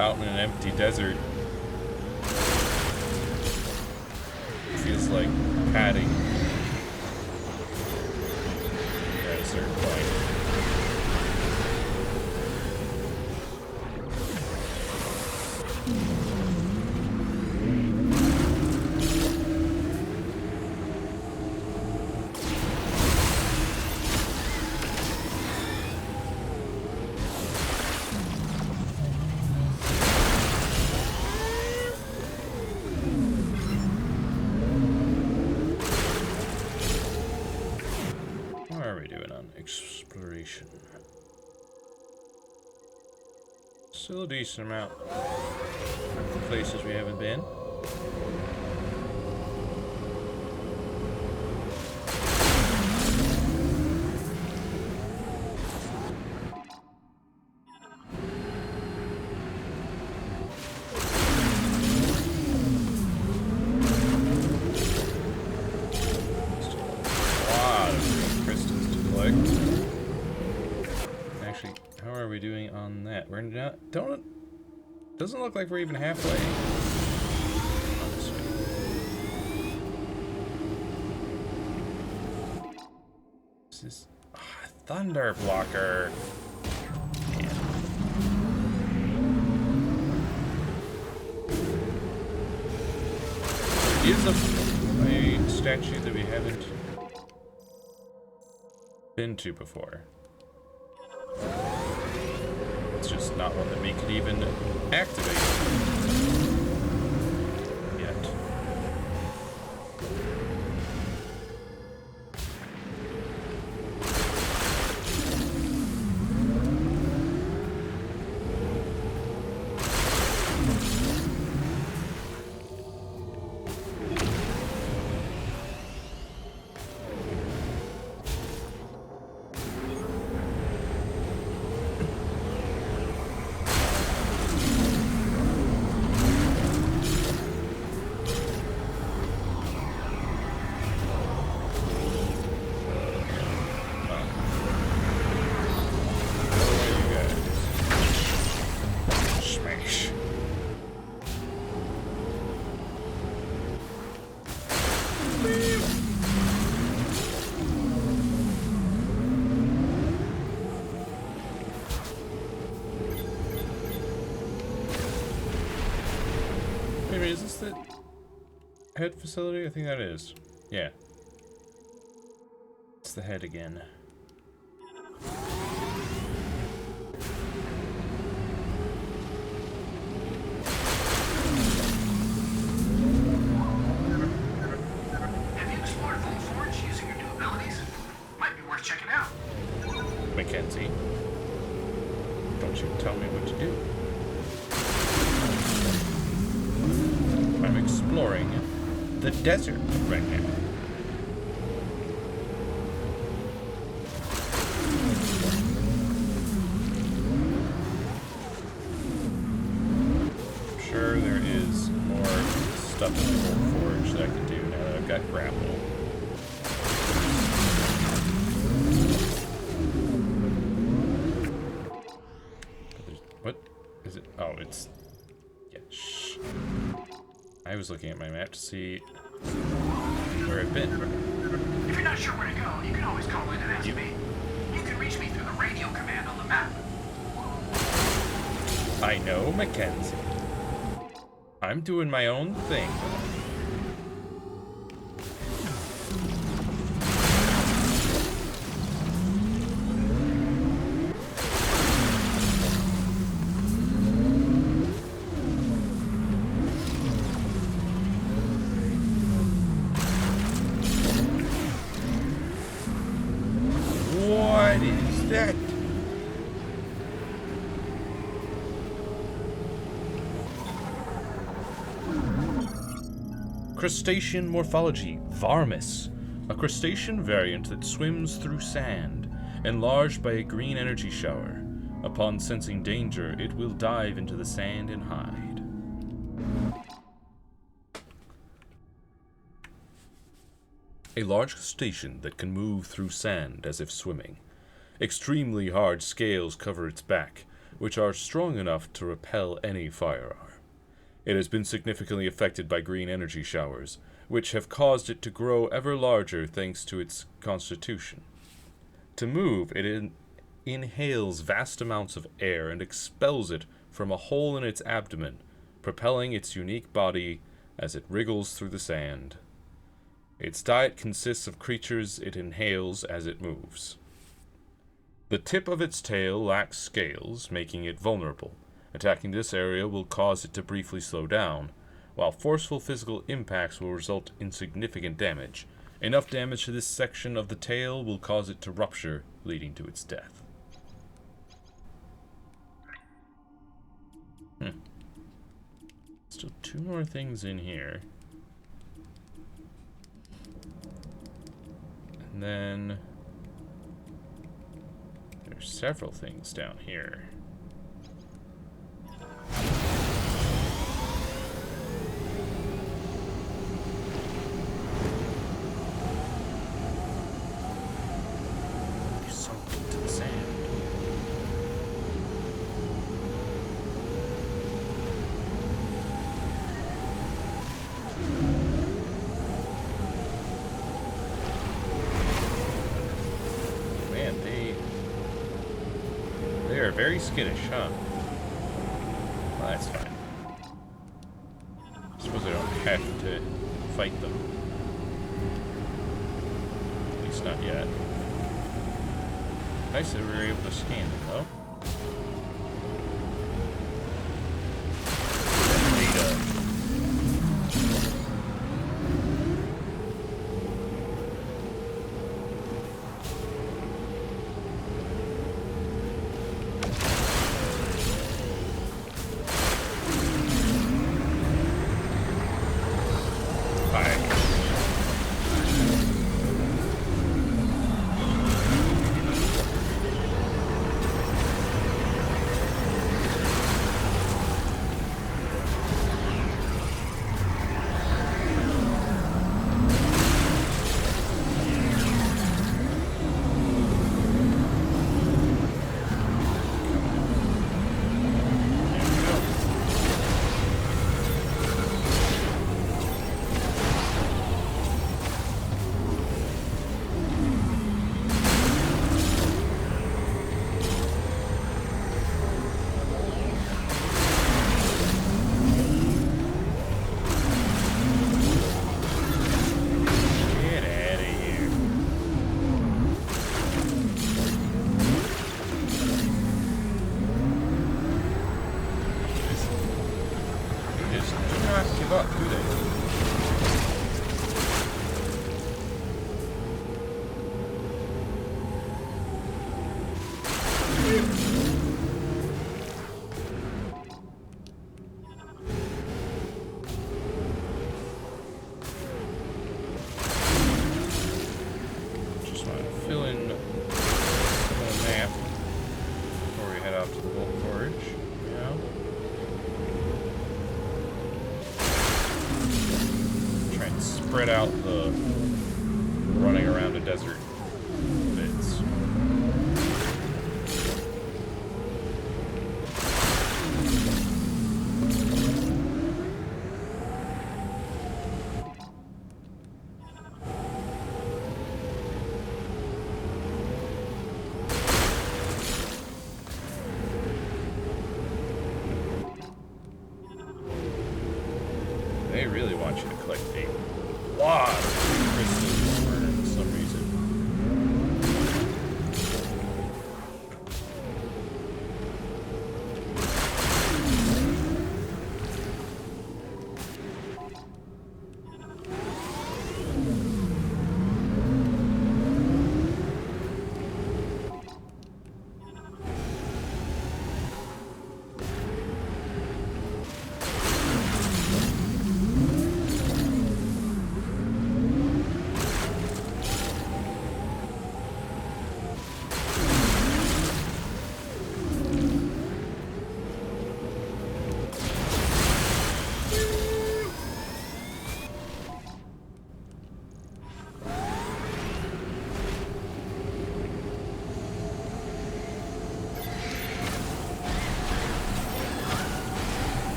out in an empty desert feels like padding at a certain point. Exploration. Still a decent amount of places we haven't been. How are we doing on that? We're not. Doesn't look like we're even halfway. Honestly. This is Thunder Blocker. Is a statue that we haven't been to before. It's just not one that we could even activate yet. Wait, is this the head facility? I think that is. Yeah. It's the head again. Have you explored Volforge using your new abilities? Might be worth checking out. Mackenzie, don't you tell me what to do. I'm exploring the desert right now. up a full forge that I can do now that I've got grapple. What is it? Oh, it's... Yeah, shh. I was looking at my map to see where I've been. If you're not sure where to go, you can always call in and ask me. You can reach me through the radio command on the map. I know, Mackenzie. I'm doing my own thing. What is that? Crustacean morphology, Varmis, a crustacean variant that swims through sand, enlarged by a green energy shower. Upon sensing danger, it will dive into the sand and hide. A large crustacean that can move through sand as if swimming. Extremely hard scales cover its back, which are strong enough to repel any firearm. It has been significantly affected by green energy showers, which have caused it to grow ever larger thanks to its constitution. To move, it inhales vast amounts of air and expels it from a hole in its abdomen, propelling its unique body as it wriggles through the sand. Its diet consists of creatures it inhales as it moves. The tip of its tail lacks scales, making it vulnerable. Attacking this area will cause it to briefly slow down, while forceful physical impacts will result in significant damage. Enough damage to this section of the tail will cause it to rupture, leading to its death. Still 2 more things in here. And then there's several things down here. Very skittish, huh? Well, that's fine. I suppose I don't have to fight them. At least not yet. Nice that we were able to scan them, though. Data. spread out the running around a desert bits. They really want you to collect a lot of crystals for some reason.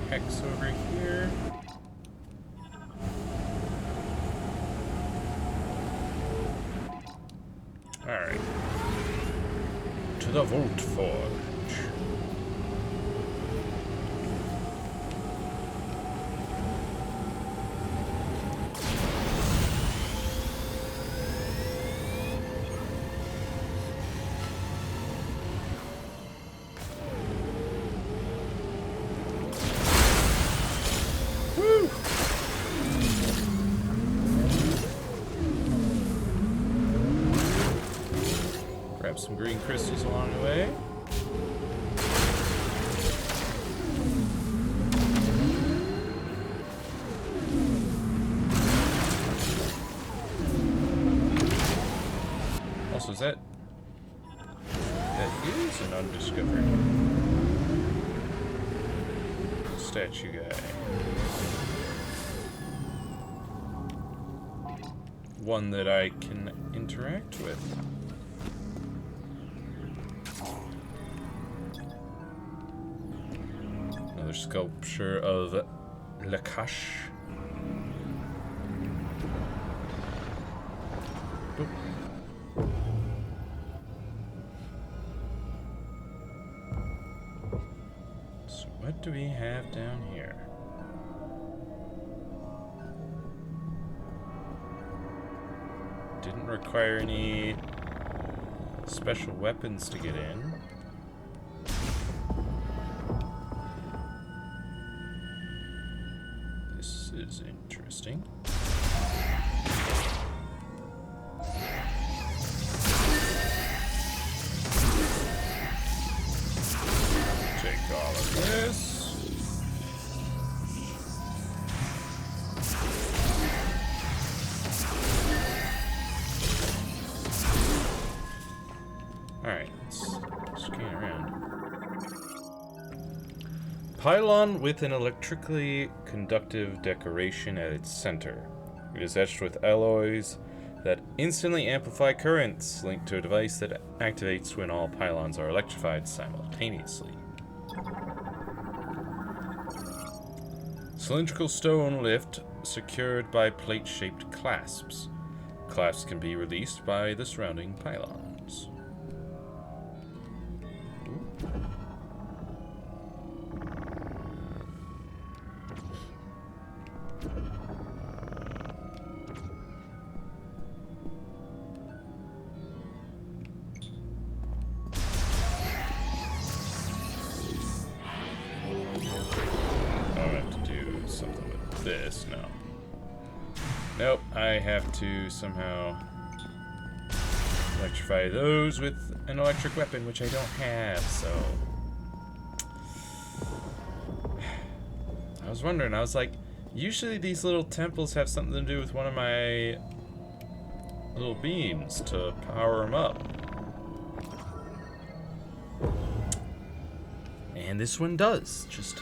Hex over here. Alright. To the Vault Forge. Grab some green crystals along the way. Also, is that is an undiscovered statue guy. One that I can interact with. Another sculpture of Lakash. Boop. So what do we have down here? Didn't require any special weapons to get in. This is interesting. Take all of this. Alright, let's scan around. Pylon with an electrically conductive decoration at its center. It is etched with alloys that instantly amplify currents, linked to a device that activates when all pylons are electrified simultaneously. Cylindrical stone lift secured by plate-shaped clasps. Clasps can be released by the surrounding pylons. This, no. Nope, I have to somehow electrify those with an electric weapon, which I don't have, so... I was wondering, I was like, usually these little temples have something to do with one of my little beams to power them up. And And this one does. Just...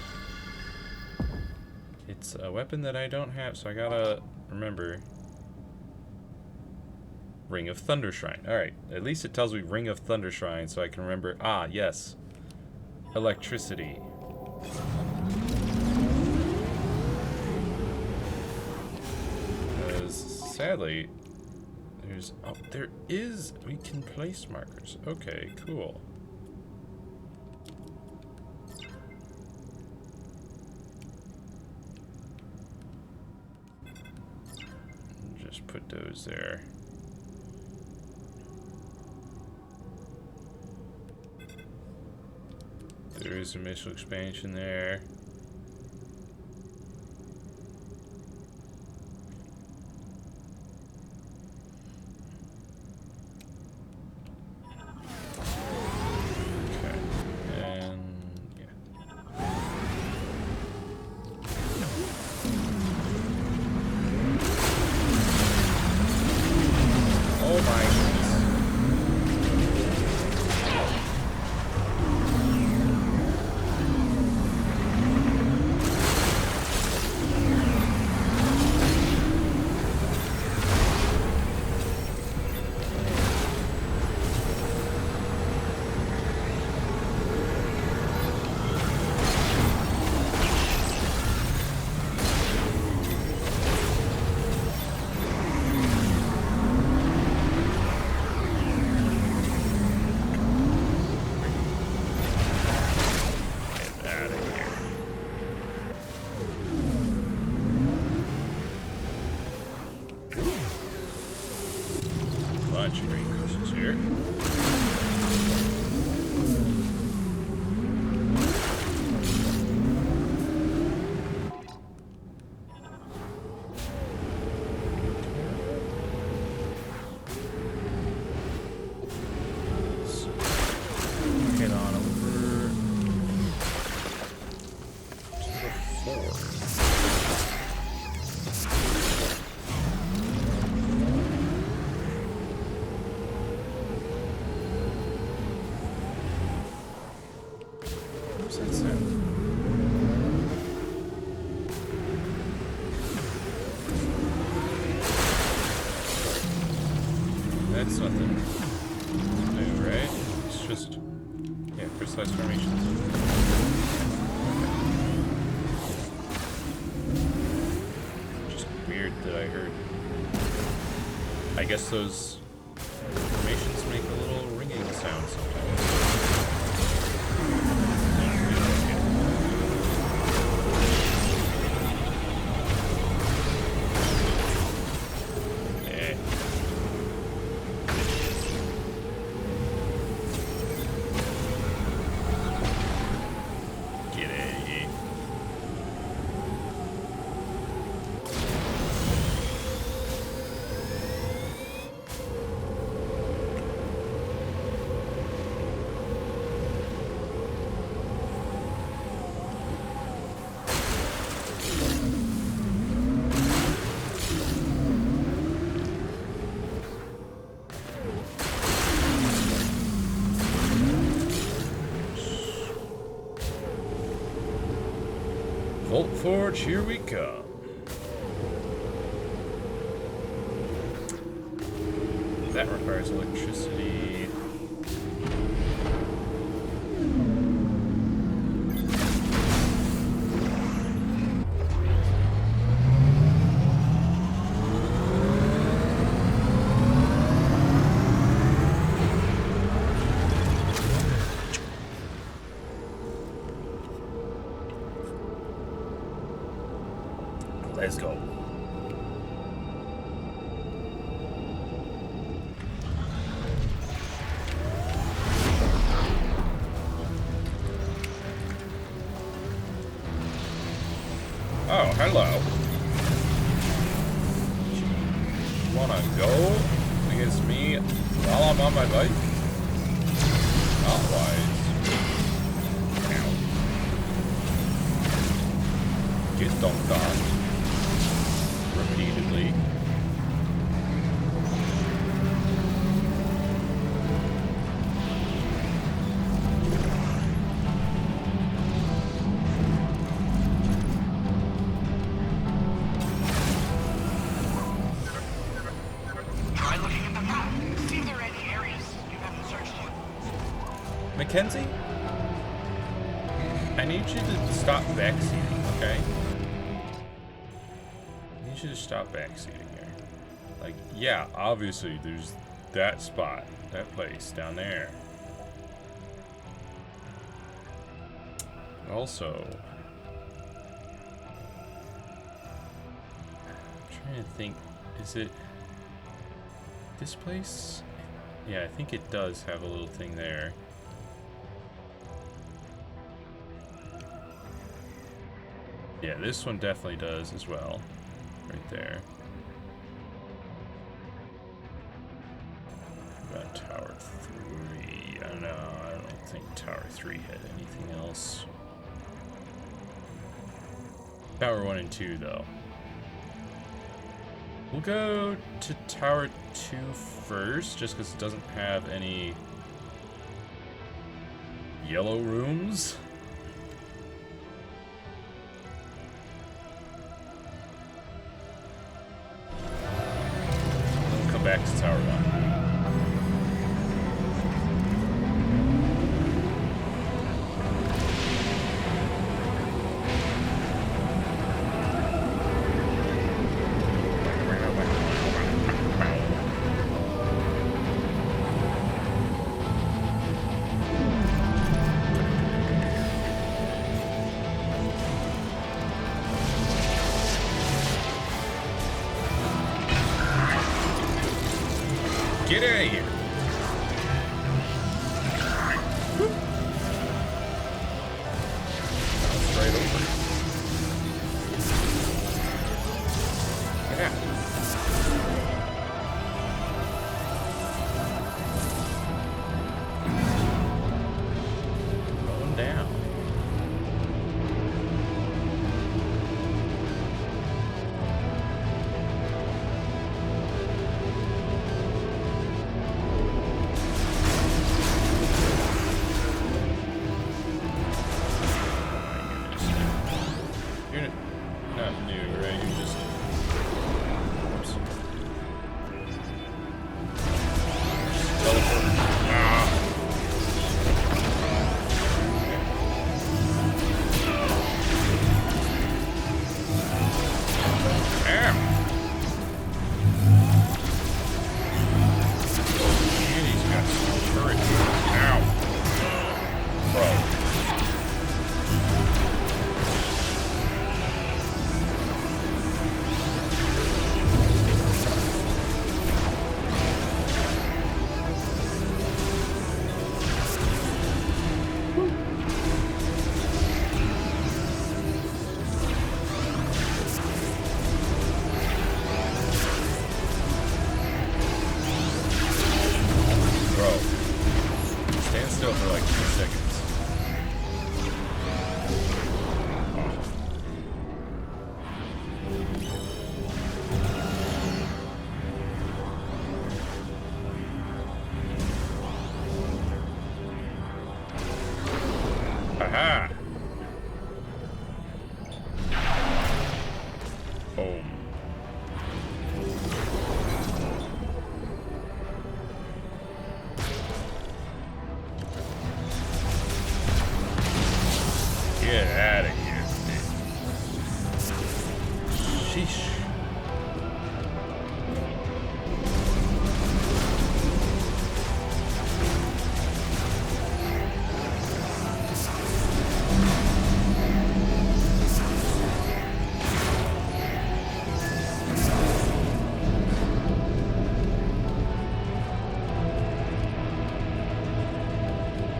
It's a weapon that I don't have, so I gotta remember. Ring of Thunder Shrine. Alright, at least it tells me Ring of Thunder Shrine, so I can remember. Ah, yes. Electricity. Because, sadly, there's... Oh, there is... We can place markers. Okay, cool. Just put those there. There is a missile expansion there. Okay, and yeah. Oh my goodness. Bunch of green crystals here. Let's head on over to the 4. What's that sound? That's nothing new, right? It's just, yeah, crystallized formations. Just weird that I heard. I guess those formations make a little ringing sound sometimes. Volt Forge, here we come. That requires electricity. Let's go. Oh, hello. Wanna go against me while I'm on my bike? Not wise. Ow. Get dunked on. Repeatedly. Kenzie? I need you to stop backseating, okay? I need you to stop backseating here. Like, yeah, obviously there's that spot, that place down there. Also, I'm trying to think, is it this place? Yeah, I think it does have a little thing there. Yeah, this one definitely does as well. Right there. What about Tower 3? I don't know. I don't think Tower 3 had anything else. Tower 1 and 2, though. We'll go to Tower 2 first, just because it doesn't have any yellow rooms. Then we'll come back to Tower 1. Get out of here. Straight over. Yeah. Going down. You're not new, right? You're just... Oops. Teleport. Ah. Ow. And he's got some turret. Ow. Bro. Bro, stand still for like 2 seconds. Aha! Boom. Get out of here, bitch. Sheesh.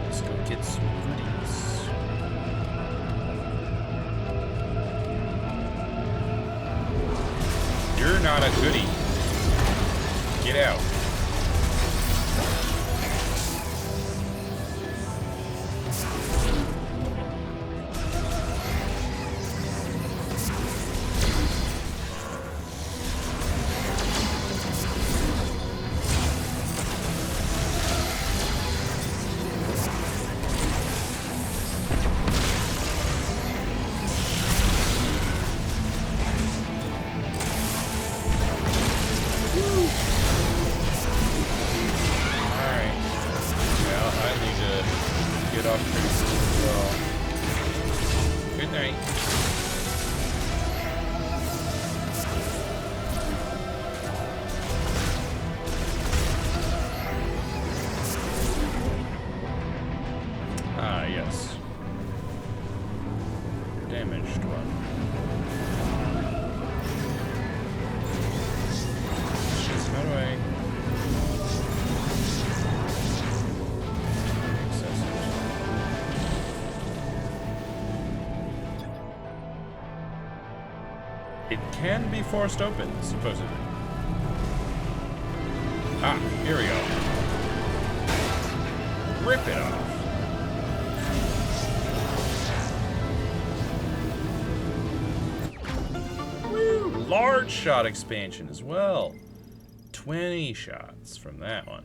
Let's go get some goodies. You're not a goodie. Get out. It can be forced open, supposedly. Ah, here we go. Rip it off. Woo! Large shot expansion as well. 20 shots from that one.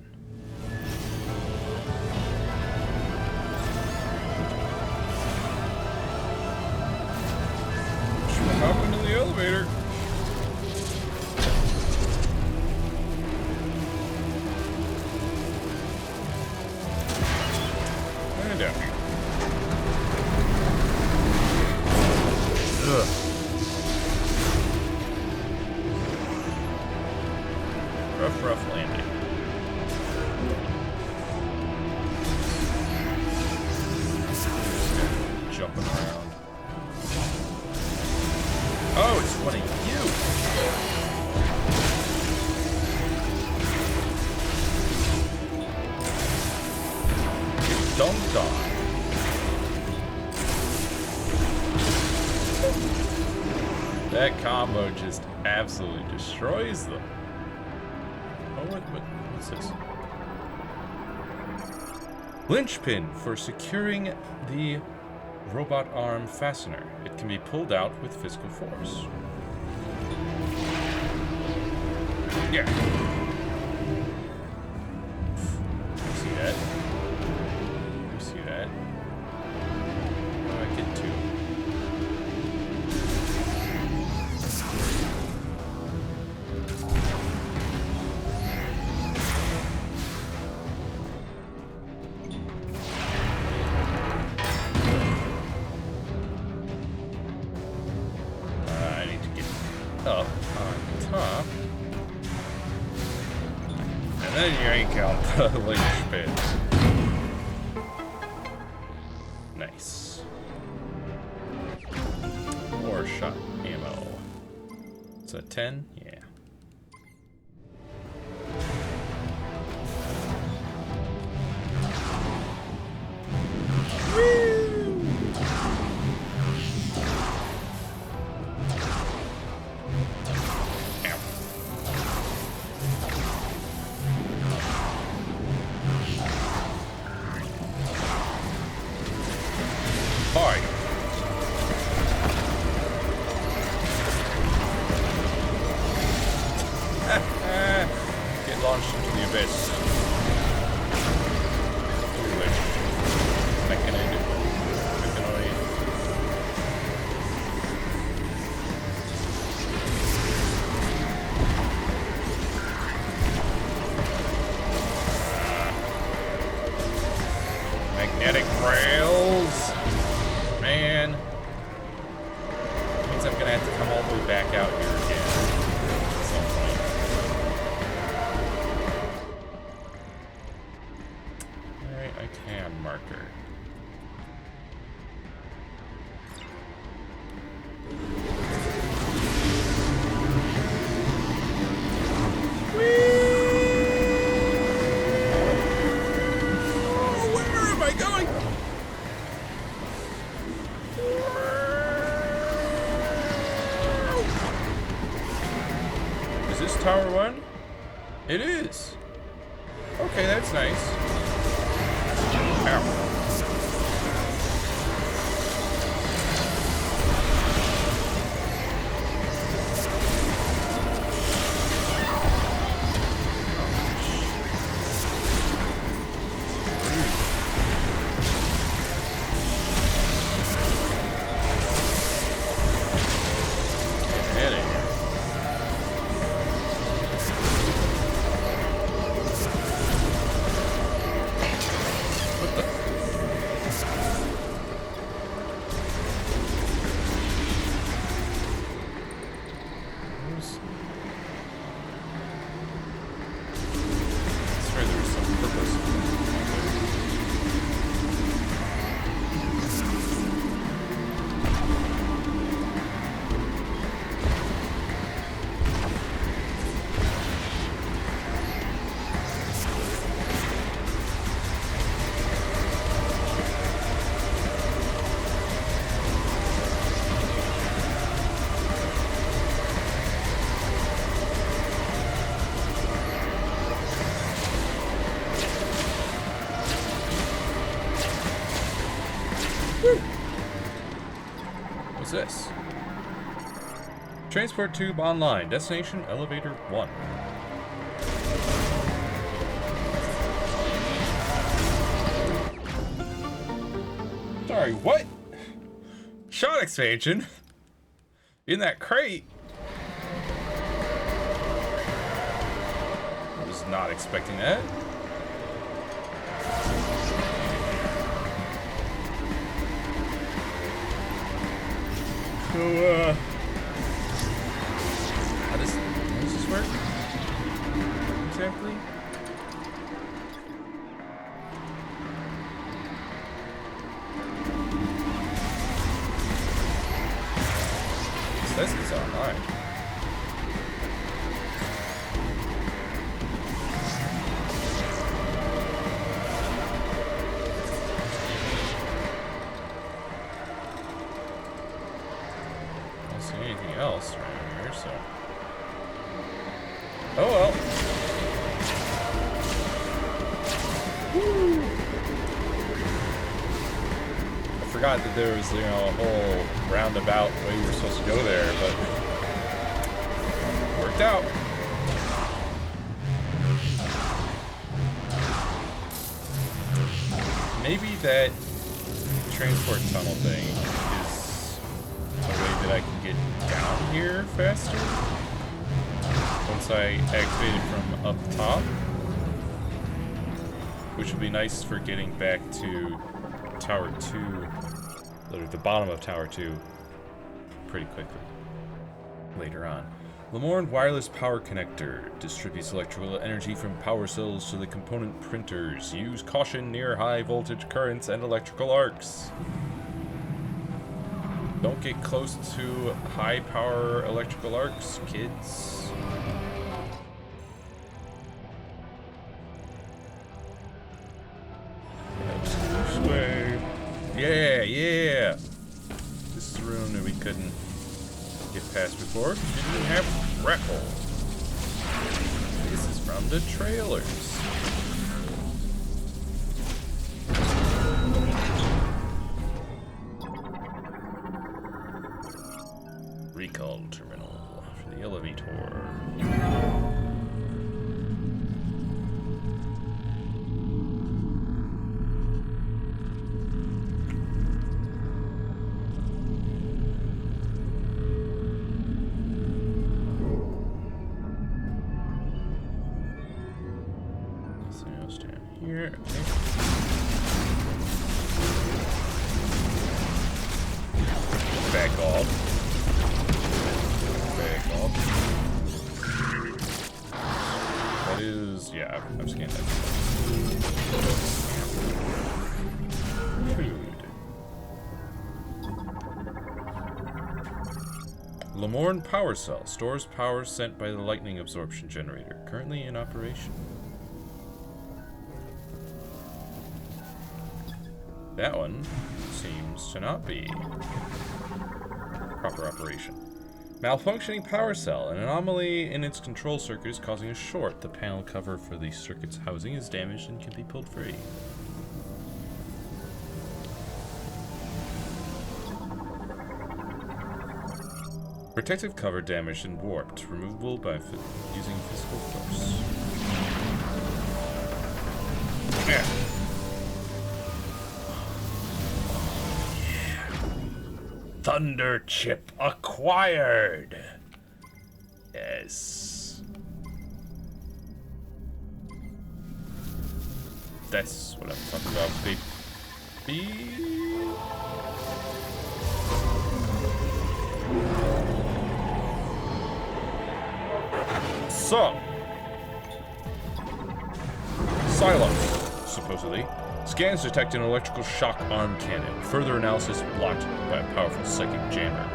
Hop into the elevator. And down here. Ugh. Rough landing. Jumping around. Oh, it's one of you. Don't die. That combo just absolutely destroys them. Oh, what's this? Linchpin for securing the robot arm fastener. It can be pulled out with physical force. Yeah. You see that? You see that? How do I get to? Up on top, and then yank out the linchpin. Nice. More shot ammo. It's a 10? Yeah. Get launched into the abyss. Foolish. Mechanoid. Magnetic rails. Man. Means I'm gonna have to come all the way back out here again at some point. Alright, I can marker. Where am I going? Is this Tower 1? It is. Okay, that's nice. Ow. this? Transport tube online. Destination elevator 1. Sorry, what? Shot expansion? In that crate? I was not expecting that. So, how does this work? Exactly? This is online. I don't see anything else around here, so. Oh well. Woo. I forgot that there was, a whole roundabout way we were supposed to go there, but worked out. Maybe that transport tunnel thing is a way that I can get down here faster once I activate it from up top, which would be nice for getting back to Tower 2, the bottom of Tower 2, pretty quickly later on. Lamorne Wireless Power Connector distributes electrical energy from power cells to the component printers. Use caution near high voltage currents and electrical arcs. Don't get close to high power electrical arcs, kids. Yeah. This is the room that we couldn't get past before. Didn't even have grapple. This is from the trailers. Recall terminal for the elevator. Here. Okay. Back off. That is, yeah, I've scanned that. Food. Lamorne Power Cell stores power sent by the lightning absorption generator, currently in operation. That one seems to not be proper operation. Malfunctioning power cell. An anomaly in its control circuit is causing a short. The panel cover for the circuit's housing is damaged and can be pulled free. Protective cover damaged and warped. Removable by using physical force. Yeah. Thunder chip acquired. Yes. That's what I'm talking about, baby. So, Silos, supposedly. Scans detect an electrical shock arm cannon. Further analysis blocked by a powerful psychic jammer.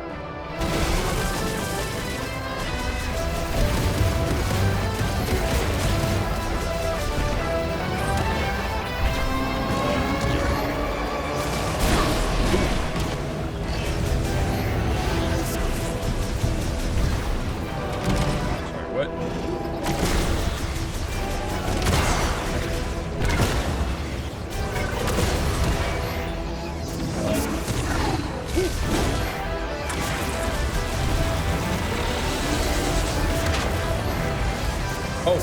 Oh!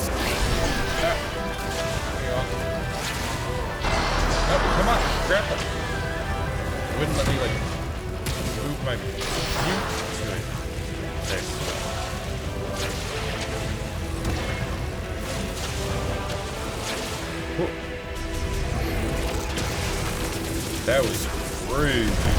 Ah. Hang on. Oh, come on! Grab them! It wouldn't let me, like, move my mute to it. There. Whoa. That was crazy.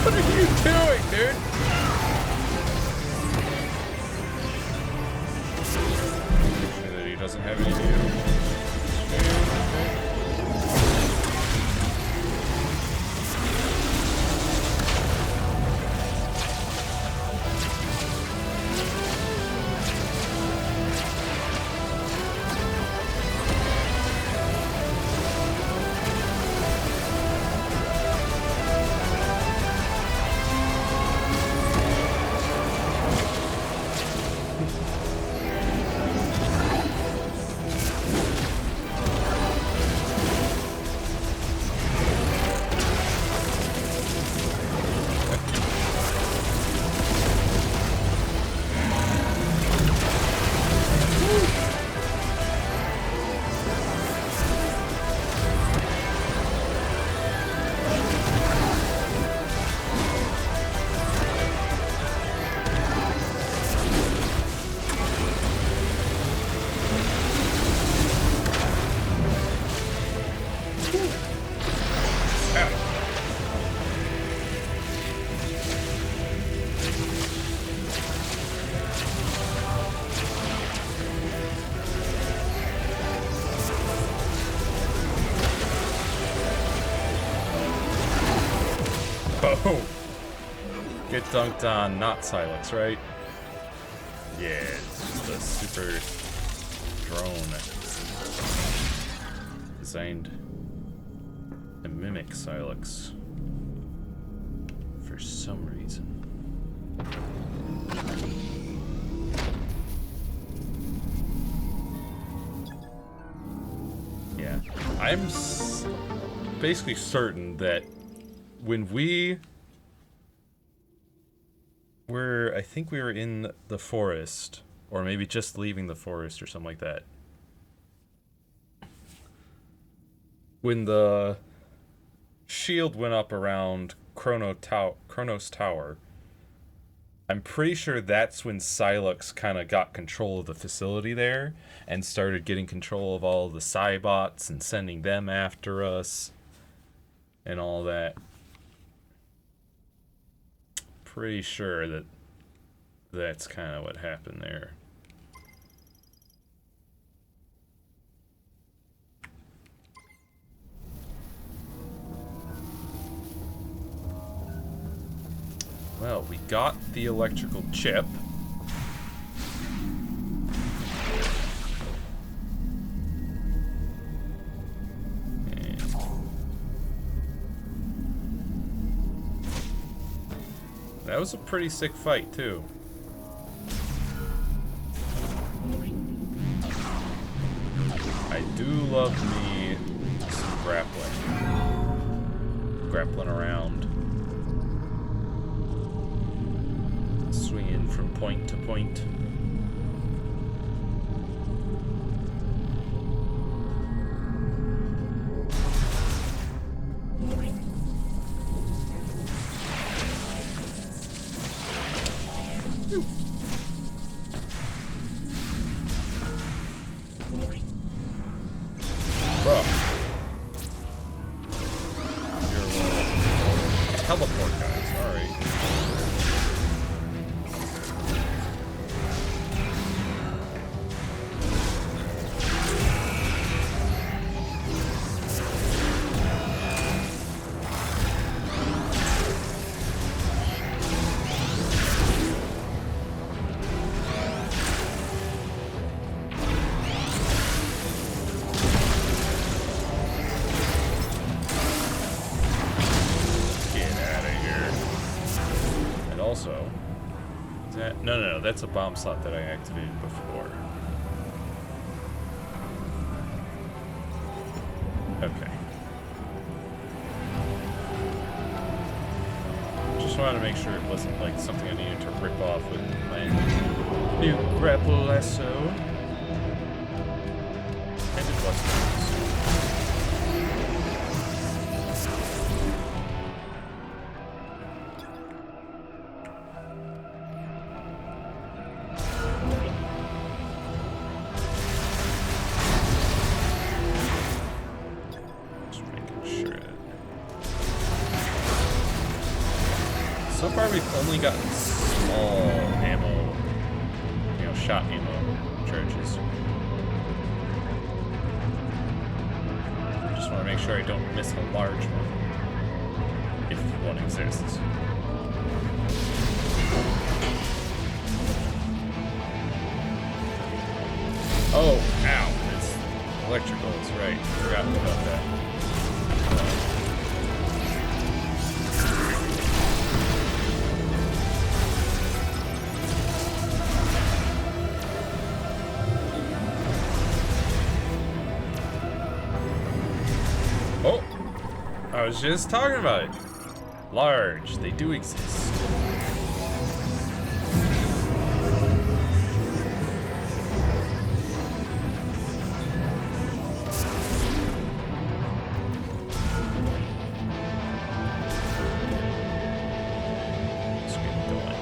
What are you doing, dude? That he doesn't have any view. Oh! Get dunked on, not Silex, right? Yeah, it's the super drone designed to mimic Silex for some reason. Yeah, I'm basically certain that when we were, I think we were in the forest, or maybe just leaving the forest or something like that. When the shield went up around Kronos Tower, I'm pretty sure that's when Silex kind of got control of the facility there and started getting control of all the Cybots and sending them after us and all that. Pretty sure that that's kind of what happened there. Well, we got the electrical chip. That was a pretty sick fight, too. I do love me some grappling. Grappling around. Swinging from point to point. Teleport guys, alright. also... Is that... No, that's a bomb slot that I activated before. Okay. Just wanted to make sure it wasn't like something I needed to rip off with my new grapple lasso. And it wasn't. So far we've only gotten small ammo, you know, shot ammo charges. I just want to make sure I don't miss a large one, if one exists. Oh, ow, it's electrical, that's right, forgot about that. I was just talking about it. Large, they do exist. Let's get going.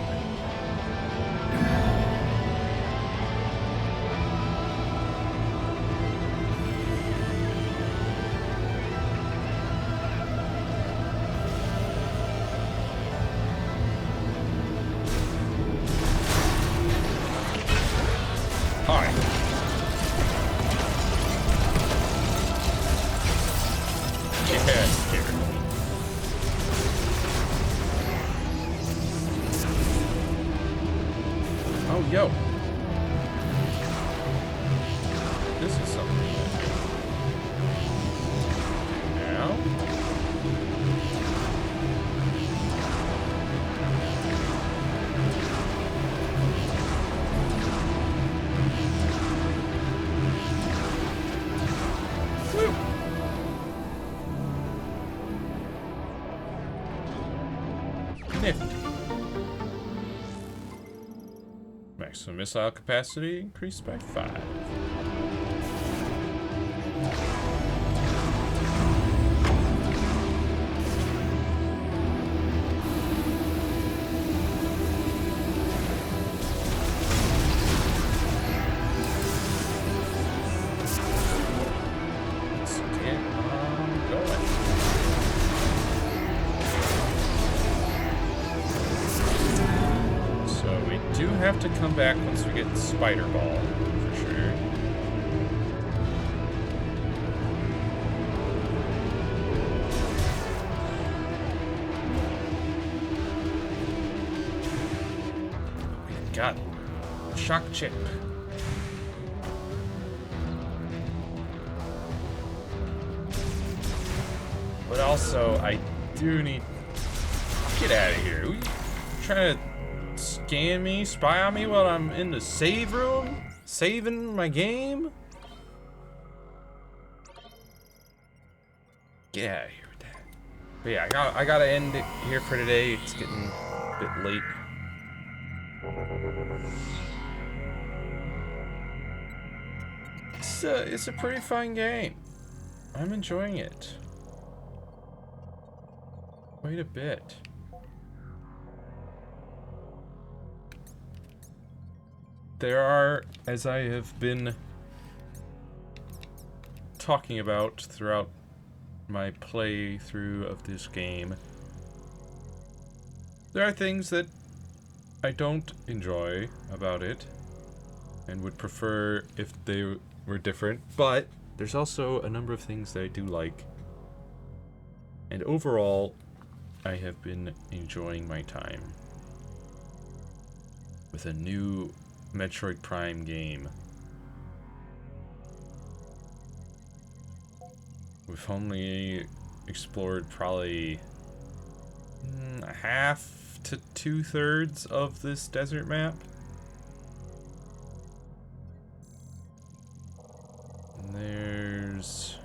Yo. This is something to do. Now. Woo. Nifty. Maximum missile capacity increased by 5. Let's get on going. So we do have to come back once we get Spider Ball, for sure. We got Shock Chip. But also, I do need... Get out of here. Are you trying to scan me, spy on me while I'm in the save room? Saving my game? Get out of here with that. But yeah, I gotta end it here for today. It's getting a bit late. It's a pretty fun game. I'm enjoying it. Quite a bit. There are, as I have been talking about throughout my playthrough of this game, there are things that I don't enjoy about it and would prefer if they were different, but there's also a number of things that I do like. And overall, I have been enjoying my time with a new Metroid Prime game. We've only explored probably half to 2/3 of this desert map. And there's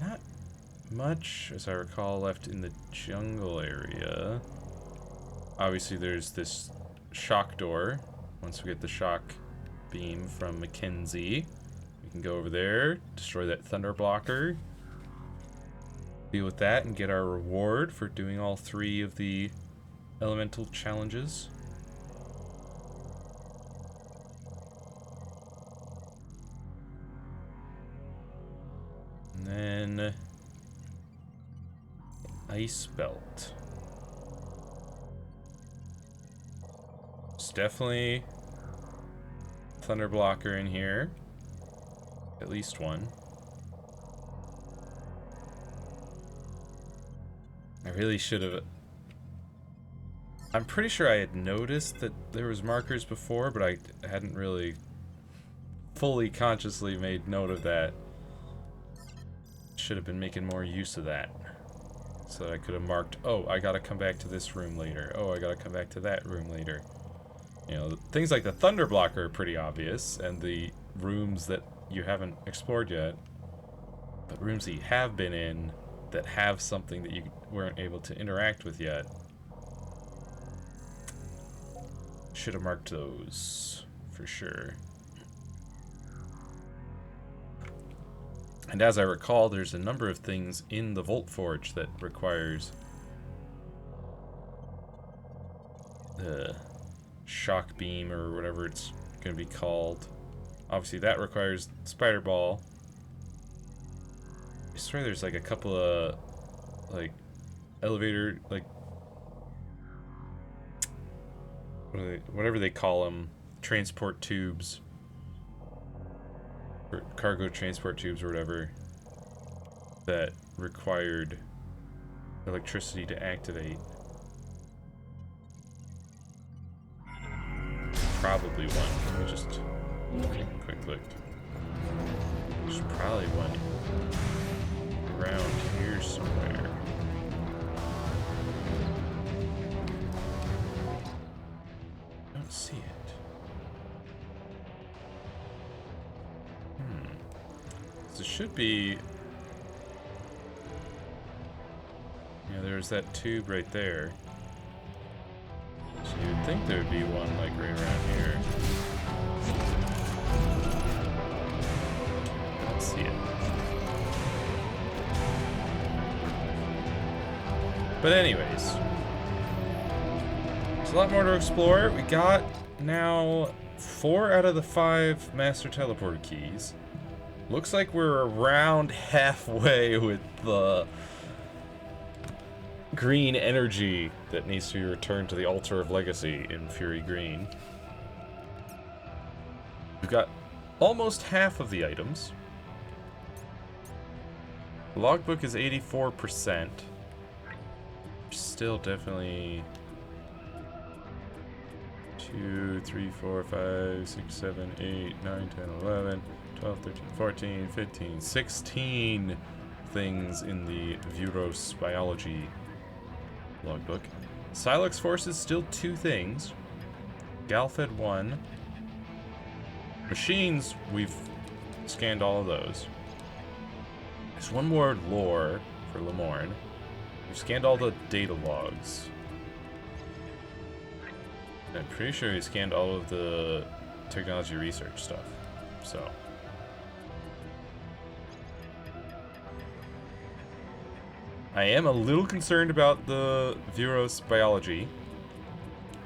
not much, as I recall, left in the jungle area. Obviously, there's this shock door. Once we get the shock beam from Mackenzie, we can go over there, destroy that thunder blocker, deal with that, and get our reward for doing all 3 of the elemental challenges. And then ice belt. There's definitely thunder blocker in here. At least one. I really should have... I'm pretty sure I had noticed that there was markers before, but I hadn't really fully consciously made note of that. Should have been making more use of that. So that I could have marked, oh, I gotta come back to this room later. Oh, I gotta come back to that room later. You know, things like the thunder blocker are pretty obvious, and the rooms that you haven't explored yet. But rooms that you have been in that have something that you weren't able to interact with yet. Should have marked those, for sure. And as I recall, there's a number of things in the Volt Forge that requires the shock beam or whatever it's going to be called. Obviously, that requires Spider Ball. I swear there's like a couple of like elevator, like whatever they call them, transport tubes. Or cargo transport tubes or whatever that required electricity to activate. Probably one. Let me just take a quick look. There's probably one around here somewhere. I don't see it. So it should be... Yeah, there's that tube right there. So you'd think there would be one like right around here. I don't see it. But anyways, there's a lot more to explore. We got now 4 out of the 5 master teleporter keys. Looks like we're around halfway with the green energy that needs to be returned to the Altar of Legacy in Fury Green. We've got almost half of the items. The logbook is 84%. Still definitely 2, 3, 4, 5, 6, 7, 8, 9, 10, 11, 12, 13, 14, 15, 16 things in the Vuros biology logbook. Silex Force is still 2 things. Galfed 1. Machines, we've scanned all of those. There's one more lore for Lemorn. We've scanned all the data logs. I'm pretty sure we scanned all of the technology research stuff. So. I am a little concerned about the Vuros biology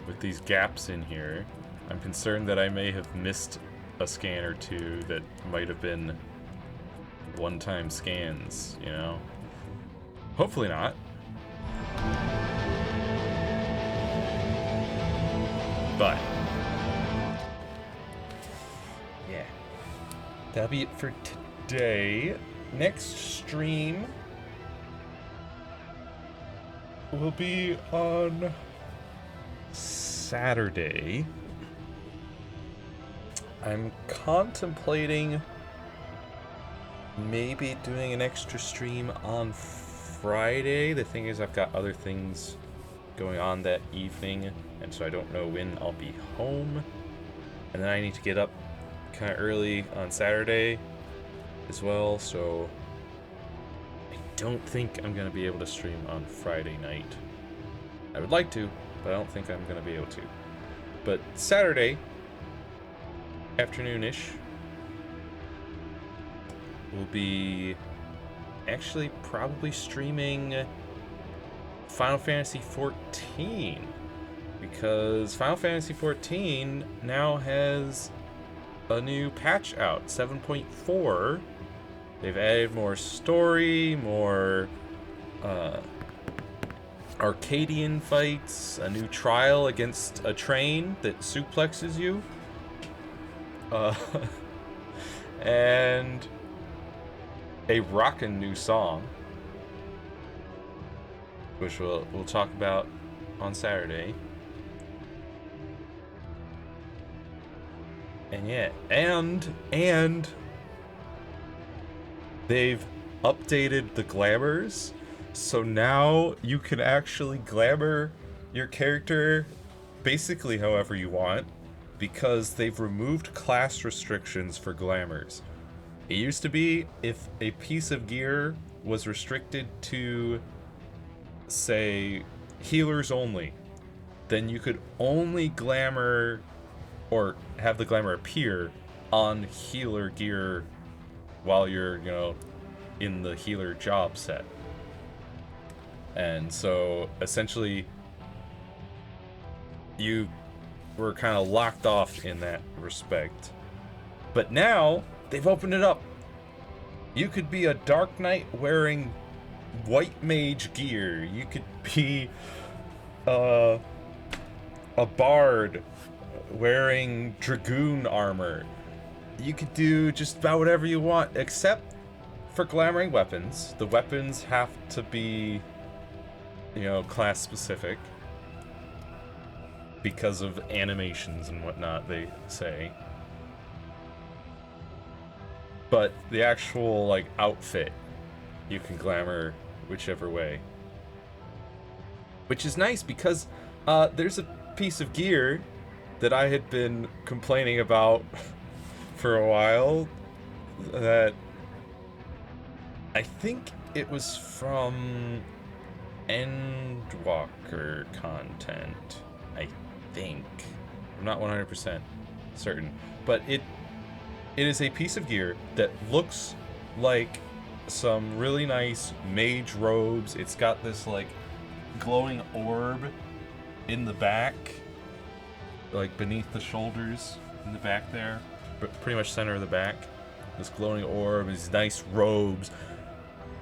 with these gaps in here. I'm concerned that I may have missed a scan or 2 that might have been one-time scans, you know? Hopefully not. But yeah, that'll be it for today. Next stream will be on Saturday. I'm contemplating maybe doing an extra stream on Friday. The thing is, I've got other things going on that evening, and so I don't know when I'll be home. And then I need to get up kind of early on Saturday as well, so I don't think I'm going to be able to stream on Friday night. I would like to, but I don't think I'm going to be able to. But Saturday, afternoon-ish, will be actually probably streaming Final Fantasy XIV, because Final Fantasy XIV now has a new patch out, 7.4. They've added more story, more Arcadian fights, a new trial against a train that suplexes you, and a rockin' new song, which we'll talk about on Saturday. And yeah, and they've updated the glamours, so now you can actually glamour your character basically however you want, because they've removed class restrictions for glamours. It used to be if a piece of gear was restricted to, say, healers only, then you could only glamour or have the glamour appear on healer gear while you're, in the healer job set. And so essentially you were kind of locked off in that respect. But now they've opened it up. You could be a Dark Knight wearing white mage gear. You could be a bard wearing dragoon armor. You could do just about whatever you want, except for glamoring weapons. The weapons have to be, class specific because of animations and whatnot, they say. But the actual, outfit, you can glamour whichever way. Which is nice, because there's a piece of gear that I had been complaining about for a while, that I think it was from Endwalker content, I think. I'm not 100% certain, but it is a piece of gear that looks like some really nice mage robes. It's got this glowing orb in the back, beneath the shoulders in the back there, but pretty much center of the back. This glowing orb, these nice robes.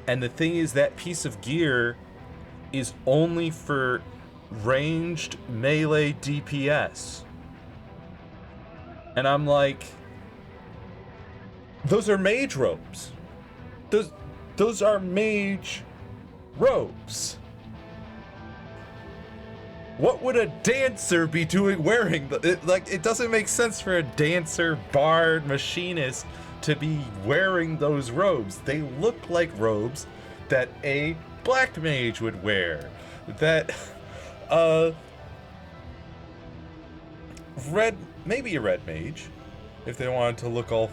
And the thing is, that piece of gear is only for ranged melee DPS. And I'm like, those are mage robes. Those are mage robes. What would a dancer be doing wearing it doesn't make sense for a dancer, bard, machinist to be wearing those robes. They look like robes that a black mage would wear. That maybe a red mage, if they wanted to look all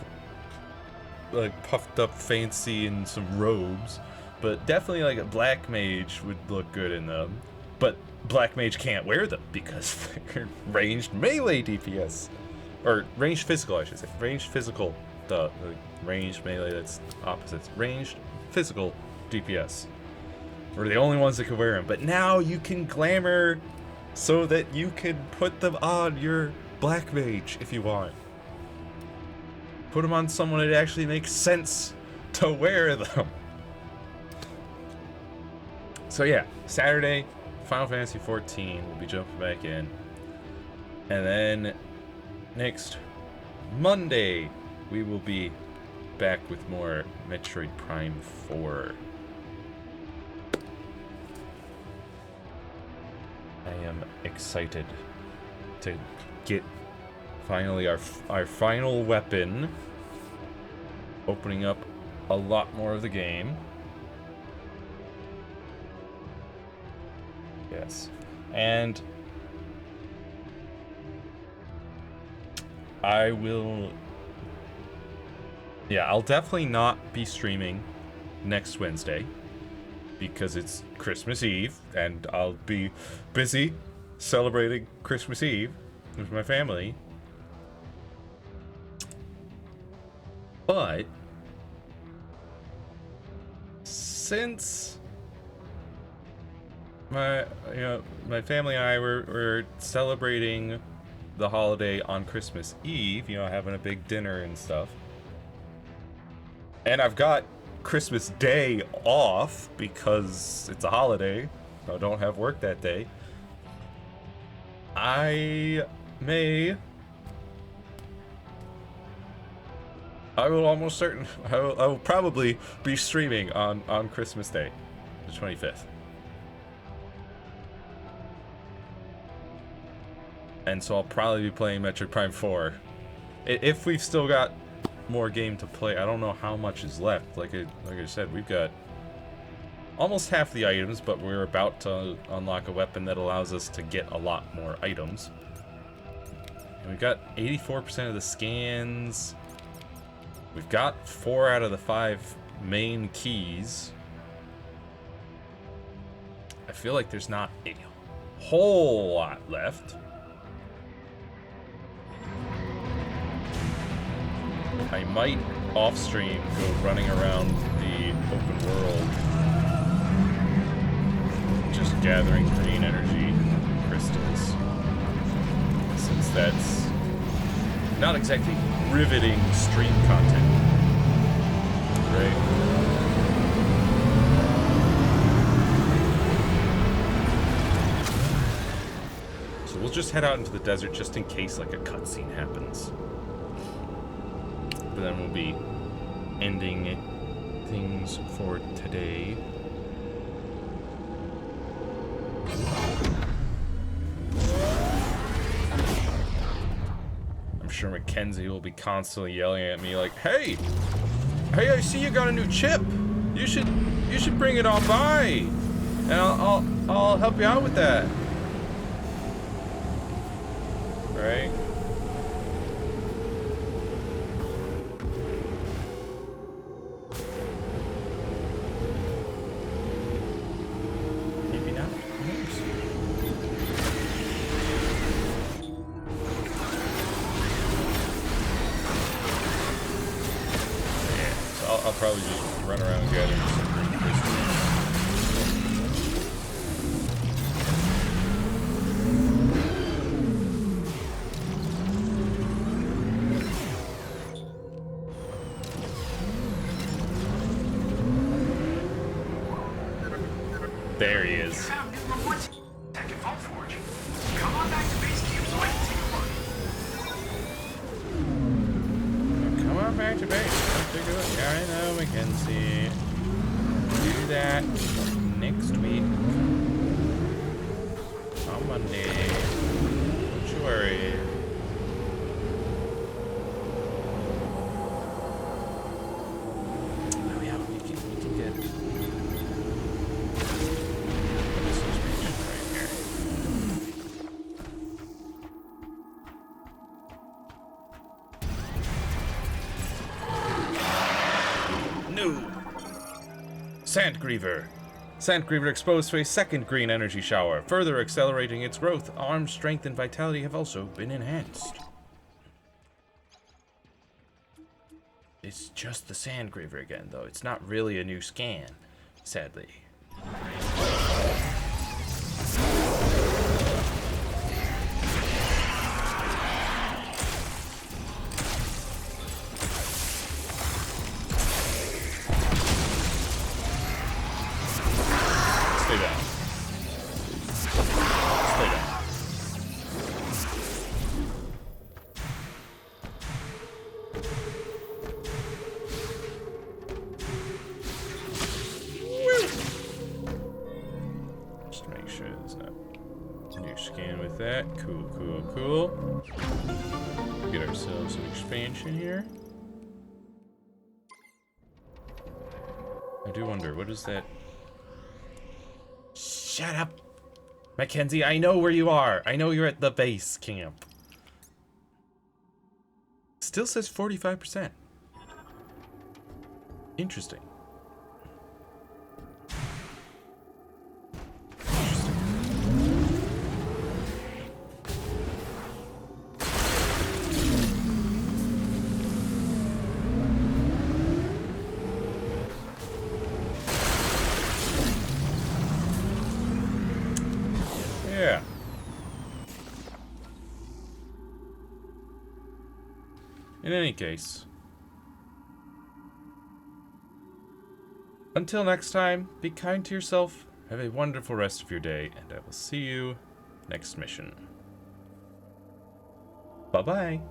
puffed up fancy in some robes, but definitely a black mage would look good in them. But black mage can't wear them because they're ranged melee DPS, or ranged physical, I should say. Ranged physical, ranged melee, that's opposites. Ranged physical DPS were the only ones that could wear them. But now you can glamour so that you can put them on your black mage if you want. Put them on someone it actually makes sense to wear them. So yeah, Saturday, Final Fantasy XIV, we'll be jumping back in. And then next Monday, we will be back with more Metroid Prime 4. I am excited to get finally our final weapon, opening up a lot more of the game. Yes. And I will... Yeah, I'll definitely not be streaming next Wednesday because it's Christmas Eve and I'll be busy celebrating Christmas Eve with my family. But since my family and I were celebrating the holiday on Christmas Eve, having a big dinner and stuff. And I've got Christmas Day off because it's a holiday. So I don't have work that day. I will probably be streaming on Christmas Day, the 25th. And so I'll probably be playing Metroid Prime 4. If we've still got more game to play, I don't know how much is left. Like I said, we've got almost half the items, but we're about to unlock a weapon that allows us to get a lot more items. And we've got 84% of the scans. We've got 4 out of the 5 main keys. I feel like there's not a whole lot left. I might off-stream go running around the open world, just gathering green energy crystals, since that's not exactly riveting stream content, right? So we'll just head out into the desert just in case like a cutscene happens. But then we'll be ending things for today. I'm sure Mackenzie will be constantly yelling at me like, Hey, I see you got a new chip. You should bring it on by, and I'll help you out with that." Right? I'll probably just run around and gather some green crystals. There he is. Found new rewards. Second Vault Forge. Come on back to base camp so I can take a look. Come on back to base. Take a look. I know, Mackenzie. Do that next week. On Monday. Don't you worry. Oh yeah, we can get this region right here. New Sandgriever. Sandgriever exposed to a second green energy shower, further accelerating its growth. Arm strength and vitality have also been enhanced. It's just the Sandgriever again, though. It's not really a new scan, sadly. Stay down. Stay down. Just make sure there's not a new scan with that. Cool, cool, cool. Get ourselves some expansion here. I do wonder, what is that? Shut up, Mackenzie, I know where you are. I know you're at the base camp. Still says 45%. Interesting. Yeah. In any case, until next time, be kind to yourself, have a wonderful rest of your day, and I will see you next mission. Bye-bye.